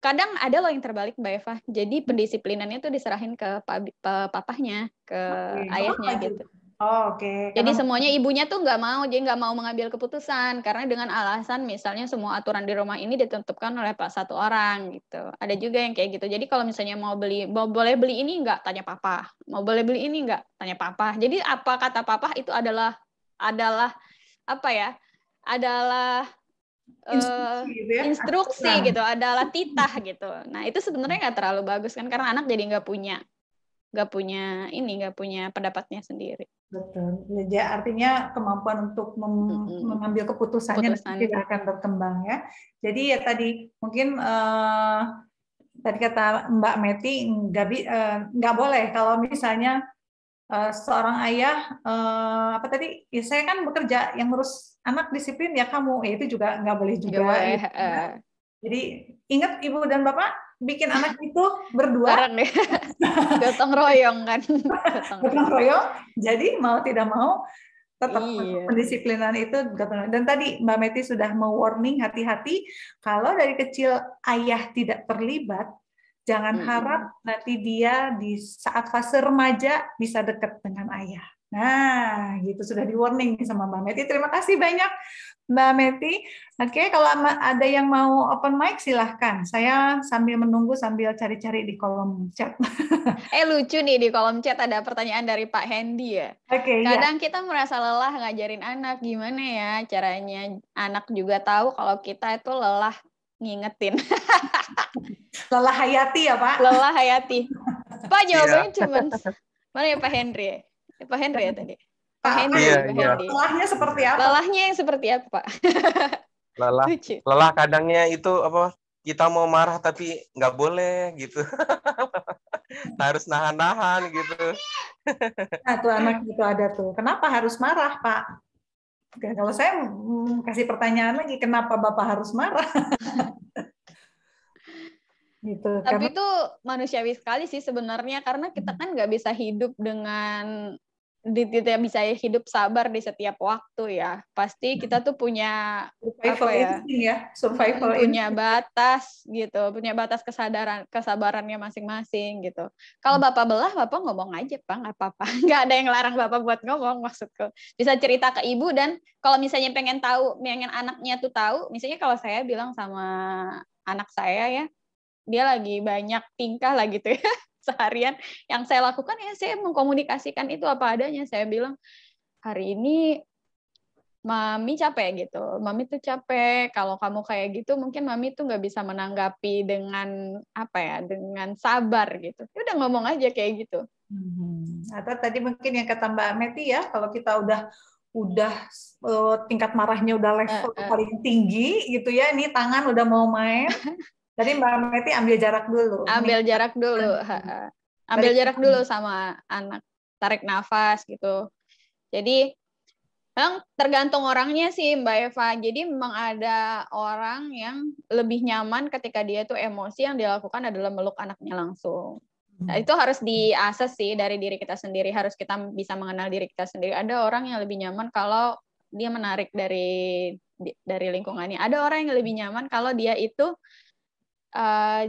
kadang ada loh yang terbalik Mbak Eva. Jadi pendisiplinannya tuh diserahin ke papahnya, ke ayahnya gitu. Oke. Jadi semuanya ibunya tuh nggak mau, jadi nggak mau mengambil keputusan karena dengan alasan misalnya semua aturan di rumah ini ditentukan oleh satu orang gitu. Ada juga yang kayak gitu. Jadi kalau misalnya boleh beli ini nggak, tanya papa. Mau boleh beli ini nggak, tanya papa. Jadi apa kata papa itu adalah apa ya? Adalah instruksi gitu, adalah titah gitu. Nah itu sebenarnya nggak terlalu bagus kan, karena anak jadi nggak punya pendapatnya sendiri. Betul. Jadi artinya kemampuan untuk mengambil keputusannya tidak akan berkembang ya. Jadi ya tadi mungkin tadi kata Mbak Meti nggak boleh kalau misalnya seorang ayah apa tadi ya saya kan bekerja, yang ngurus anak disiplin ya kamu, ya itu juga nggak boleh juga. Boleh. Jadi ingat ibu dan bapak, bikin anak itu berdua Bareng ya. Gotong royong kan. gotong royong, jadi mau tidak mau tetap Iya. pendisiplinan itu gotong royong. Dan tadi Mbak Meti sudah me-warning hati-hati kalau dari kecil ayah tidak terlibat, jangan harap nanti dia di saat fase remaja bisa dekat dengan ayah. Nah, gitu sudah di-warning nih sama Mbak Meti. Terima kasih banyak Mbak Meti. Oke, kalau ada yang mau open mic silahkan. Saya sambil menunggu sambil cari-cari di kolom chat. Lucu nih di kolom chat ada pertanyaan dari Pak Hendy ya. Oke, ya. Kadang kita merasa lelah ngajarin anak, gimana ya caranya anak juga tahu kalau kita itu lelah ngingetin. Lelah hayati ya Pak? Lelah hayati. Pak jawabannya cuman, mana ya Pak Henry ya? Pak Henry ya tadi? Pak Henry. Pak Henry. Lelahnya seperti apa? Lelahnya yang seperti apa Pak? Lelah kadangnya itu apa? Kita mau marah tapi nggak boleh gitu. Harus nahan-nahan gitu. Nah, tuh anak itu ada tuh. Kenapa harus marah, Pak? Oke, kalau saya kasih pertanyaan lagi, kenapa Bapak harus marah? Gitu. Tapi itu manusiawi sekali sih sebenarnya, karena kita kan nggak bisa hidup dengan tidak bisa hidup sabar di setiap waktu ya. Pasti kita tuh punya survival punya batas gitu, punya batas kesabarannya masing-masing gitu. Kalau Bapak belah, Bapak ngomong aja Pak, nggak apa-apa. Nggak ada yang larang Bapak buat ngomong, maksudku. Bisa cerita ke ibu, dan kalau misalnya pengen anaknya tuh tahu, misalnya kalau saya bilang sama anak saya ya, dia lagi banyak tingkah lah gitu ya. Seharian yang saya lakukan ya saya mengkomunikasikan itu apa adanya. Saya bilang, hari ini Mami capek gitu. Mami tuh capek. Kalau kamu kayak gitu, mungkin Mami tuh nggak bisa menanggapi dengan dengan sabar gitu. Ya udah ngomong aja kayak gitu. Atau tadi mungkin yang kata Mbak Meti ya, kalau kita udah tingkat marahnya udah level paling tinggi gitu ya, ini tangan udah mau main. Jadi Mbak Meti ambil jarak dulu. Ambil jarak dulu. Ambil jarak dulu sama anak. Tarik nafas gitu. Jadi memang tergantung orangnya sih Mbak Eva. Jadi memang ada orang yang lebih nyaman ketika dia tuh emosi, yang dilakukan adalah meluk anaknya langsung. Nah, itu harus diasah sih dari diri kita sendiri. Harus kita bisa mengenal diri kita sendiri. Ada orang yang lebih nyaman kalau dia menarik dari lingkungannya. Ada orang yang lebih nyaman kalau dia itu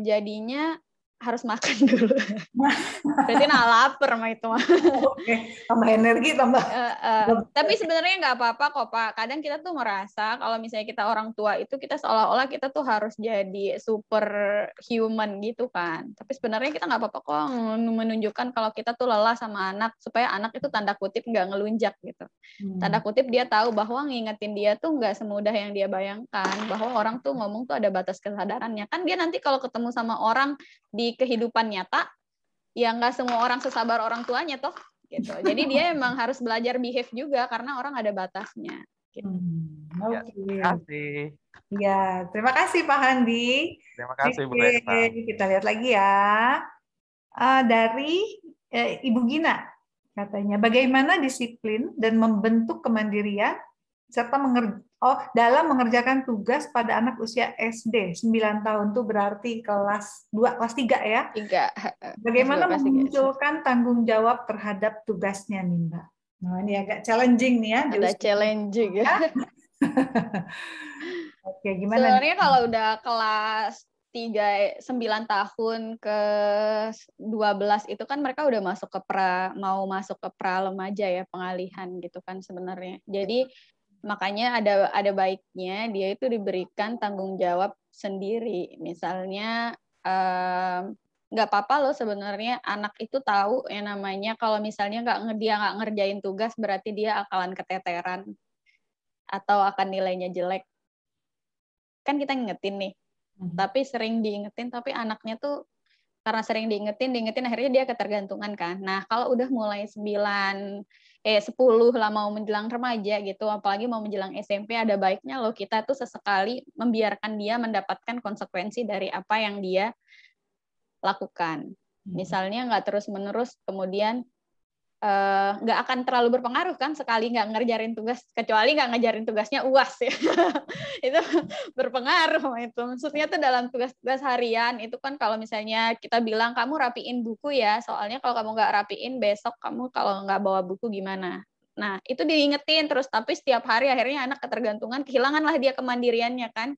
jadinya harus makan dulu. Berarti lapar mah itu mah. Oke, tambah energi, tambah. Tapi sebenarnya nggak apa-apa kok Pak. Kadang kita tuh merasa kalau misalnya kita orang tua itu kita seolah-olah kita tuh harus jadi super human gitu kan. Tapi sebenarnya kita nggak apa-apa kok menunjukkan kalau kita tuh lelah sama anak, supaya anak itu tanda kutip nggak ngelunjak gitu. Tanda kutip dia tahu bahwa ngingetin dia tuh nggak semudah yang dia bayangkan. Bahwa orang tuh ngomong tuh ada batas kesadarannya. Kan dia nanti kalau ketemu sama orang di kehidupan nyata, ya nggak semua orang sesabar orang tuanya toh gitu. Jadi dia emang harus belajar behave juga karena orang ada batasnya gitu. Oke. Terima kasih. Ya, terima kasih Pak Handi. Terima kasih Bu Eva. Kita lihat lagi ya. Dari Ibu Gina katanya, bagaimana disiplin dan membentuk kemandirian serta dalam mengerjakan tugas pada anak usia SD 9 tahun, itu berarti kelas 2, kelas 3 ya? 3. Bagaimana memunculkan tanggung jawab terhadap tugasnya nih Mbak? Nah, ini agak challenging nih ya. Ada challenging ya. Oke, gimana? Sebenarnya kalau udah kelas 9 tahun ke 12 itu kan mereka udah masuk ke mau masuk ke remaja ya, pengalihan gitu kan sebenarnya. Jadi makanya ada baiknya dia itu diberikan tanggung jawab sendiri. Misalnya nggak apa-apa loh sebenarnya anak itu tahu yang namanya kalau misalnya dia nggak ngerjain tugas berarti dia akalan keteteran atau akan nilainya jelek. Kan kita ngingetin nih, tapi sering diingetin, tapi anaknya tuh karena sering diingetin akhirnya dia ketergantungan kan. Nah kalau udah mulai 10 lah mau menjelang remaja gitu, apalagi mau menjelang SMP, ada baiknya loh kita tuh sesekali membiarkan dia mendapatkan konsekuensi dari apa yang dia lakukan. Misalnya nggak terus-menerus kemudian nggak akan terlalu berpengaruh kan sekali nggak ngerjain tugas, kecuali nggak ngejarin tugasnya UAS ya. Itu berpengaruh itu. Maksudnya tuh dalam tugas-tugas harian itu kan kalau misalnya kita bilang kamu rapiin buku ya, soalnya kalau kamu nggak rapiin besok kamu kalau nggak bawa buku gimana. Nah itu diingetin terus, tapi setiap hari akhirnya anak ketergantungan, kehilanganlah dia kemandiriannya kan.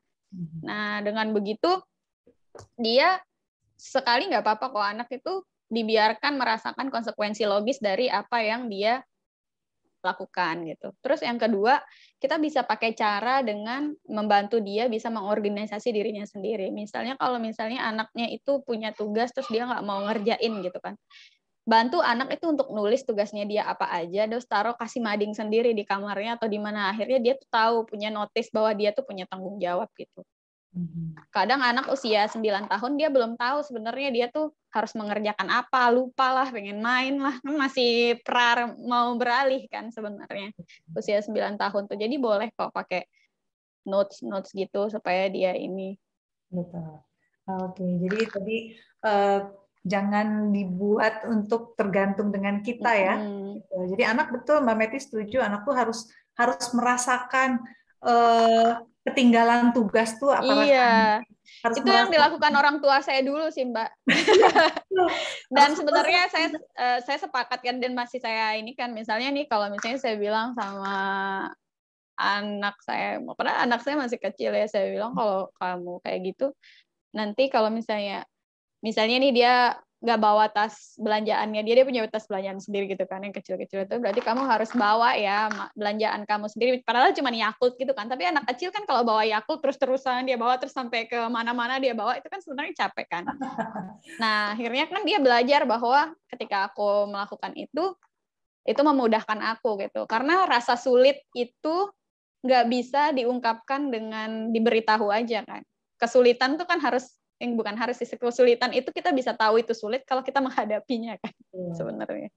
Nah dengan begitu dia sekali nggak apa-apa kok anak itu dibiarkan merasakan konsekuensi logis dari apa yang dia lakukan gitu. Terus yang kedua, kita bisa pakai cara dengan membantu dia bisa mengorganisasi dirinya sendiri. Misalnya kalau misalnya anaknya itu punya tugas terus dia nggak mau ngerjain gitu kan. Bantu anak itu untuk nulis tugasnya dia apa aja, terus taruh kasih mading sendiri di kamarnya atau di mana. Akhirnya dia tuh tahu, punya notice bahwa dia tuh punya tanggung jawab gitu. Kadang anak usia 9 tahun dia belum tahu sebenarnya dia tuh harus mengerjakan apa, lupa lah, pengen main lah, kan masih mau beralih kan sebenarnya usia 9 tahun tuh. Jadi boleh kok pakai notes gitu supaya dia ini. Betul. Oke, jadi tadi jangan dibuat untuk tergantung dengan kita ya. Jadi anak, betul Mbak Meti setuju, anak tuh harus merasakan ketinggalan tugas tuh apa rasanya. Harus itu yang dilakukan orang tua saya dulu sih Mbak. Dan sebenarnya saya sepakat kan, dan masih saya ini kan, misalnya nih kalau misalnya saya bilang sama anak saya, padahal anak saya masih kecil ya, saya bilang kalau kamu kayak gitu nanti kalau misalnya nih dia nggak bawa tas belanjaannya, dia punya tas belanjaan sendiri gitu kan, yang kecil-kecil itu, berarti kamu harus bawa ya belanjaan kamu sendiri, padahal cuma Yakult gitu kan, tapi anak kecil kan kalau bawa Yakult terus-terusan dia bawa, terus sampai ke mana-mana dia bawa, itu kan sebenarnya capek kan. Nah akhirnya kan dia belajar bahwa ketika aku melakukan itu memudahkan aku gitu, karena rasa sulit itu nggak bisa diungkapkan dengan diberitahu aja kan. Kesulitan tuh kan bukan harus sih, kesulitan itu kita bisa tahu itu sulit kalau kita menghadapinya kan sebenarnya.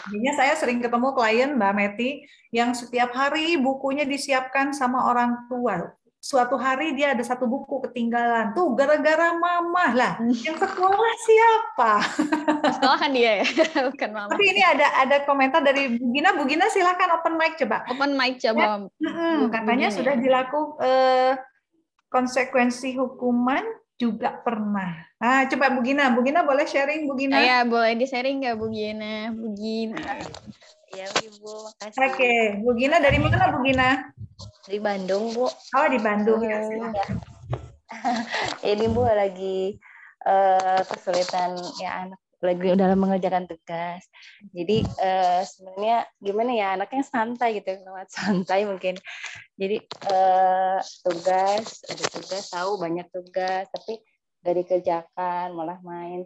Jadinya saya sering ketemu klien Mbak Meti yang setiap hari bukunya disiapkan sama orang tua. Suatu hari dia ada satu buku ketinggalan. Tuh gara-gara mama lah. Yang sekolah siapa? Sekolah kan dia ya, bukan mama. Tapi ini ada komentar dari Bu Gina. Bu Gina silakan open mic coba. Open mic coba. Katanya sudah dilakukan konsekuensi hukuman juga pernah. Nah, coba Bu Gina boleh sharing Bu Gina? Ya, boleh di-sharing nggak Bu Gina? Ya, Ibu, makasih. Oke, Bu Gina dari mana Bu Gina? Di Bandung, Bu. Oh, di Bandung ya. Silakan. Ini Bu lagi kesulitan ya, anak lagi dalam mengerjakan tugas. Jadi sebenarnya gimana ya, anaknya santai gitu, santai mungkin. Jadi ada tugas, tahu banyak tugas, tapi gak dikerjakan, malah main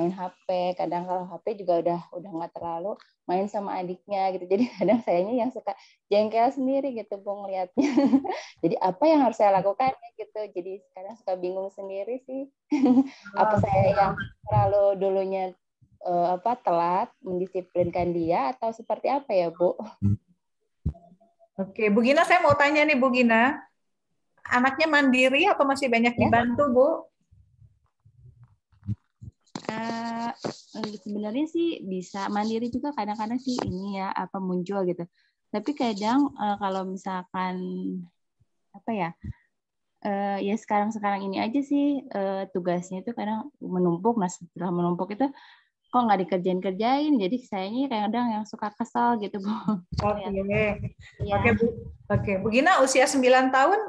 HP. Kadang kalau HP juga udah nggak terlalu, main sama adiknya gitu. Jadi kadang sayanya yang suka jengkel sendiri gitu Bu ngeliatnya. Jadi apa yang harus saya lakukan gitu. Jadi kadang suka bingung sendiri sih. Apa saya yang terlalu dulunya telat mendisiplinkan dia atau seperti apa ya Bu? Oke, Bu Gina, saya mau tanya nih Bu Gina, anaknya mandiri atau masih banyak dibantu Bu? Sebenarnya sih bisa mandiri juga, kadang-kadang sih ini ya muncul gitu. Tapi kadang kalau misalkan ya sekarang ini aja sih tugasnya itu kadang menumpuk. Nah setelah menumpuk itu kok nggak dikerjain, jadi sayanya kadang yang suka kesal gitu Bu. Oke, Bu Gina usia 9 tahun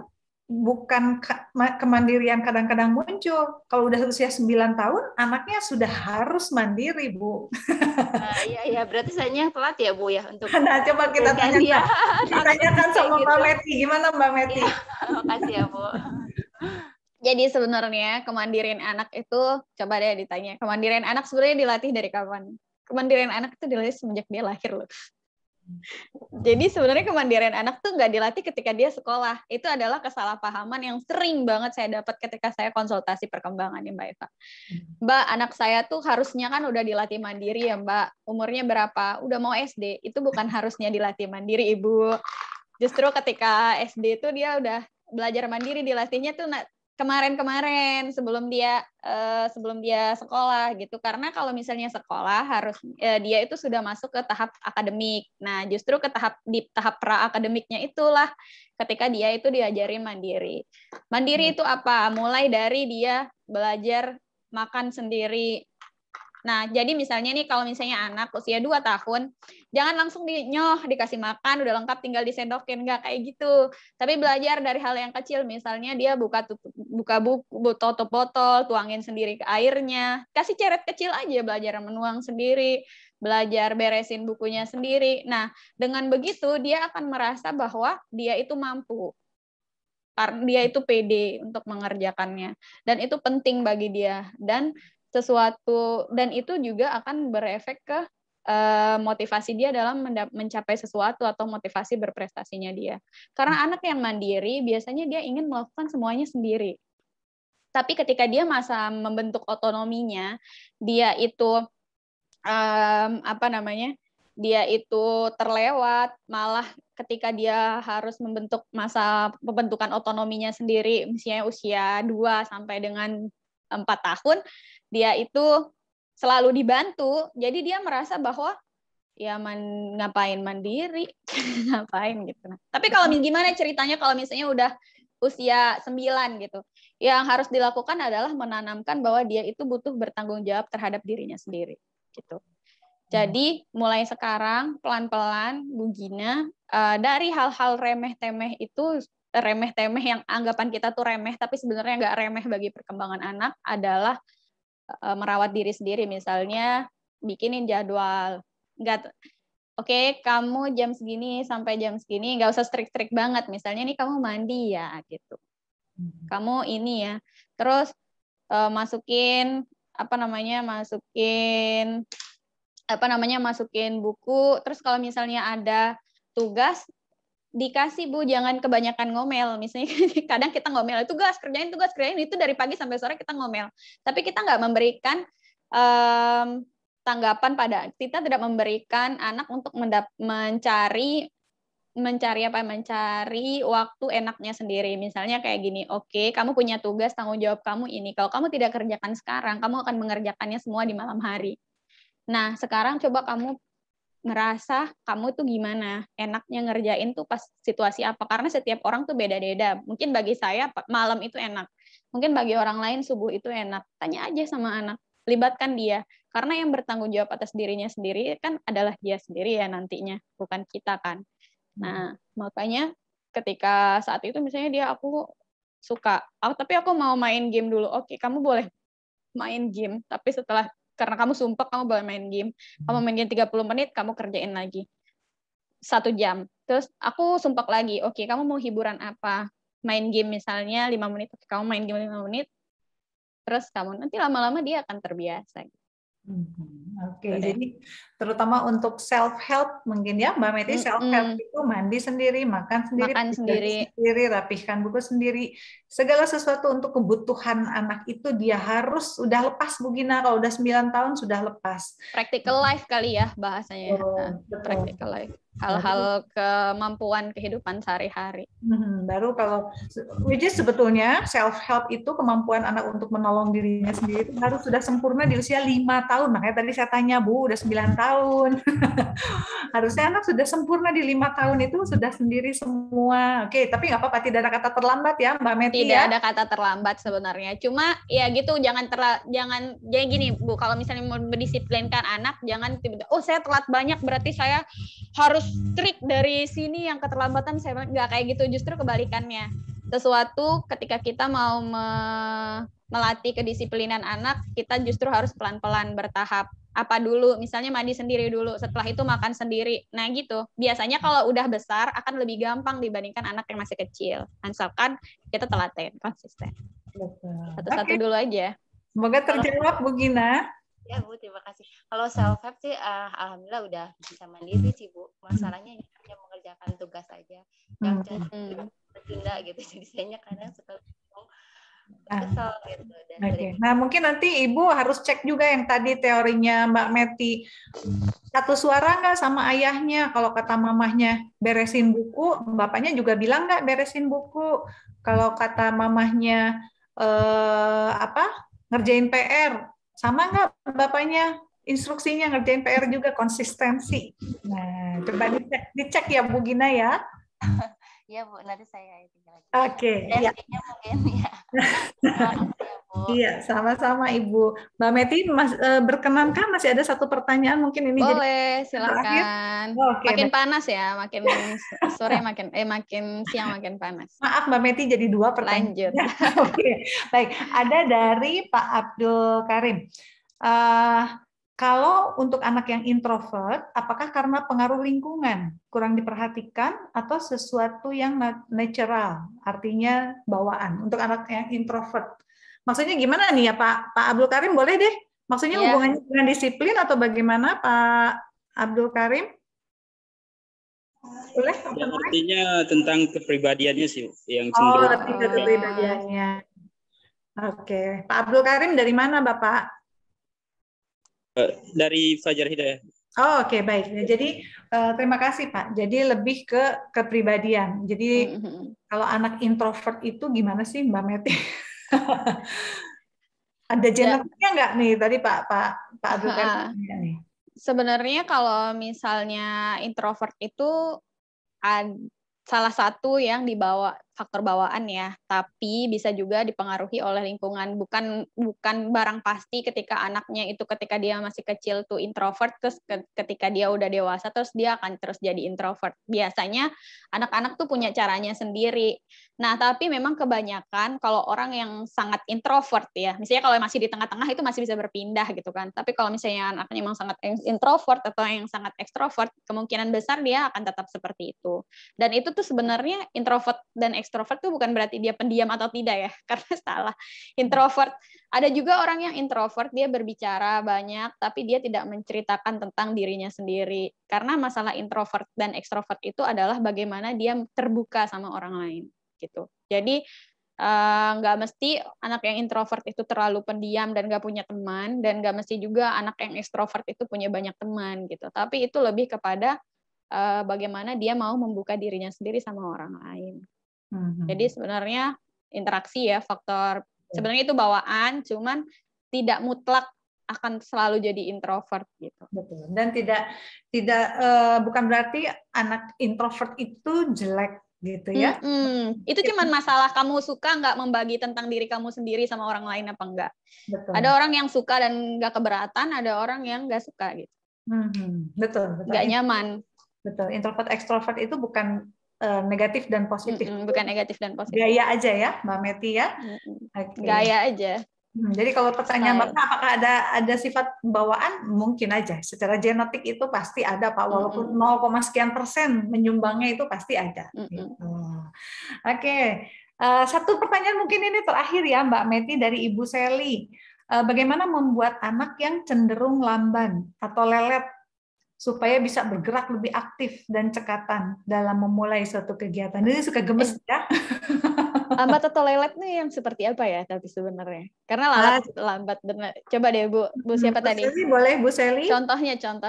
bukan kemandirian kadang-kadang muncul. Kalau udah usia 9 tahun, anaknya sudah harus mandiri, Bu. Iya, berarti sayanya yang telat ya, Bu ya untuk. Nah, coba kita tanyakan sama Mbak Meti. Gimana Mbak Meti? Ya, makasih ya, Bu. Jadi sebenarnya kemandirian anak itu, coba deh ditanya, kemandirian anak sebenarnya dilatih dari kapan? Kemandirian anak itu dilatih semenjak dia lahir loh. Jadi sebenarnya kemandirian anak tuh nggak dilatih ketika dia sekolah. Itu adalah kesalahpahaman yang sering banget saya dapat ketika saya konsultasi perkembangannya Mbak Eva. Mbak, anak saya tuh harusnya kan udah dilatih mandiri ya Mbak. Umurnya berapa? Udah mau SD. Itu bukan harusnya dilatih mandiri Ibu. Justru ketika SD itu dia udah belajar mandiri, dilatihnya tuh kemarin-kemarin sebelum dia sekolah gitu. Karena kalau misalnya sekolah harus dia itu sudah masuk ke tahap akademik. Nah, justru di tahap pra-akademiknya itulah ketika dia itu diajari mandiri. Mandiri itu apa? Mulai dari dia belajar makan sendiri. Nah, jadi misalnya nih kalau misalnya anak usia 2 tahun, jangan langsung dikasih makan, udah lengkap tinggal disendokin, nggak kayak gitu. Tapi belajar dari hal yang kecil, misalnya dia buka buku, tutup botol, tuangin sendiri ke airnya, kasih ceret kecil aja, belajar menuang sendiri, belajar beresin bukunya sendiri. Nah, dengan begitu dia akan merasa bahwa dia itu mampu. Karena dia itu pede untuk mengerjakannya. Dan itu penting bagi dia. Dan itu juga akan berefek ke motivasi dia dalam mencapai sesuatu atau motivasi berprestasinya dia. Karena anak yang mandiri biasanya dia ingin melakukan semuanya sendiri. Tapi ketika dia masa membentuk otonominya, dia itu dia itu terlewat, malah ketika dia harus membentuk masa pembentukan otonominya sendiri, misalnya usia 2 sampai dengan 4 tahun, dia itu selalu dibantu, jadi dia merasa bahwa ya ngapain mandiri, ngapain gitu. Nah, tapi kalau gimana ceritanya kalau misalnya udah usia 9 gitu, yang harus dilakukan adalah menanamkan bahwa dia itu butuh bertanggung jawab terhadap dirinya sendiri, gitu. Jadi mulai sekarang pelan-pelan Bu Gina dari hal-hal remeh-temeh itu, remeh-temeh yang anggapan kita tuh remeh tapi sebenarnya nggak remeh bagi perkembangan anak adalah merawat diri sendiri. Misalnya bikinin jadwal, oke, kamu jam segini sampai jam segini, nggak usah strict banget. Misalnya nih kamu mandi ya gitu, kamu ini ya, terus masukin buku. Terus kalau misalnya ada tugas dikasih Bu, jangan kebanyakan ngomel. Misalnya kadang kita ngomel, tugas kerjain itu dari pagi sampai sore kita ngomel. Tapi kita nggak memberikan tanggapan kita tidak memberikan anak untuk mencari waktu enaknya sendiri. Misalnya kayak gini, oke, kamu punya tugas, tanggung jawab kamu ini. Kalau kamu tidak kerjakan sekarang, kamu akan mengerjakannya semua di malam hari. Nah, sekarang coba kamu ngerasa kamu tuh gimana, enaknya ngerjain tuh pas situasi apa, karena setiap orang tuh beda-beda. Mungkin bagi saya malam itu enak, mungkin bagi orang lain subuh itu enak. Tanya aja sama anak, libatkan dia, karena yang bertanggung jawab atas dirinya sendiri kan adalah dia sendiri ya nantinya, bukan kita kan. Nah, makanya ketika saat itu misalnya aku suka, tapi aku mau main game dulu. Oke, kamu boleh main game, tapi karena kamu sumpah kamu boleh main game. Kamu main game 30 menit, kamu kerjain lagi 1 jam. Terus aku sumpah lagi, oke, kamu mau hiburan apa? Main game misalnya 5 menit, oke, kamu main game 5 menit. Terus kamu nanti lama-lama dia akan terbiasa. Oke, jadi terutama untuk self-help mungkin ya Mbak Meti, self-help itu mandi sendiri, makan sendiri, rapihkan buku sendiri, segala sesuatu untuk kebutuhan anak itu dia harus udah lepas Bu Gina, kalau udah 9 tahun sudah lepas. Practical life kali ya bahasanya. Practical life. Hal-hal kemampuan kehidupan sehari-hari. Baru kalau, which is sebetulnya self-help itu kemampuan anak untuk menolong dirinya sendiri harus sudah sempurna di usia 5 tahun. Makanya tadi saya tanya, Bu, udah 9 tahun. Harusnya anak sudah sempurna di 5 tahun itu sudah sendiri semua. Oke, tapi nggak apa-apa, tidak ada kata terlambat ya Mbak Meti. Tidak ada kata terlambat sebenarnya. Cuma ya gitu, jangan gini Bu, kalau misalnya mau mendisiplinkan anak, jangan tiba-tiba, oh saya telat banyak berarti saya harus strict dari sini, yang keterlambatan saya nggak kayak gitu, justru kebalikannya. Sesuatu ketika kita mau melatih kedisiplinan anak, kita justru harus pelan-pelan bertahap. Apa dulu, misalnya mandi sendiri dulu, setelah itu makan sendiri. Nah gitu, biasanya kalau udah besar akan lebih gampang dibandingkan anak yang masih kecil. Asalkan kita telaten, konsisten. Satu-satu dulu aja. Semoga terjawab Bu Gina. Ya Bu, terima kasih. Kalau self-help sih alhamdulillah udah bisa mandiri sih Bu. Masalahnya hanya mengerjakan tugas saja. Yang tertunda gitu. Jadi saya kadang suka kesel gitu. Nah mungkin nanti Ibu harus cek juga yang tadi teorinya Mbak Meti. Satu suara nggak sama ayahnya? Kalau kata mamahnya beresin buku, bapaknya juga bilang nggak beresin buku. Kalau kata mamahnya ngerjain PR. Sama nggak bapaknya? Instruksinya ngerjain PR juga, konsistensi. Nah, coba dicek ya Bu Gina ya. Iya Bu, nanti saya tinggal lagi. Oke, iya. Mungkin ya. Terima kasih ya Bu. Iya, sama-sama Ibu. Mbak Meti, berkenankah masih ada satu pertanyaan mungkin ini? Boleh, silakan. Oke, makin baik. panas ya, makin sore makin siang makin panas. Maaf Mbak Meti, jadi 2 pertanyaan. Lanjut. Oke, baik. Ada dari Pak Abdul Karim. Kalau untuk anak yang introvert, apakah karena pengaruh lingkungan kurang diperhatikan atau sesuatu yang natural, artinya bawaan untuk anak yang introvert? Maksudnya gimana nih ya Pak Abdul Karim, boleh deh. Maksudnya hubungannya dengan disiplin atau bagaimana Pak Abdul Karim? Boleh? Ya, artinya tentang kepribadiannya sih yang cenderung. Kepribadiannya. Oke, Pak Abdul Karim dari mana Bapak? Dari Fajar Hidayah. Oh, oke, baik. Jadi terima kasih Pak. Jadi lebih ke kepribadian. Jadi kalau anak introvert itu gimana sih Mbak Meti? Ada genetiknya nggak nih tadi Pak Abdul Karim nih? Sebenarnya kalau misalnya introvert itu salah satu yang dibawa faktor bawaan ya, tapi bisa juga dipengaruhi oleh lingkungan. Bukan barang pasti ketika anaknya itu ketika dia masih kecil tuh introvert, terus ketika dia udah dewasa terus dia akan terus jadi introvert. Biasanya anak-anak tuh punya caranya sendiri. Nah, tapi memang kebanyakan kalau orang yang sangat introvert ya, misalnya kalau masih di tengah-tengah itu masih bisa berpindah gitu kan. Tapi kalau misalnya anaknya memang sangat introvert atau yang sangat ekstrovert, kemungkinan besar dia akan tetap seperti itu. Dan itu tuh sebenarnya introvert dan ekstrovert tuh bukan berarti dia pendiam atau tidak ya, karena salah. Introvert, ada juga orang yang introvert, dia berbicara banyak, tapi dia tidak menceritakan tentang dirinya sendiri. Karena masalah introvert dan ekstrovert itu adalah bagaimana dia terbuka sama orang lain. Gitu. Jadi nggak mesti anak yang introvert itu terlalu pendiam dan nggak punya teman, dan nggak mesti juga anak yang ekstrovert itu punya banyak teman gitu. Tapi itu lebih kepada bagaimana dia mau membuka dirinya sendiri sama orang lain. Jadi sebenarnya interaksi ya faktor, sebenarnya itu bawaan, cuman tidak mutlak akan selalu jadi introvert gitu. Betul. Dan tidak bukan berarti anak introvert itu jelek gitu ya. Itu cuman masalah kamu suka nggak membagi tentang diri kamu sendiri sama orang lain apa enggak. Betul. Ada orang yang suka dan nggak keberatan, ada orang yang nggak suka gitu. Betul. Nggak nyaman. Betul. Introvert ekstrovert itu bukan negatif dan positif. Bukan negatif dan positif. Gaya aja ya, Mbak Meti ya. Okay. Gaya aja. Jadi kalau pertanyaan Bapak apakah ada sifat bawaan, mungkin aja. Secara genetik itu pasti ada Pak, walaupun 0, sekian % menyumbangnya itu pasti ada. Oke. Satu pertanyaan mungkin ini terakhir ya Mbak Meti dari Ibu Seli. Bagaimana membuat anak yang cenderung lamban atau lelet supaya bisa bergerak lebih aktif dan cekatan dalam memulai suatu kegiatan? Ini suka gemes ya. Lambat atau lelet nih yang seperti apa ya tapi sebenarnya? Karena lambat benar. Coba deh Bu siapa tadi? Seli, boleh Bu Seli? Contoh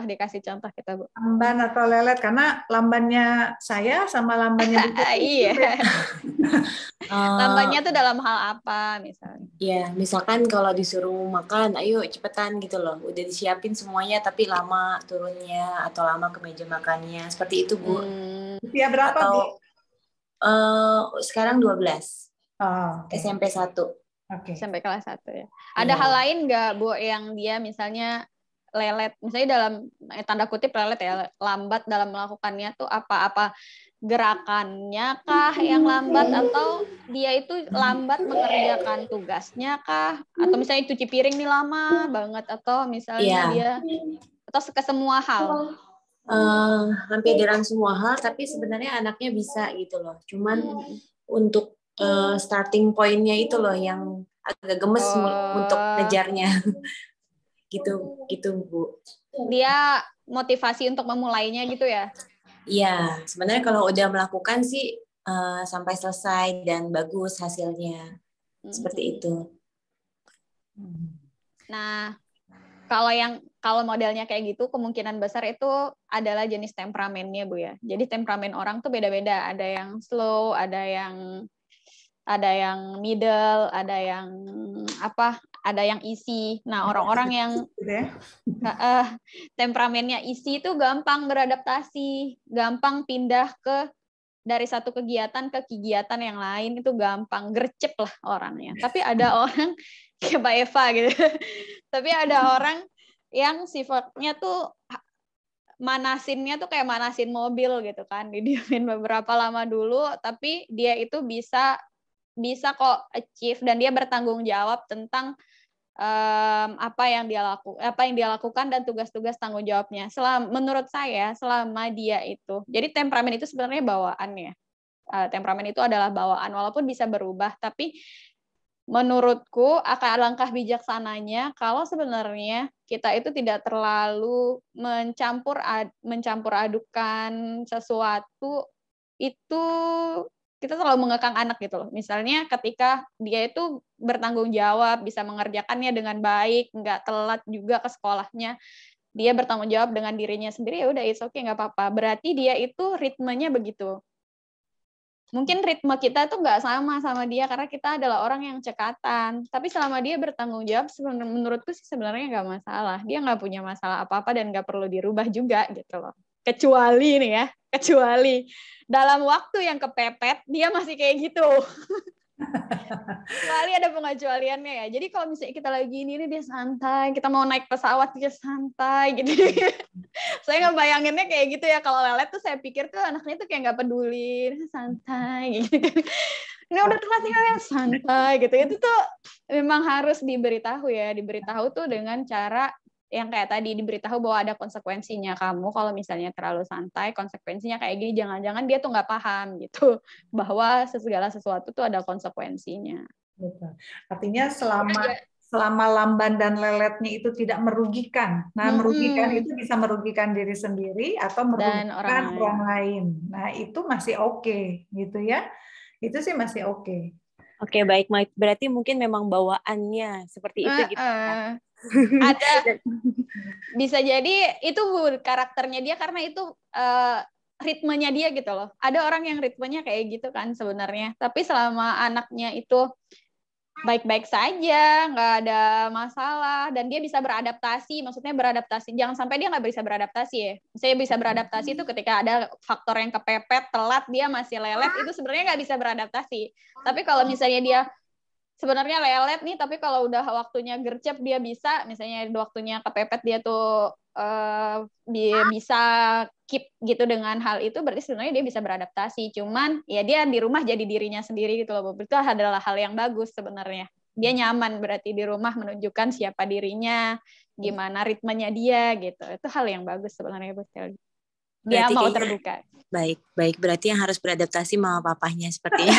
dikasih contoh kita Bu. Lamban atau lelet, karena lambannya saya sama lambannya Bu Seli. Iya. Lambannya tuh dalam hal apa misalnya? Ya, misalkan kalau disuruh makan, ayo cepetan gitu loh. Udah disiapin semuanya tapi lama turunnya atau lama ke meja makannya. Seperti itu, Bu. Usia berapa, atau, Bu? Sekarang 12. Okay. SMP 1. Okay. Sampai kelas 1 ya. Ada hal lain nggak, Bu, yang dia misalnya lelet, misalnya dalam tanda kutip lelet ya, lambat dalam melakukannya tuh apa gerakannya kah yang lambat, atau dia itu lambat mengerjakan tugasnya kah, atau misalnya cuci piring nih lama banget, atau misalnya dia atau ke semua hal? Hampir dalam semua hal, tapi sebenarnya anaknya bisa gitu loh. Cuman untuk starting point-nya itu loh yang agak gemes untuk ngejarnya. gitu Bu. Dia motivasi untuk memulainya gitu ya? Iya, sebenarnya kalau udah melakukan sih sampai selesai dan bagus hasilnya. Seperti itu. Nah, kalau modelnya kayak gitu, kemungkinan besar itu adalah jenis temperamennya Bu ya. Jadi temperamen orang tuh beda-beda. Ada yang slow, ada yang ada yang middle, ada yang ada yang isi. Nah, orang-orang yang temperamennya isi itu gampang beradaptasi, gampang pindah dari satu kegiatan ke kegiatan yang lain, itu gampang, gercep lah orangnya. Tapi ada orang kayak Mbak Eva gitu. Tapi ada orang yang sifatnya tuh manasinnya tuh kayak manasin mobil gitu kan, didiemin beberapa lama dulu, tapi dia itu bisa kok achieve, dan dia bertanggung jawab tentang apa yang dia lakukan dan tugas-tugas tanggung jawabnya. Menurut saya selama dia itu, jadi temperamen itu sebenarnya bawaan ya. Temperamen itu adalah bawaan, walaupun bisa berubah, tapi menurutku akan alangkah bijaksananya kalau sebenarnya kita itu tidak terlalu mencampur adukan sesuatu itu. Kita selalu mengekang anak gitu loh. Misalnya ketika dia itu bertanggung jawab, bisa mengerjakannya dengan baik, nggak telat juga ke sekolahnya, dia bertanggung jawab dengan dirinya sendiri, ya udah it's okay, nggak apa-apa. Berarti dia itu ritmenya begitu. Mungkin ritme kita tuh nggak sama dia karena kita adalah orang yang cekatan. Tapi selama dia bertanggung jawab, menurutku sih sebenarnya nggak masalah. Dia nggak punya masalah apa-apa dan nggak perlu dirubah juga gitu loh. Kecuali dalam waktu yang kepepet, dia masih kayak gitu. Kecuali ada pengecualiannya ya. Jadi kalau misalnya kita lagi ini dia santai, kita mau naik pesawat dia santai gitu. Saya ngebayanginnya kayak gitu ya. Kalau Lelet tuh saya pikir tuh anaknya tuh kayak nggak peduli, santai gitu. Ini udah telat nih santai gitu. Itu tuh memang harus diberitahu ya. Diberitahu tuh dengan cara yang kayak tadi, diberitahu bahwa ada konsekuensinya. Kamu kalau misalnya terlalu santai, konsekuensinya kayak gini, jangan-jangan dia tuh nggak paham gitu, bahwa segala sesuatu tuh ada konsekuensinya. Betul. Artinya selama Lamban dan Leletnya itu tidak merugikan. Nah, merugikan itu bisa merugikan diri sendiri atau merugikan orang lain. Nah, itu masih oke, gitu ya. Itu sih masih oke. Oke, baik. Berarti mungkin memang bawaannya seperti itu gitu ya. Ada bisa jadi itu karakternya dia karena itu ritmenya dia gitu loh. Ada orang yang ritmenya kayak gitu kan sebenarnya, tapi selama anaknya itu baik-baik saja, nggak ada masalah, dan dia bisa beradaptasi. Maksudnya beradaptasi, jangan sampai dia nggak bisa beradaptasi ya. Misalnya bisa beradaptasi itu ketika ada faktor yang kepepet, telat, dia masih lelet, itu sebenarnya nggak bisa beradaptasi. Tapi kalau misalnya dia sebenarnya lelet nih, tapi kalau udah waktunya gercep dia bisa, misalnya waktunya kepepet dia tuh dia bisa keep gitu dengan hal itu, berarti sebenarnya dia bisa beradaptasi. Cuman ya dia di rumah jadi dirinya sendiri gitu loh. Itu adalah hal yang bagus sebenarnya. Dia nyaman berarti di rumah menunjukkan siapa dirinya, gimana ritmenya dia gitu. Itu hal yang bagus sebenarnya buat Kelly. Dia berarti mau terbuka. Baik. Berarti yang harus beradaptasi mama papahnya sepertinya.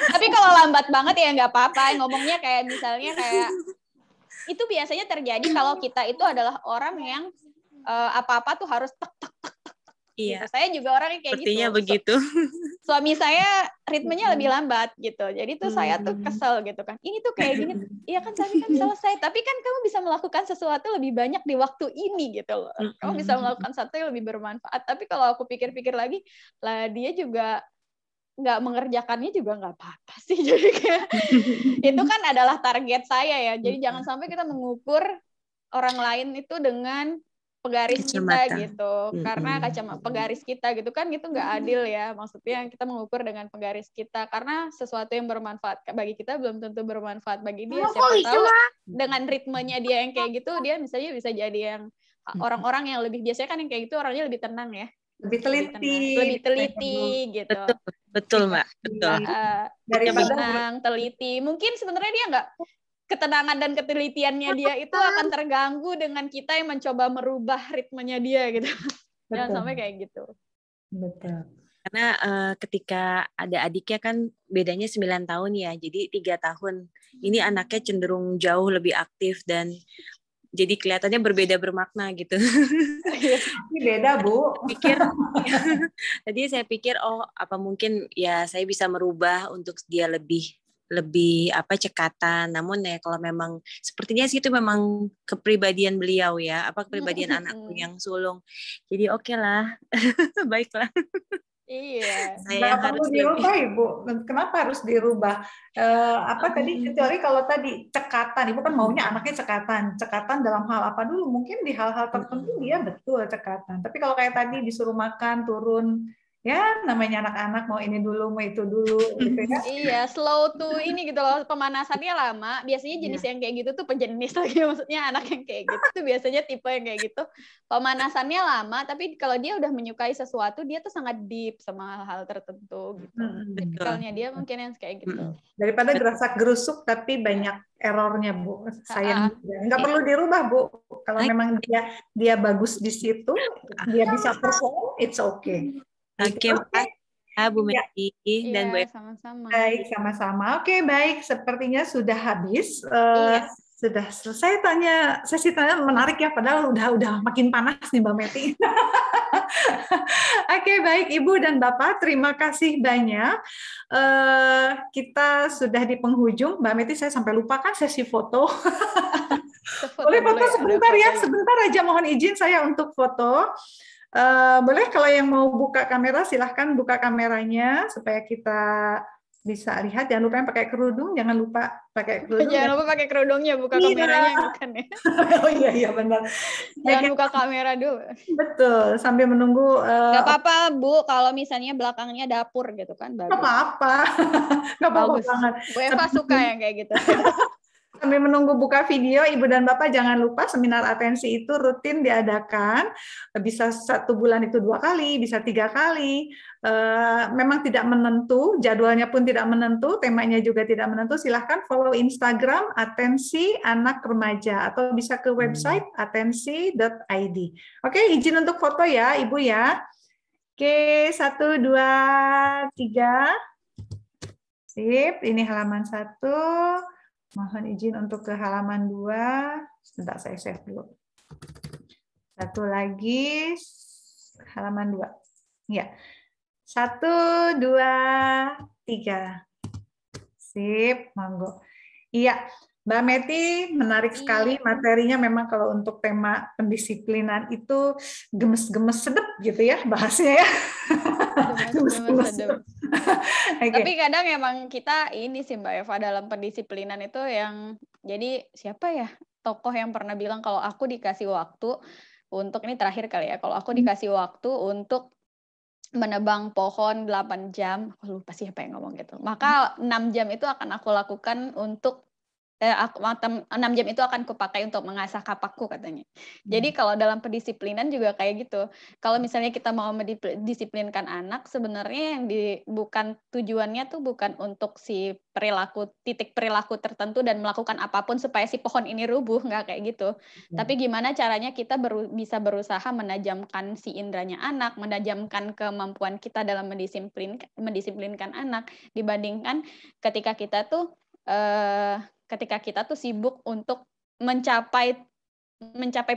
Tapi kalau lambat banget ya nggak apa-apa. Ngomongnya kayak misalnya kayak itu biasanya terjadi kalau kita itu adalah orang yang apa-apa tuh harus tek. Iya. Gitu. Saya juga orang yang kayak sepertinya gitu. Begitu. Suami saya ritmenya lebih lambat gitu. Jadi tuh saya tuh kesel gitu kan. Ini tuh kayak gini. Iya kan tadi kan selesai. Tapi kan kamu bisa melakukan sesuatu lebih banyak di waktu ini gitu loh. Kamu bisa melakukan sesuatu yang lebih bermanfaat. Tapi kalau aku pikir-pikir lagi, lah dia juga nggak mengerjakannya juga nggak apa-apa sih. Jadi kayak itu kan adalah target saya ya. Jadi jangan sampai kita mengukur orang lain itu dengan pegaris kita gitu. Karena kacamata pegaris kita gitu kan itu nggak adil ya. Maksudnya kita mengukur dengan pegaris kita karena sesuatu yang bermanfaat bagi kita belum tentu bermanfaat bagi dia. Siapa tahu dengan ritmenya dia yang kayak gitu, dia misalnya bisa jadi yang orang-orang yang lebih biasanya kan yang kayak gitu orangnya lebih tenang ya. Lebih teliti gitu. Betul Mbak. Betul. Tenang, teliti. Mungkin sebenarnya dia nggak, ketenangan dan ketelitiannya dia itu akan terganggu dengan kita yang mencoba merubah ritmenya dia gitu. Jangan sampai kayak gitu. Betul. Karena ketika ada adiknya kan bedanya 9 tahun ya, jadi 3 tahun. Ini anaknya cenderung jauh lebih aktif dan jadi kelihatannya berbeda bermakna gitu. Beda Bu. Tadi saya pikir apa mungkin ya saya bisa merubah untuk dia lebih cekatan. Namun ya kalau memang sepertinya sih itu memang kepribadian beliau ya, kepribadian anakku yang sulung. Jadi oke lah. Baiklah. Iya. Saya Nggak perlu harus dirubah, lebih. Ibu. Kenapa harus dirubah? Apa tadi? Kecuali kalau tadi cekatan, Ibu kan maunya anaknya cekatan. Cekatan dalam hal apa dulu? Mungkin di hal-hal tertentu dia betul cekatan. Tapi kalau kayak tadi disuruh makan, turun, ya namanya anak-anak mau ini dulu, mau itu dulu, gitu ya. Iya, slow to ini gitu loh, pemanasannya lama. Biasanya jenis yang kayak gitu tuh pejenis lagi, maksudnya anak yang kayak gitu tuh biasanya tipe yang kayak gitu. Pemanasannya lama, tapi kalau dia udah menyukai sesuatu, dia tuh sangat deep sama hal-hal tertentu gitu. Tipikalnya dia mungkin yang kayak gitu. Daripada gerasak gerusuk tapi banyak errornya, Bu. Sayang juga. Nggak perlu dirubah, Bu. Kalau memang dia bagus di situ, dia bisa perform, it's okay. Oke, makasih Bu Meti dan Bu Iya, sama-sama. Baik, sama-sama. Oke, baik. Sepertinya sudah habis. Iya. Sudah selesai tanya. Sesi tanya menarik ya, padahal udah makin panas nih Mbak Meti. Oke, baik Ibu dan Bapak, terima kasih banyak. Kita sudah di penghujung. Mbak Meti, saya sampai lupa kan sesi foto. Boleh foto sebentar ya, sebentar aja mohon izin saya untuk foto. Boleh kalau yang mau buka kamera silahkan buka kameranya supaya kita bisa lihat. Jangan lupa yang pakai kerudung, jangan lupa pakai kerudung. Jangan lupa pakai kerudungnya, buka kameranya bukan ya. Oh iya benar. Jangan buka kamera dulu. Betul, sambil menunggu. Gak apa-apa Bu, kalau misalnya belakangnya dapur gitu kan bagus. Gak apa-apa, gak apa-apa banget. Bu Eva suka yang kayak gitu. Sambil menunggu buka video, Ibu dan Bapak jangan lupa seminar atensi itu rutin diadakan. Bisa 1 bulan itu 2 kali, bisa 3 kali. Memang tidak menentu, jadwalnya pun tidak menentu, temanya juga tidak menentu. Silahkan follow Instagram Atensi Anak Remaja atau bisa ke website atensi.id. Oke, izin untuk foto ya, Ibu ya. Oke, 1, 2, 3. Sip, ini halaman 1. Mohon izin untuk ke halaman 2. Sebentar, saya save dulu. 1 lagi, halaman 2. Ya. 1, 2, 3. Sip, monggo. Iya, Mbak Meti, menarik sekali materinya. Memang kalau untuk tema pendisiplinan itu gemes-gemes sedep gitu ya bahasnya ya. Gemes-gemes sedep. Tapi kadang emang kita ini sih Mbak Eva dalam pendisiplinan itu yang jadi siapa ya tokoh yang pernah bilang kalau aku dikasih waktu untuk ini terakhir kali ya, kalau aku dikasih waktu untuk menebang pohon 8 jam, aku lupa siapa yang ngomong gitu. Maka 6 jam itu akan aku lakukan untuk 6 jam itu akan kupakai untuk mengasah kapakku katanya. Jadi kalau dalam pendisiplinan juga kayak gitu. Kalau misalnya kita mau mendisiplinkan anak, sebenarnya yang bukan tujuannya tuh bukan untuk si titik perilaku tertentu dan melakukan apapun supaya si pohon ini rubuh, nggak kayak gitu. Tapi gimana caranya kita bisa berusaha menajamkan si indranya anak, menajamkan kemampuan kita dalam mendisiplinkan anak dibandingkan ketika kita tuh sibuk untuk mencapai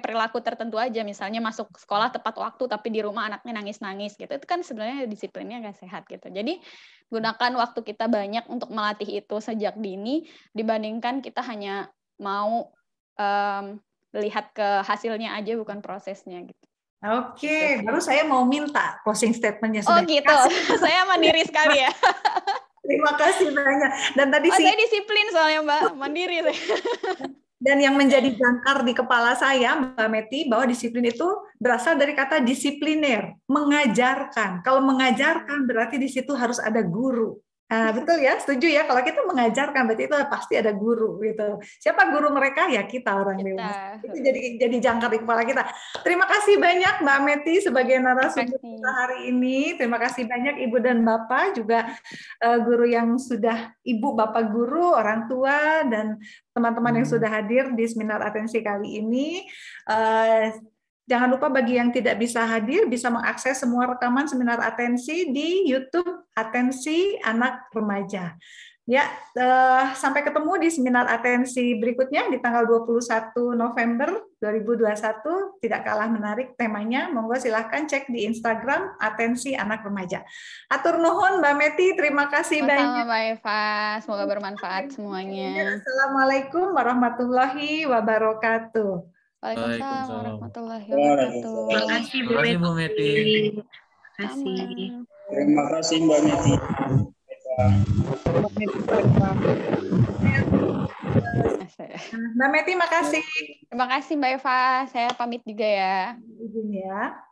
perilaku tertentu aja, misalnya masuk sekolah tepat waktu tapi di rumah anaknya nangis-nangis gitu, itu kan sebenarnya disiplinnya nggak sehat gitu. Jadi gunakan waktu kita banyak untuk melatih itu sejak dini dibandingkan kita hanya mau lihat ke hasilnya aja bukan prosesnya gitu. Oke, baru saya mau minta closing statement-nya. Oh gitu, saya mandiri sekali ya. Terima kasih banyak. Dan tadi saya disiplin soalnya Mbak, mandiri saya. Dan yang menjadi jangkar di kepala saya, Mbak Meti, bahwa disiplin itu berasal dari kata disipliner, mengajarkan. Kalau mengajarkan berarti di situ harus ada guru. Betul ya, setuju ya. Kalau kita mengajarkan berarti itu pasti ada guru gitu. Siapa guru mereka? Ya kita orang dewasa. Itu jadi jangkar di kepala kita. Terima kasih banyak Mbak Meti sebagai narasumber kita hari ini. Terima kasih banyak Ibu dan Bapak, juga guru yang sudah Ibu, Bapak guru, orang tua, dan teman-teman yang sudah hadir di seminar atensi kali ini. Jangan lupa bagi yang tidak bisa hadir, bisa mengakses semua rekaman seminar atensi di YouTube Atensi Anak Remaja. Ya, sampai ketemu di seminar atensi berikutnya di tanggal 21 November 2021. Tidak kalah menarik temanya, monggo silahkan cek di Instagram Atensi Anak Remaja. Atur nuhun Mbak Meti, terima kasih banyak. Mbak Eva, semoga bermanfaat semuanya. Assalamualaikum warahmatullahi wabarakatuh. Waalaikumsalam warahmatullahi wabarakatuh. Terima kasih Bu Meti. kasih. Terima kasih Mbak Meti. Mbak Meti, makasih. Terima kasih Mbak Eva. Saya pamit juga ya. Izin ya.